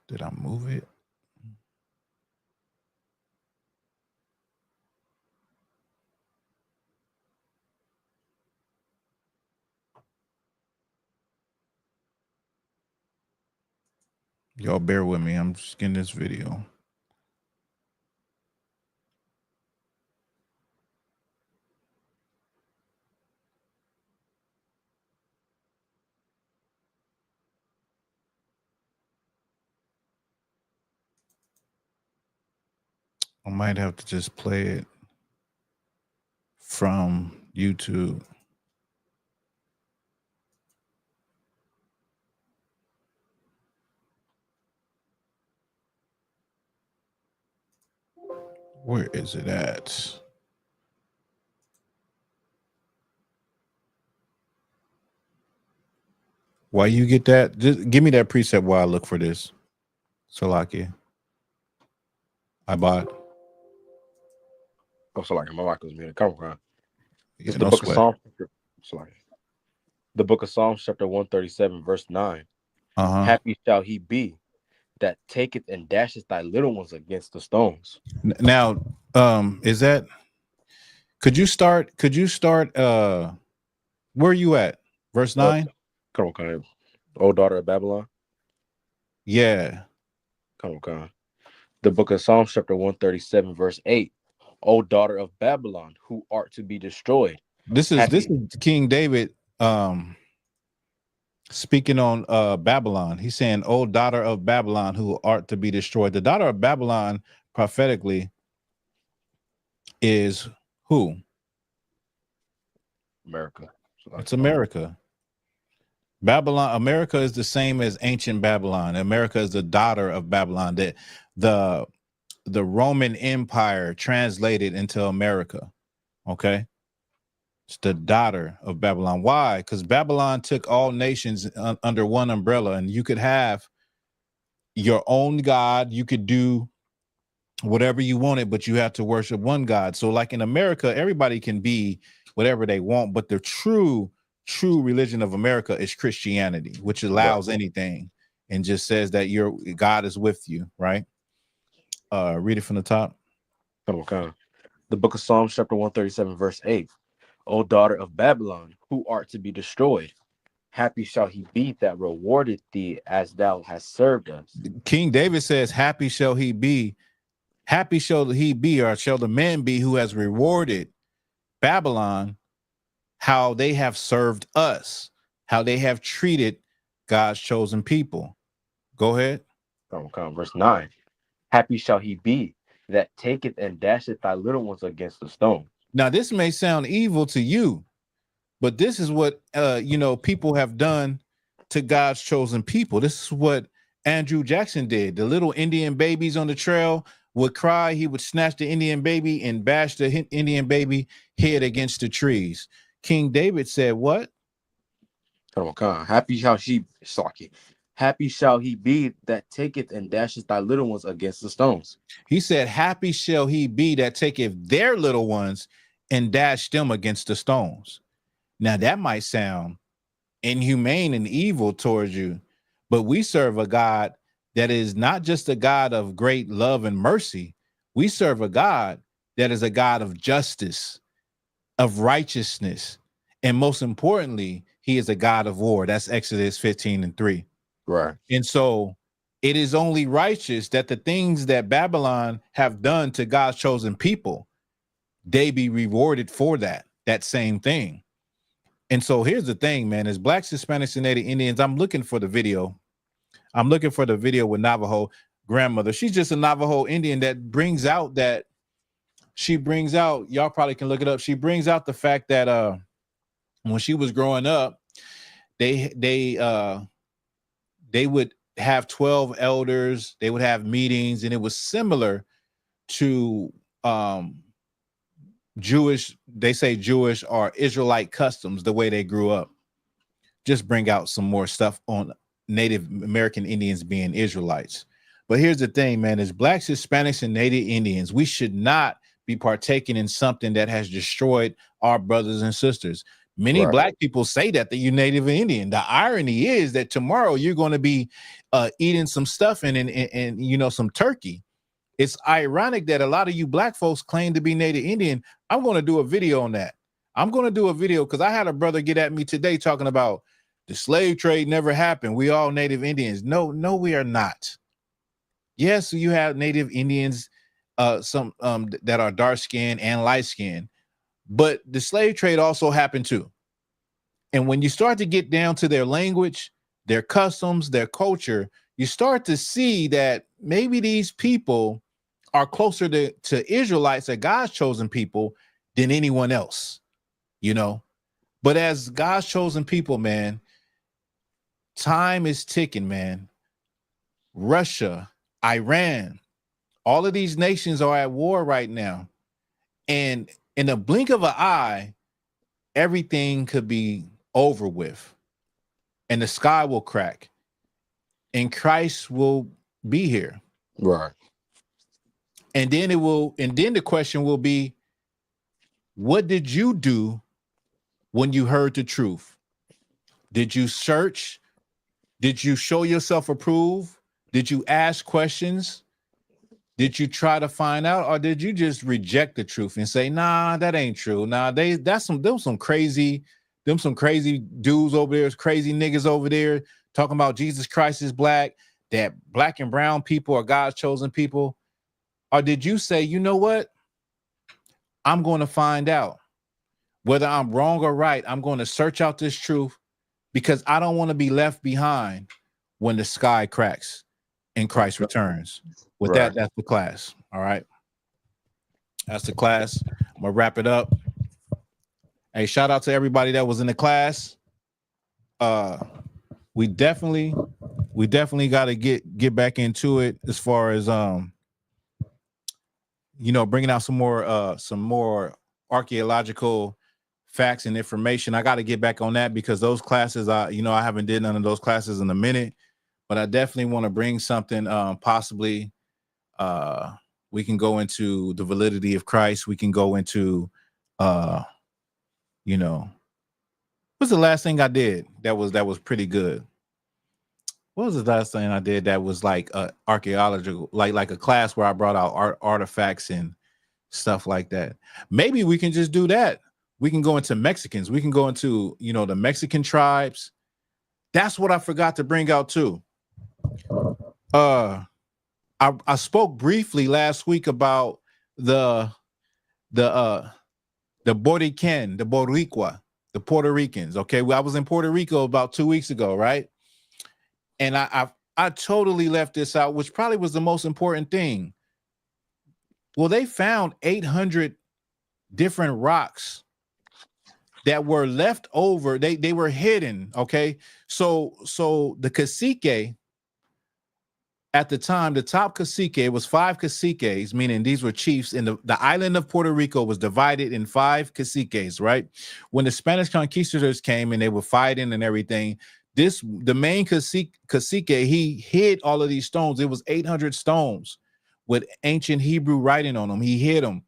Did I move it? Y'all bear with me. I'm just getting this video. I might have to just play it from YouTube. Where is it at? Why you get that? Just give me that preset while I look for this. Salakia. I bought. Oh, Salakia, my mic was muted. Come on. Yeah, It's the no book sweat. of Psalms. The book of Psalms, chapter 137, verse 9. Happy shall he be that taketh and dasheth thy little ones against the stones. Now, is that? Could you start? Where are you at? Verse 9. Come on. O daughter of Babylon. Yeah. Come on. The book of Psalms, chapter 137, verse 8. O daughter of Babylon, who art to be destroyed. This is King David speaking on Babylon. He's saying, "O daughter of Babylon, who art to be destroyed." The daughter of Babylon prophetically is who? America. It's America. Babylon, America is the same as ancient Babylon. America is the daughter of Babylon. That the Roman Empire translated into America. Okay. It's the daughter of Babylon. Why? Because Babylon took all nations under one umbrella, and you could have your own God. You could do whatever you wanted, but you have to worship one God. So like in America, everybody can be whatever they want, but the true religion of America is Christianity, which allows anything and just says that your God is with you, right? Read it from the top. Okay. The book of Psalms, chapter 137, verse 8. O daughter of Babylon, who art to be destroyed, happy shall he be that rewarded thee as thou hast served us. King David says, happy shall he be, or shall the man be who has rewarded Babylon, how they have served us, how they have treated God's chosen people. Go ahead. Okay. Verse 9. Happy shall he be that taketh and dasheth thy little ones against the stone. Now, this may sound evil to you, but this is what people have done to God's chosen people. This is what Andrew Jackson did. The little Indian babies on the trail would cry. He would snatch the Indian baby and bash the Indian baby head against the trees. King David said, what? Okay. Happy shall he be that taketh and dasheth thy little ones against the stones. He said, happy shall he be that taketh their little ones and dash them against the stones. Now that might sound inhumane and evil towards you, but we serve a God that is not just a God of great love and mercy. We serve a God that is a God of justice, of righteousness, and most importantly, he is a God of war. That's Exodus 15:3. Right. And so it is only righteous that the things that Babylon have done to God's chosen people, they be rewarded for that same thing. And so here's the thing, man, as Blacks, Hispanics, and Native Indians, I'm looking for the video. I'm looking for the video with Navajo grandmother. She's just a Navajo Indian that brings out, y'all probably can look it up. She brings out the fact that when she was growing up, they would have 12 elders, they would have meetings, and it was similar to Jewish or Israelite customs, the way they grew up. Just bring out some more stuff on Native American Indians being Israelites. But here's the thing, man, as Blacks, Hispanics, and Native Indians, we should not be partaking in something that has destroyed our brothers and sisters. Many Black people say that you're Native Indian. The irony is that tomorrow you're going to be eating some stuff and some turkey. It's ironic that a lot of you Black folks claim to be Native Indian. I'm going to do a video on that. I'm going to do a video because I had a brother get at me today talking about the slave trade never happened. We all Native Indians. No, we are not. Yes, you have Native Indians, some that are dark skinned and light skinned, but the slave trade also happened too. And when you start to get down to their language, their customs, their culture, you start to see that maybe these people are closer to Israelites, or God's chosen people, than anyone else, But as God's chosen people, man, time is ticking, man. Russia, Iran, all of these nations are at war right now. And in the blink of an eye, everything could be over with. And the sky will crack. And Christ will be here. Right. And then the question will be, what did you do when you heard the truth? Did you search? Did you show yourself approved? Did you ask questions? Did you try to find out, or did you just reject the truth and say, nah, that ain't true? Nah, them some crazy dudes over there, crazy niggas over there talking about Jesus Christ is black, that black and brown people are God's chosen people? Or did you say, you know what? I'm going to find out whether I'm wrong or right. I'm going to search out this truth because I don't want to be left behind when the sky cracks and Christ returns. With that, that's the class. All right. That's the class. I'm going to wrap it up. Hey, shout out to everybody that was in the class. we definitely got to get back into it as far as bringing out some more archaeological facts and information. I got to get back on that because those classes, I haven't did none of those classes in a minute, but I definitely want to bring something. Possibly, we can go into the validity of Christ. We can go into, what's the last thing I did that was pretty good? What was the last thing I did that was like archaeological, like a class where I brought out artifacts and stuff like that? Maybe we can just do that. We can go into Mexicans. We can go into, the Mexican tribes. That's what I forgot to bring out too. I spoke briefly last week about the Borican, the Boricua, the Puerto Ricans. Okay, I was in Puerto Rico about 2 weeks ago, right? And I totally left this out, which probably was the most important thing. Well, they found 800 different rocks that were left over. They were hidden. Okay, so the cacique at the time, the top cacique was 5 caciques, meaning these were chiefs. And the island of Puerto Rico was divided in 5 caciques, right? When the Spanish conquistadors came and they were fighting and everything, the main cacique, he hid all of these stones. It was 800 stones with ancient Hebrew writing on them. He hid them.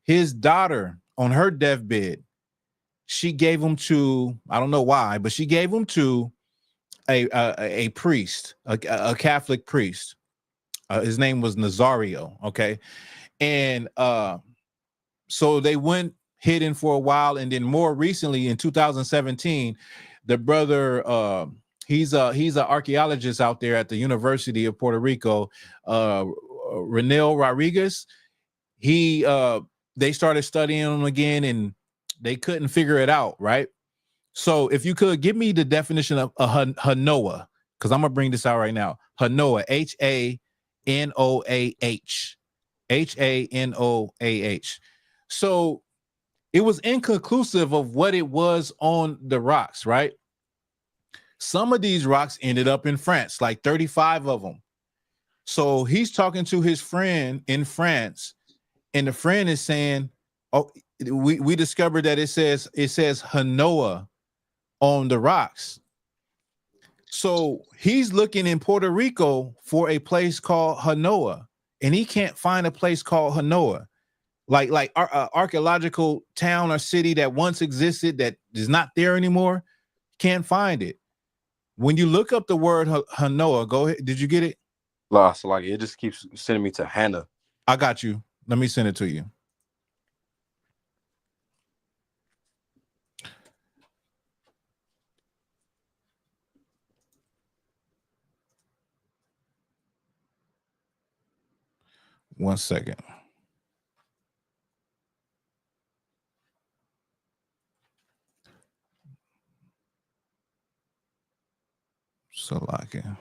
His daughter, on her deathbed, she gave them to, I don't know why, but she gave them to a priest, a Catholic priest. His name was Nazario. Okay. And so they went hidden for a while. And then more recently in 2017, the brother, he's an archaeologist out there at the University of Puerto Rico, Renel Rodriguez. They started studying him again and they couldn't figure it out, right? So if you could give me the definition of a Hanoah, because I'm gonna bring this out right now. Hanoah, Hanoah, Hanoah. So it was inconclusive of what it was on the rocks, right? Some of these rocks ended up in France, like 35 of them. So he's talking to his friend in France, and the friend is saying, "Oh, we discovered that it says Hanoah on the rocks." So he's looking in Puerto Rico for a place called Hanoah, and he can't find a place called Hanoah, like archaeological town or city that once existed that is not there anymore. Can't find it. When you look up the word Hanoah, go ahead. Did you get it? So like it just keeps sending me to Hannah. I got you. Let me send it to you. One second. Salakia.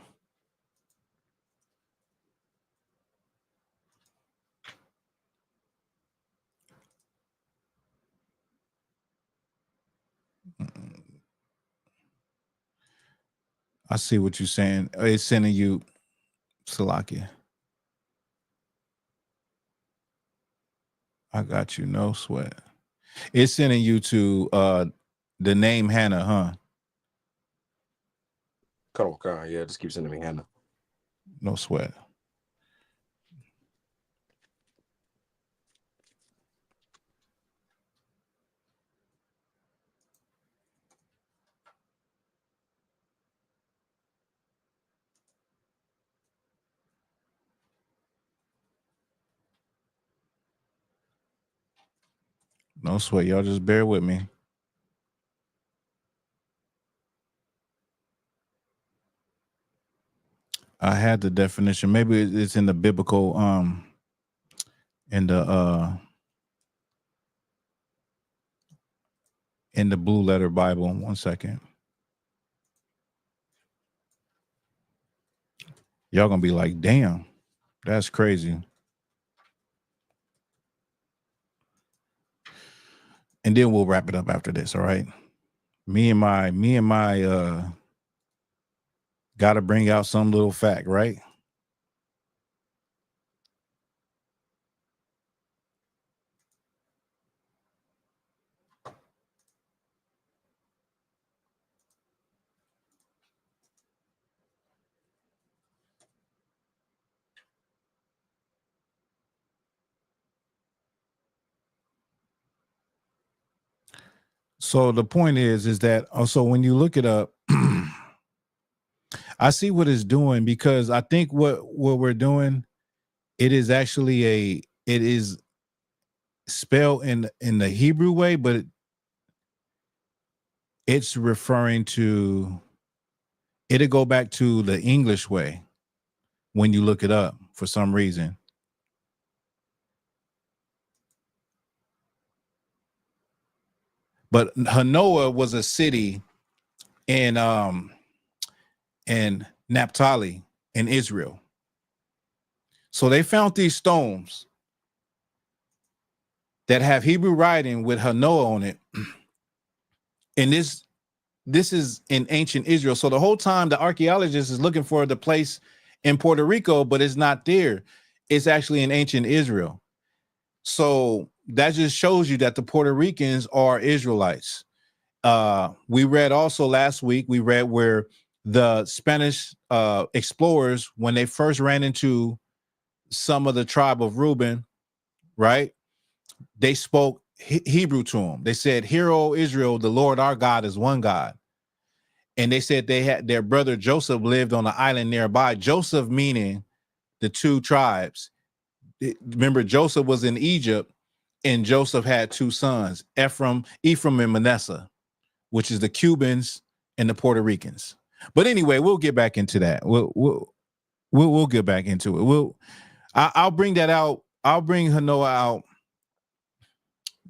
I see what you're saying. It's sending you Salakia. I got you. No sweat. It's sending you to the name Hannah, huh? Come on, yeah, just keep sending me Hannah. No sweat. No sweat. Y'all just bear with me. I had the definition. Maybe it's in the biblical, in the Blue Letter Bible. 1 second. Y'all gonna be like, damn, that's crazy. And then we'll wrap it up after this. All right. Me and my Got to bring out some little fact, right? So the point is that also when you look it up, I see what it's doing, because I think what we're doing, it is spelled in the Hebrew way, but it's referring to, it'll go back to the English way when you look it up for some reason. But Hanoah was a city in Naphtali in Israel. So they found these stones that have Hebrew writing with Hanoah on it. And this is in ancient Israel. So the whole time the archaeologist is looking for the place in Puerto Rico, but it's not there. It's actually in ancient Israel. So that just shows you that the Puerto Ricans are Israelites. We read also last week, we read where the Spanish explorers, when they first ran into some of the tribe of Reuben, right? They spoke Hebrew to them. They said, "Hear, O Israel, the Lord our God is one God." And they said they had their brother Joseph lived on an island nearby. Joseph meaning the two tribes. Remember, Joseph was in Egypt, and Joseph had two sons, Ephraim and Manasseh, which is the Cubans and the Puerto Ricans. But anyway, we'll get back into that. We'll get back into it. I'll bring that out. I'll bring Hanoah out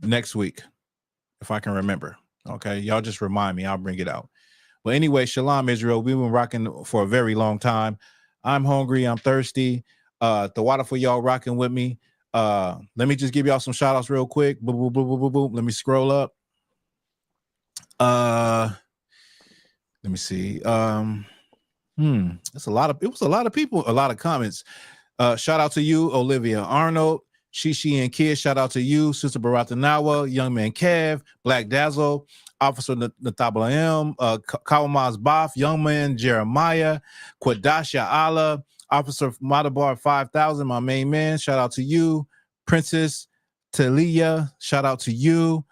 next week if I can remember. Okay, y'all just remind me. I'll bring it out. But anyway, Shalom, Israel. We've been rocking for a very long time. I'm hungry. I'm thirsty. The water for y'all rocking with me. Let me just give y'all some shout outs real quick. Boom, boom, boom, boom, boom, boom. Let me scroll up. Let me see. It was a lot of people, a lot of comments. Shout out to you, Olivia Arnold, Shishi and Kid. Shout out to you, Sister Barata Nawa, Young Man Kev, Black Dazzle, Officer Natabla M, Kawamaz Boff, Young Man Jeremiah, Quadasha Allah, Officer Madabar 5000, my main man. Shout out to you, Princess Talia. Shout out to you.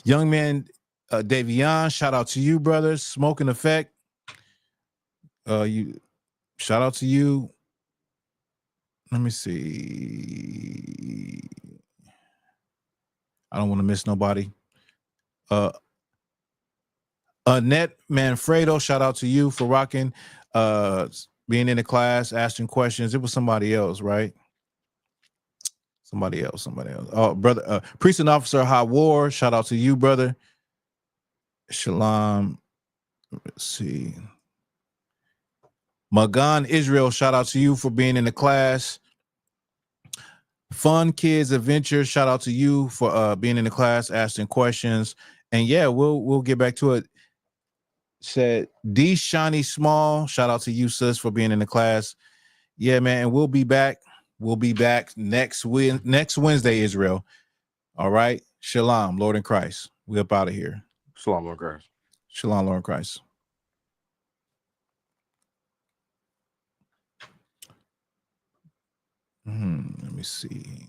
Young Man Davion, shout out to you, brothers. Smoking Effect. You shout out to you. Let me see. I don't want to miss nobody. Annette Manfredo, shout out to you for rocking, being in the class, asking questions. It was somebody else, right? Somebody else. Oh, brother, Priest and Officer Hot War, shout out to you, brother. Shalom. Let's see. Magan Israel, shout out to you for being in the class. Fun Kids Adventure, shout out to you for being in the class, asking questions. And yeah, we'll get back to it. Said D Shiny Small, shout out to you, sis, for being in the class. Yeah, man, and we'll be back. We'll be back next Wednesday, Israel. All right. Shalom, Lord in Christ. We up out of here. Shalom, Lord Christ. Shalom, Lord in Christ. Let me see.